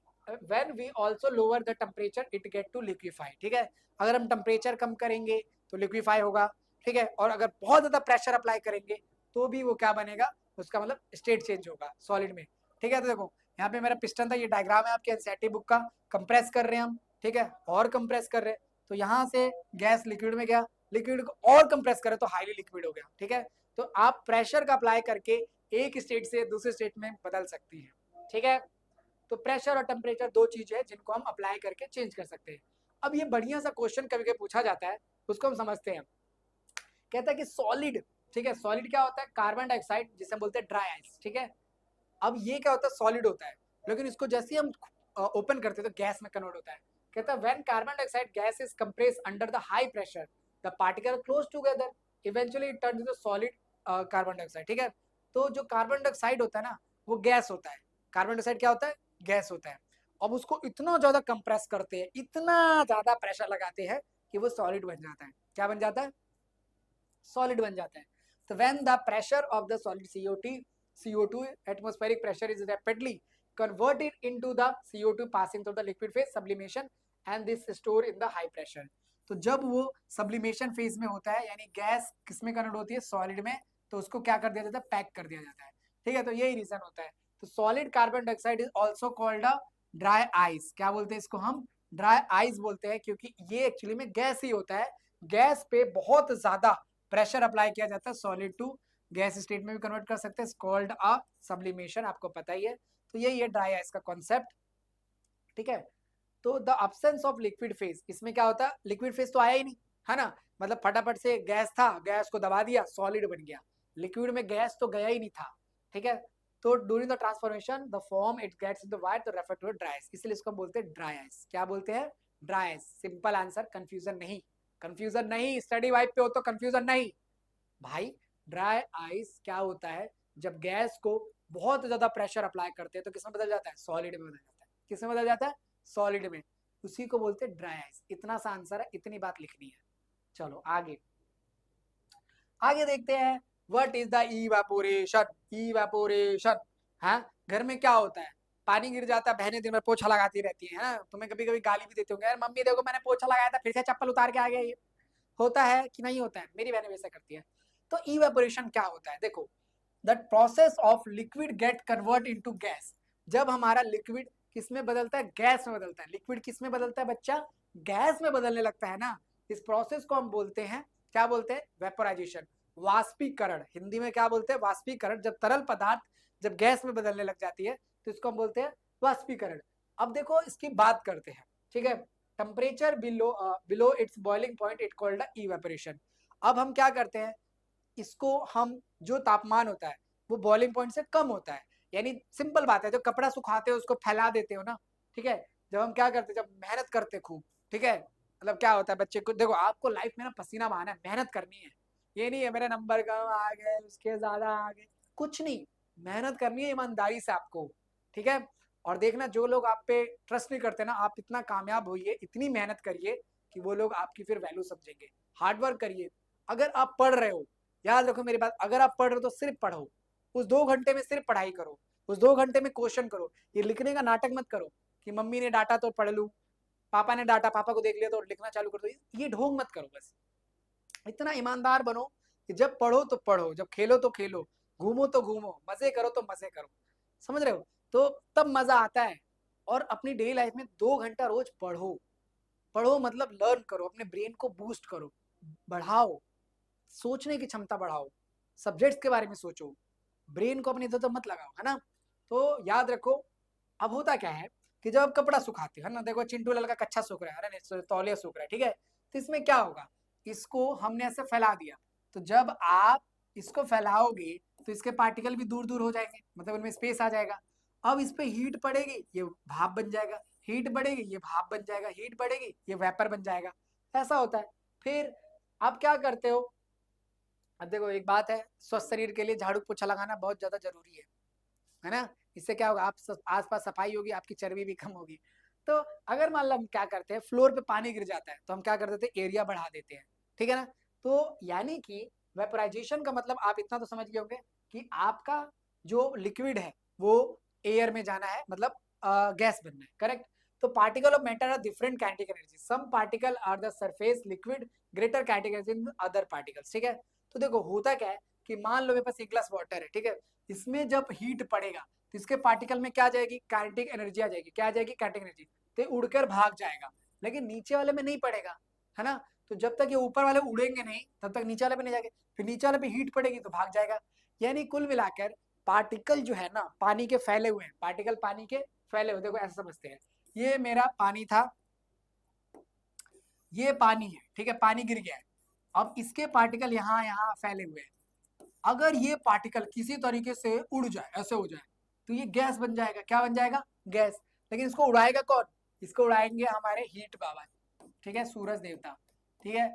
S1: when we also lower the temperature it get to liquefy, ठीक है। अगर हम टेम्परेचर कम करेंगे तो लिक्विफाई होगा, ठीक है, और अगर बहुत ज्यादा प्रेशर अप्लाई करेंगे तो भी वो क्या बनेगा? उसका मतलब स्टेट चेंज होगा सॉलिड में, ठीक है। तो देखो यहाँ पे मेरा पिस्टन था, ये डायग्राम है आपके एनसीईआरटी बुक का। कंप्रेस कर रहे हैं हम, ठीक है, और कंप्रेस कर रहे हैं तो यहाँ से गैस लिक्विड में गया, लिक्विड को और कंप्रेस करे तो हाईली लिक्विड हो गया, ठीक है। तो आप प्रेशर का अप्लाई करके एक स्टेट से दूसरे स्टेट में बदल सकती है, ठीक है। तो प्रेशर और टेम्परेचर दो चीजें हैं जिनको हम अप्लाई करके चेंज कर सकते हैं। अब ये बढ़िया सा क्वेश्चन कभी कभी पूछा जाता है, उसको हम समझते हैं। कहता है कि सॉलिड, ठीक है, सॉलिड क्या होता है? कार्बन डाइऑक्साइड, जिसे हम बोलते हैं ड्राई आइस, ठीक है। अब ये क्या होता है? सॉलिड होता है, लेकिन इसको जैसे ही हम ओपन करते हैं तो गैस में कन्वर्ट होता है। कहता है when carbon dioxide gas is compress under the high pressure the particle close together eventually it turns into solid carbon dioxide, ठीक है। तो जो कार्बन डाइऑक्साइड होता है ना, वो गैस होता है। कार्बन डाइऑक्साइड क्या होता है? गैस होता है। अब उसको इतना ज्यादा कंप्रेस करते हैं, इतना ज्यादा प्रेशर लगाते हैं कि वो सॉलिड बन जाता है। क्या बन जाता है? सॉलिड बन जाता है। तो when the pressure of the solid CO2 atmospheric pressure is rapidly converted into the CO2 passing through the liquid phase sublimation and this store in the high pressure। तो जब वो सब्लिमेशन फेज में होता है, यानी गैस किसमें convert होती है? सॉलिड में। तो उसको क्या कर दिया जाता है? पैक कर दिया जाता है, ठीक है। तो यही रीजन होता है। तो solid carbon dioxide is also called a dry ice. क्या बोलते हैं इसको? हम ड्राई आइस बोलते हैं, क्योंकि ये एक्चुअली में गैस ही होता है। गैस पे बहुत ज्यादा प्रेशर अप्लाई किया जाता है, सॉलिड टू गैस स्टेट में भी कन्वर्ट कर सकते हैं, कॉल्ड अ सब्लिमेशन, आपको पता ही है। तो यही है ड्राई आइस का कॉन्सेप्ट, ठीक है। तो the absence of liquid phase, इसमें क्या होता है? लिक्विड फेज तो आया ही नहीं, है ना। मतलब फटाफट से गैस था, गैस को दबा दिया, सॉलिड बन गया। लिक्विड में गैस तो गया ही नहीं था, ठीक है। तो during the transformation the form it gets into water तो रेफर टू ड्राई आइस, इसलिए इसको बोलते हैं ड्राई आइस। क्या बोलते हैं? Dry ice. Simple answer, confusion नहीं, कंफ्यूजन नहीं। स्टडी वाइब पे हो तो कंफ्यूजन नहीं भाई। ड्राई आइस क्या होता है? जब गैस को बहुत ज्यादा प्रेशर अप्लाई करते हैं तो किसमें बदल जाता है? सॉलिड में बदल जाता है। किसमें बदल जाता है? सॉलिड में। उसी को बोलते हैं ड्राई आइस। इतना सा आंसर है, इतनी बात लिखनी है। चलो आगे, आगे देखते हैं। What is the evaporation? Evaporation, हाँ, घर में क्या होता है? पानी गिर जाता है, बहनें दिन भर पोछा लगाती रहती है ना। तुम्हें कभी कभी गाली भी देते होंगे, यार मम्मी देखो मैंने पोछा लगाया था, फिर से चप्पल उतार के आ गया। ये होता है कि नहीं होता है? मेरी बहनें वैसा करती है। तो इवेपोरेशन क्या होता है? देखो, the process of liquid gate convert into gas. जब हमारा लिक्विड किस में बदलता है? गैस में बदलता है। लिक्विड किस में बदलता है बच्चा? गैस में बदलने लगता है ना। इस प्रोसेस को हम बोलते हैं, क्या बोलते हैं? वेपोराइजेशन, वाष्पीकरण। हिंदी में क्या बोलते हैं? वाष्पीकरण। जब तरल पदार्थ जब गैस में बदलने लग जाती है तो इसको हम बोलते हैं वाष्पीकरण। अब देखो इसकी बात करते हैं, ठीक है। Temperature below it's boiling point it called evaporation. अब हम क्या करते हैं? इसको हम, जो तापमान होता है वो बॉइलिंग पॉइंट से कम होता है, यानी सिंपल बात है, जो कपड़ा सुखाते हो उसको फैला देते हो ना, ठीक है। जब हम क्या करते हैं? जब मेहनत करते खूब, ठीक है, मतलब क्या होता है बच्चे को, देखो आपको लाइफ में ना पसीना बहाना है, मेहनत करनी है। ये नहीं है मेरे नंबर कम आ गए, उसके ज्यादा आ गए, कुछ नहीं। मेहनत करनी है ईमानदारी से आपको, ठीक है। और देखना, जो लोग आप पे ट्रस्ट नहीं करते ना, आप इतना कामयाब होइए, इतनी मेहनत करिए कि वो लोग आपकी फिर वैल्यू समझेंगे। हार्डवर्क करिए। अगर आप पढ़ रहे हो, याद रखो मेरी बात, अगर आप पढ़ रहे हो तो सिर्फ पढ़ो। उस 2 घंटे में सिर्फ पढ़ाई करो, उस 2 घंटे में क्वेश्चन करो। ये लिखने का नाटक मत करो कि मम्मी ने डांटा तो पढ़ लूं, पापा ने डांटा, पापा को देख लिया तो लिखना चालू कर दो, ये ढोंग मत करो। बस इतना ईमानदार बनो कि जब पढ़ो तो पढ़ो, जब खेलो तो खेलो, घूमो तो घूमो, मजे करो तो मजे करो, समझ रहे हो? तो तब मजा आता है। और अपनी डेली लाइफ में 2 घंटा रोज पढ़ो। पढ़ो मतलब लर्न करो, अपने ब्रेन को बूस्ट करो, बढ़ाओ, सोचने की क्षमता बढ़ाओ, सब्जेक्ट्स के बारे में सोचो, ब्रेन को अपनी इधर उधर मत लगाओ, है ना? तो याद रखो। अब होता क्या है कि जब आप कपड़ा सुखाते हो, है ना, देखो चिंटू लाल का कच्चा सूख रहा है, अरे नहीं तौलिया सूख रहा है, ठीक है, तो इसमें क्या होगा, इसको हमने ऐसे फैला दिया, तो जब आप इसको फैलाओगे तो इसके पार्टिकल भी दूर दूर हो जाएंगे, मतलब उनमें स्पेस आ जाएगा। अब इस पे हीट पड़ेगी, ये भाप बन जाएगा, हीट बढ़ेगी, ये भाप बन जाएगा, हीट बढ़ेगी, ये वेपर बन जाएगा। ऐसा होता है। फिर आप क्या करते हो, अब देखो एक बात है, स्वस्थ शरीर के लिए झाड़ू पोछा लगाना बहुत ज्यादा जरूरी है ना? इससे क्या होगा, आप आसपास सफाई होगी, आपकी चर्बी भी कम होगी। तो अगर मान लो हम क्या करते हैं, फ्लोर पे पानी गिर जाता है, तो हम क्या कर देते हैं, एरिया बढ़ा देते हैं, ठीक है ना? तो यानी कि वेपराइजेशन का मतलब आप इतना तो समझ गए होंगे कि आपका जो लिक्विड है वो एयर में जाना है, मतलब गैस बनना है, करेक्ट? तो particle of matter are different kinetic energy, some particle are the surface liquid, greater kinetic energy in other particles, ठीक है? तो देखो होता क्या है कि मान लो मेरे पास एक ग्लास वाटर है, ठीक है, इसमें जब हीट पड़ेगा तो इसके पार्टिकल में क्या आ जाएगी, काइनेटिक एनर्जी आ जाएगी। क्या आ जाएगी, काइनेटिक एनर्जी, तो उड़कर भाग जाएगा। लेकिन नीचे वाले में नहीं पड़ेगा, है ना? तो जब तक ये ऊपर वाले उड़ेंगे नहीं तब तक नीचे वाले पे नहीं जाएंगे, फिर नीचे वाले पे हीट पड़ेगी तो भाग जाएगा। यानी कुल मिलाकर पार्टिकल जो है ना, पानी के फैले हुए हैं, पार्टिकल पानी के फैले हुए, देखो ऐसा समझते हैं, ये मेरा पानी था, ये पानी है, ठीक है, पानी गिर गया है, अब इसके पार्टिकल यहाँ यहाँ फैले हुए हैं। अगर ये पार्टिकल किसी तरीके से उड़ जाए, ऐसे हो जाए, तो ये गैस बन जाएगा। क्या बन जाएगा, गैस। लेकिन इसको उड़ाएगा कौन, इसको उड़ाएंगे हमारे हीट बाबा, ठीक है, सूरज देवता, ठीक है।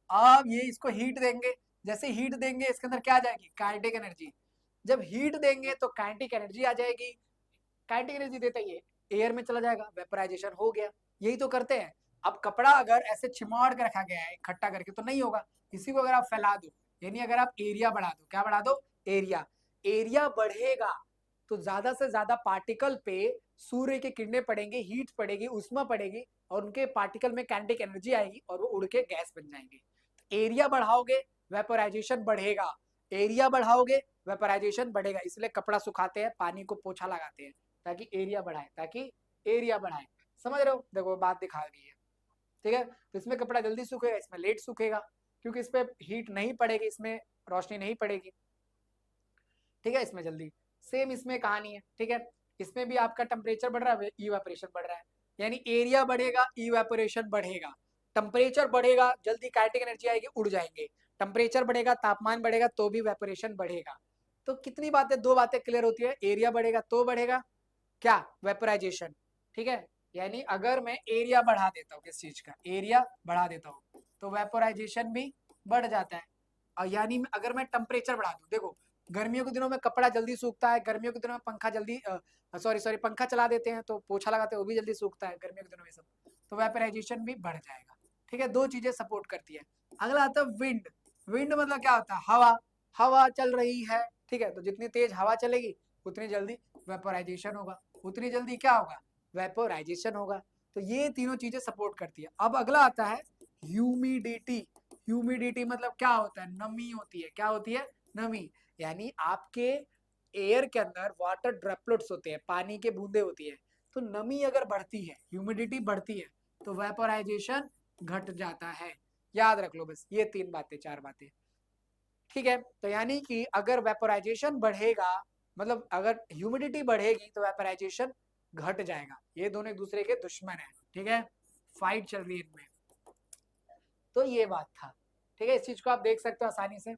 S1: अब ये इसको हीट देंगे, जैसे हीट देंगे इसके अंदर क्या आ जाएगी, काइनेटिक एनर्जी। जब हीट देंगे तो काइनेटिक एनर्जी आ जाएगी, काइनेटिक एनर्जी देता ही एयर में चला जाएगा, वेपराइजेशन हो गया। यही तो करते हैं। अब कपड़ा अगर ऐसे चिमाड़ के रखा गया है इकट्ठा करके तो नहीं होगा, इसी को अगर आप फैला दो, यानी अगर आप एरिया बढ़ा दो, क्या बढ़ा दो, एरिया, एरिया बढ़ेगा तो ज्यादा से ज्यादा पार्टिकल पे सूर्य की किरणें पड़ेंगे, हीट पड़ेगी, उष्मा पड़ेगी, और उनके पार्टिकल में काइनेटिक एनर्जी आएगी और वो उड़ के गैस बन जाएंगे। तो एरिया बढ़ाओगे वेपोराइजेशन बढ़ेगा, एरिया बढ़ाओगे वेपोराइजेशन बढ़ेगा। इसलिए कपड़ा सुखाते हैं, पानी को पोछा लगाते हैं, ताकि एरिया बढ़ाए, ताकि एरिया बढ़ाए। समझ रहे हो, देखो बात दिखा गई है, ठीक है। तो इसमें कपड़ा जल्दी सूखेगा, इसमें लेट सूखेगा, क्योंकि इस पे हीट नहीं पड़ेगी, इसमें रोशनी नहीं पड़ेगी, ठीक है, इसमें जल्दी। सेम इसमें कहानी है, ठीक है। इसमें भी आपका टेम्परेचर बढ़ रहा है, इवेपोरेशन बढ़ रहा है, यानी एरिया बढ़ेगा, इवेपोरेशन बढ़ेगा। टेम्परेचर बढ़ेगा, जल्दी काइनेटिक एनर्जी आएगी, उड़ जाएंगे। टेम्परेचर बढ़ेगा, तापमान बढ़ेगा, तो भी वेपोरेशन बढ़ेगा। तो कितनी बातें, 2 बातें क्लियर होती है, एरिया बढ़ेगा तो बढ़ेगा क्या, वेपोराइजेशन, ठीक है। यानी अगर मैं एरिया बढ़ा देता हूँ, किस चीज का एरिया बढ़ा देता हूँ, तो वेपोराइजेशन भी बढ़ जाता है। और यानी अगर मैं टेम्परेचर बढ़ा दूं, देखो गर्मियों के दिनों में कपड़ा जल्दी सूखता है, गर्मियों के दिनों में पंखा जल्दी सॉरी पंखा चला देते हैं तो पोछा लगाते हैं, वो भी जल्दी सूखता है गर्मियों के दिनों में सब, तो वेपोराइजेशन भी बढ़ जाएगा, ठीक है। 2 चीजें सपोर्ट करती है। अगला आता है विंड। विंड मतलब क्या होता है, हवा, हवा चल रही है, ठीक है, तो जितनी तेज हवा चलेगी उतनी जल्दी वेपोराइजेशन होगा, उतनी जल्दी क्या होगा, वेपोराइजेशन होगा। तो ये तीनों चीजें सपोर्ट करती है। अब अगला आता है ह्यूमिडिटी। ह्यूमिडिटी मतलब क्या होता है, नमी होती है, क्या होती है, नमी। यानी आपके एयर के अंदर वाटर ड्रॉपलेट्स होते हैं, पानी के बूंदे होती है, तो नमी अगर बढ़ती है, ह्यूमिडिटी बढ़ती है, तो वेपोराइजेशन घट जाता है। याद रख लो बस ये 3 बातें 4 बातें, ठीक है। तो यानी कि अगर वेपोराइजेशन बढ़ेगा, मतलब अगर ह्यूमिडिटी बढ़ेगी तो वेपोराइजेशन घट जाएगा। ये दोनों एक दूसरे के दुश्मन है, ठीक है, फाइट चल रही है इनमें। तो ये बात था, ठीक है, इस चीज को आप देख सकते हो आसानी से,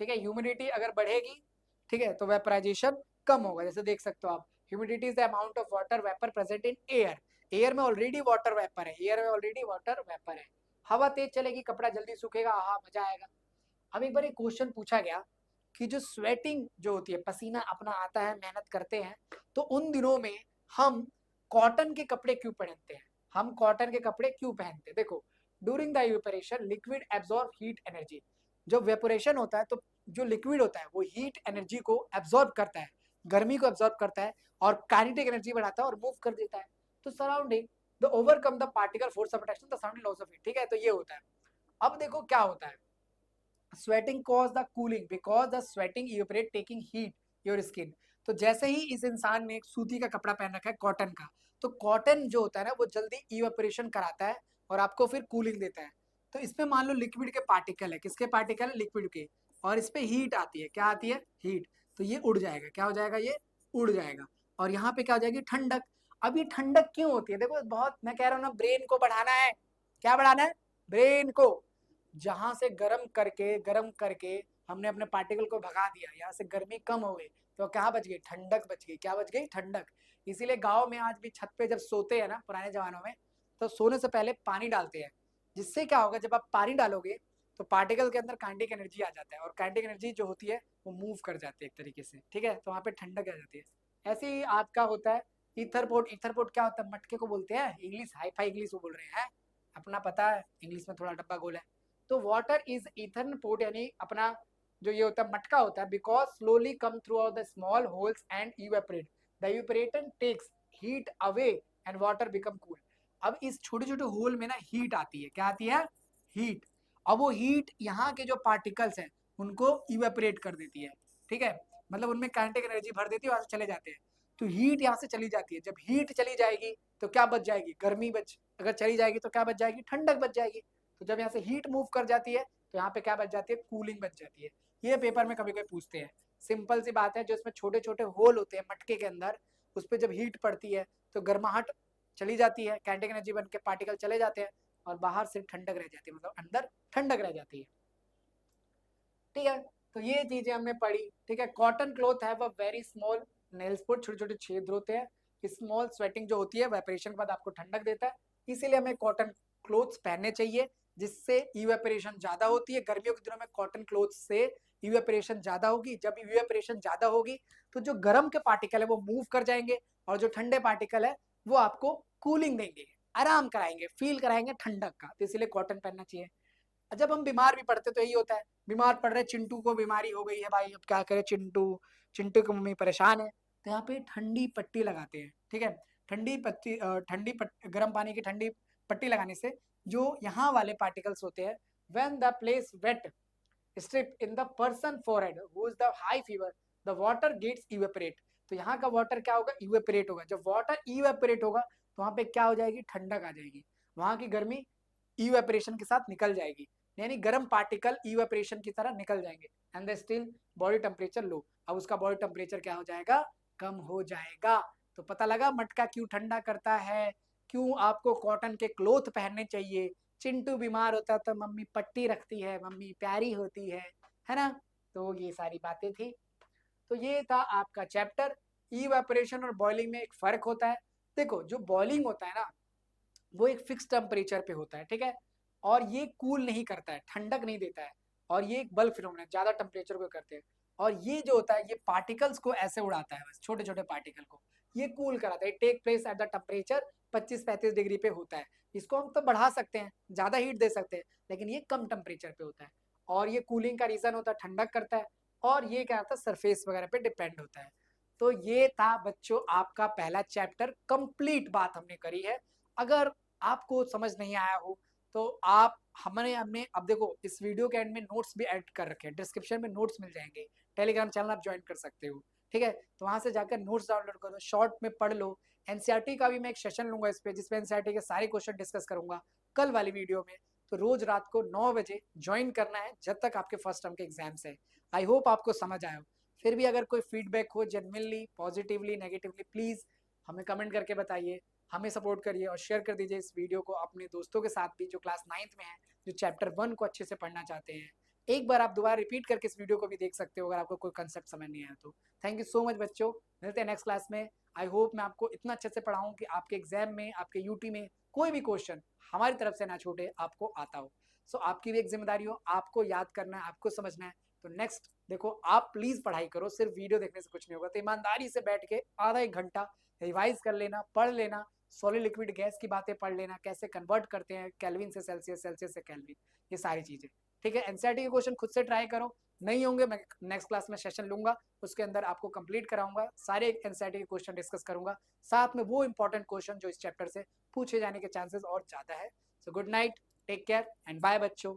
S1: ठीक है। ह्यूमिडिटी अगर बढ़ेगी, ठीक है, तो वेपोराइजेशन कम होगा। जैसे देख सकते हो आप, humidity is the amount of water vapour present in air. Air में ऑलरेडी वाटर वेपर है, एयर में ऑलरेडी वाटर वेपर है। हवा तेज चलेगी, कपड़ा जल्दी सूखेगा, हाँ मजा आएगा। अब एक बार एक क्वेश्चन पूछा गया कि जो स्वेटिंग जो होती है, पसीना अपना आता है, मेहनत करते हैं, तो उन दिनों में हम कॉटन के कपड़े क्यों पहनते हैं, हम कॉटन के कपड़े क्यों पहनते हैं? देखो, during the evaporation liquid absorb heat energy. जब वेपोरेशन होता है तो जो लिक्विड होता है वो हीट एनर्जी को एब्जॉर्ब करता है, गर्मी को एब्जॉर्ब करता है, और काइनेटिक एनर्जी बढ़ाता है और मूव कर देता है। तो surrounding the overcome the particle force of attraction the surrounding loss of heat. ठीक है, तो ये होता है। अब देखो क्या होता है, sweating cause the cooling because the sweating evaporate taking heat your skin. तो जैसे ही इस इंसान ने एक सूती का कपड़ा पहन रखा है कॉटन का, तो कॉटन जो होता है ना वो जल्दी इवेपोरेशन कराता है और आपको फिर कूलिंग देता है। तो इसमें मान लो लिक्विड के पार्टिकल है, किसके पार्टिकल है, लिक्विड के, और इस पे हीट आती है, क्या आती है, हीट। तो ये उड़ जाएगा, क्या हो जाएगा, ये उड़ जाएगा। और यहाँ पे क्या हो जाएगी, ठंडक। अब ये ठंडक क्यों होती है, देखो बहुत मैं कह रहा हूँ ना, ब्रेन को बढ़ाना है। क्या बढ़ाना है, ब्रेन को। जहां से गर्म करके हमने अपने पार्टिकल को भगा दिया, यहाँ से गर्मी कम हो गई, तो क्या बच गई, ठंडक बच गई। क्या बच गई, ठंडक। इसीलिए गांव में आज भी छत पे जब सोते हैं ना पुराने जमानों में, तो सोने से पहले पानी डालते हैं। जिससे क्या होगा, जब आप पानी डालोगे तो पार्टिकल के अंदर काइनेटिक एनर्जी आ जाता है, और काइनेटिक एनर्जी जो होती है वो मूव कर जाती है एक तरीके से। ठीक है, तो वहाँ पे ठंडक आ जाती है। ऐसे ही आपका होता है ईथरपोर्ट। ईथरपोर्ट क्या होता है, मटके को बोलते हैं, इंग्लिश हाई फाई इंग्लिश वो बोल रहे हैं, अपना पता है इंग्लिश में थोड़ा डब्बा गोल है। तो वाटर इज ईथरन पोर्ट, यानी अपना जो ये होता है मटका होता है, because slowly come through out the small holes and evaporate. The evaporator takes heat away and water become cool. अब इस छोटे छोटे होल में ना हीट आती है, क्या आती है, हीट। अब वो हीट यहाँ के जो पार्टिकल्स हैं उनको इवेपोरेट कर देती है। ठीक है, मतलब उनमें काइनेटिक एनर्जी भर देती है, वहां से चले जाते हैं। तो हीट यहाँ से चली जाती है। जब हीट चली जाएगी तो क्या बच जाएगी, गर्मी बच, अगर चली जाएगी तो क्या बच जाएगी, ठंडक बच जाएगी। तो जब यहाँ से हीट मूव कर जाती है तो यहाँ पे क्या बच जाती है, कूलिंग बच जाती है। ये पेपर में कभी कभी पूछते हैं। सिंपल सी बात है, जो इसमें छोटे छोटे होल होते हैं मटके के अंदर, उस पर जब हीट पड़ती है तो गर्माहट चली जाती है, काइनेटिक एनर्जी बन के पार्टिकल चले जाते हैं, और बाहर सिर्फ ठंडक रह जाती है, मतलब अंदर ठंडक रह जाती है। ठीक है, तो ये चीजें हमने पढ़ी। ठीक है, cotton cloth have a very small nails port, छोटे छोटे छेद होते हैं। स्मॉल स्वेटिंग जो होती है वेपरेशन के बाद आपको ठंडक देता है, इसीलिए हमें कॉटन क्लोथ्स पहनने चाहिए, जिससे इवेपरेशन ज्यादा होती है। गर्मियों के दिनों में कॉटन क्लोथ से इवेपरेशन ज्यादा होगी। जब इवेपरेशन ज्यादा होगी तो जो गर्म के पार्टिकल है वो मूव कर जाएंगे, और जो ठंडे पार्टिकल है वो आपको कूलिंग देंगे, आराम कराएंगे, फील कराएंगे ठंडक का। तो इसलिए कॉटन पहनना चाहिए। जब हम बीमार भी पड़ते तो यही होता है, बीमार पड़ रहे, चिंटू को बीमारी हो गई है भाई, अब क्या करे, चिंटू, चिंटू की मम्मी परेशान है, तो यहाँ पे ठंडी पट्टी लगाते हैं। ठीक है, ठंडी पट्टी, गर्म पानी की ठंडी पट्टी लगाने से जो यहाँ वाले पार्टिकल्स होते हैं, when the place wet strip in the person forehead who is the high fever, the water gets evaporate. तो यहाँ का वाटर क्या होगा, इवेपोरेट होगा। जब वाटर इवेपोरेट होगा तो वहाँ पे क्या हो जाएगी, ठंडक आ जाएगी, वहाँ की गर्मी इवेपोरेशन के साथ निकल जाएगी, यानी गर्म पार्टिकल इवेपोरेशन की तरह निकल जाएंगे, and the still body temperature low. अब उसका बॉडी टेम्परेचर क्या हो जाएगा, कम हो जाएगा। तो पता लगा मटका क्यों ठंडा करता है, क्यों आपको कॉटन के क्लोथ पहनने चाहिए। चिंटू बीमार होता है तो मम्मी पट्टी रखती है, मम्मी प्यारी होती है ना। तो ये सारी बातें थी। तो ये था आपका चैप्टर। इवेपोरेशन और बॉइलिंग में एक फर्क होता है। देखो जो बॉइलिंग होता है ना वो एक फिक्स टेम्परेचर पे होता है। ठीक है, और ये कूल नहीं करता है, ठंडक नहीं देता है, और ये एक बल्ब फिनोमेना है, ज्यादा टेम्परेचर को करते हैं। और ये जो होता है ये पार्टिकल्स को ऐसे उड़ाता है, बस छोटे छोटे पार्टिकल को ये कूल कराता है। Take place at the temperature 25-35 degree पे होता है। इसको हम तो बढ़ा सकते हैं, ज्यादा हीट दे सकते हैं, लेकिन ये कम टेम्परेचर पे होता है। और ये कूलिंग का रीजन होता है, ठंडक करता है। और ये क्या होता है, सरफेस वगैरह पे डिपेंड होता है। तो ये था बच्चों आपका पहला चैप्टर, कंप्लीट बात हमने करी है। अगर आपको समझ नहीं आया हो तो आप हमने हमने अब देखो इस वीडियो के एंड में नोट्स भी ऐड कर रखे हैं, डिस्क्रिप्शन में नोट्स मिल जाएंगे, टेलीग्राम चैनल आप ज्वाइन कर सकते हो। ठीक है, तो वहां से जाकर नोट्स डाउनलोड करो, शॉर्ट में पढ़ लो। एनसीईआरटी का भी मैं एक सेशन लूंगा इस पे, जिसपे एनसीईआरटी के सारे क्वेश्चन डिस्कस करूंगा कल वाली वीडियो में। तो रोज रात को 9 बजे ज्वाइन करना है जब तक आपके फर्स्ट टर्म के एग्जाम्स है। आई होप आपको समझ आया हो। फिर भी अगर कोई फीडबैक हो, जेन्युइनली पॉजिटिवली नेगेटिवली, प्लीज हमें कमेंट करके बताइए, हमें सपोर्ट करिए, और शेयर कर दीजिए इस वीडियो को अपने दोस्तों के साथ भी जो क्लास 9th में है, जो चैप्टर 1 को अच्छे से पढ़ना चाहते हैं। एक बार आप दोबारा रिपीट करके इस वीडियो को भी देख सकते हो अगर आपको कोई कंसेप्ट समझ नहीं आया तो। थैंक यू सो मच बच्चों, मिलते हैं नेक्स्ट क्लास में। आई होप मैं आपको इतना अच्छे से पढ़ाऊँ कि आपके एग्जाम में, आपके यूटी में कोई भी क्वेश्चन हमारी तरफ से ना छूटे, आपको आता हो। सो आपकी भी एक जिम्मेदारी हो, आपको याद करना है, आपको समझना है। तो नेक्स्ट देखो, आप प्लीज पढ़ाई करो, सिर्फ वीडियो देखने से कुछ नहीं होगा। तो ईमानदारी से बैठ के आधा 1 घंटा रिवाइज कर लेना, पढ़ लेना, सॉलिड लिक्विड गैस की बातें पढ़ लेना, कैसे कन्वर्ट करते हैं केल्विन से सेल्सियस, सेल्सियस से केल्विन, ये सारी चीजें। ठीक है, एनसीईआरटी के क्वेश्चन खुद से ट्राई करो, नहीं होंगे मैं नेक्स्ट क्लास में सेशन लूंगा, उसके अंदर आपको कंप्लीट कराऊंगा, सारे एनसीईआरटी के क्वेश्चन डिस्कस करूंगा, साथ में वो इंपॉर्टेंट क्वेश्चन जो इस चैप्टर से पूछे जाने के चांसेस और ज्यादा है। So good night, take care and bye बच्चों।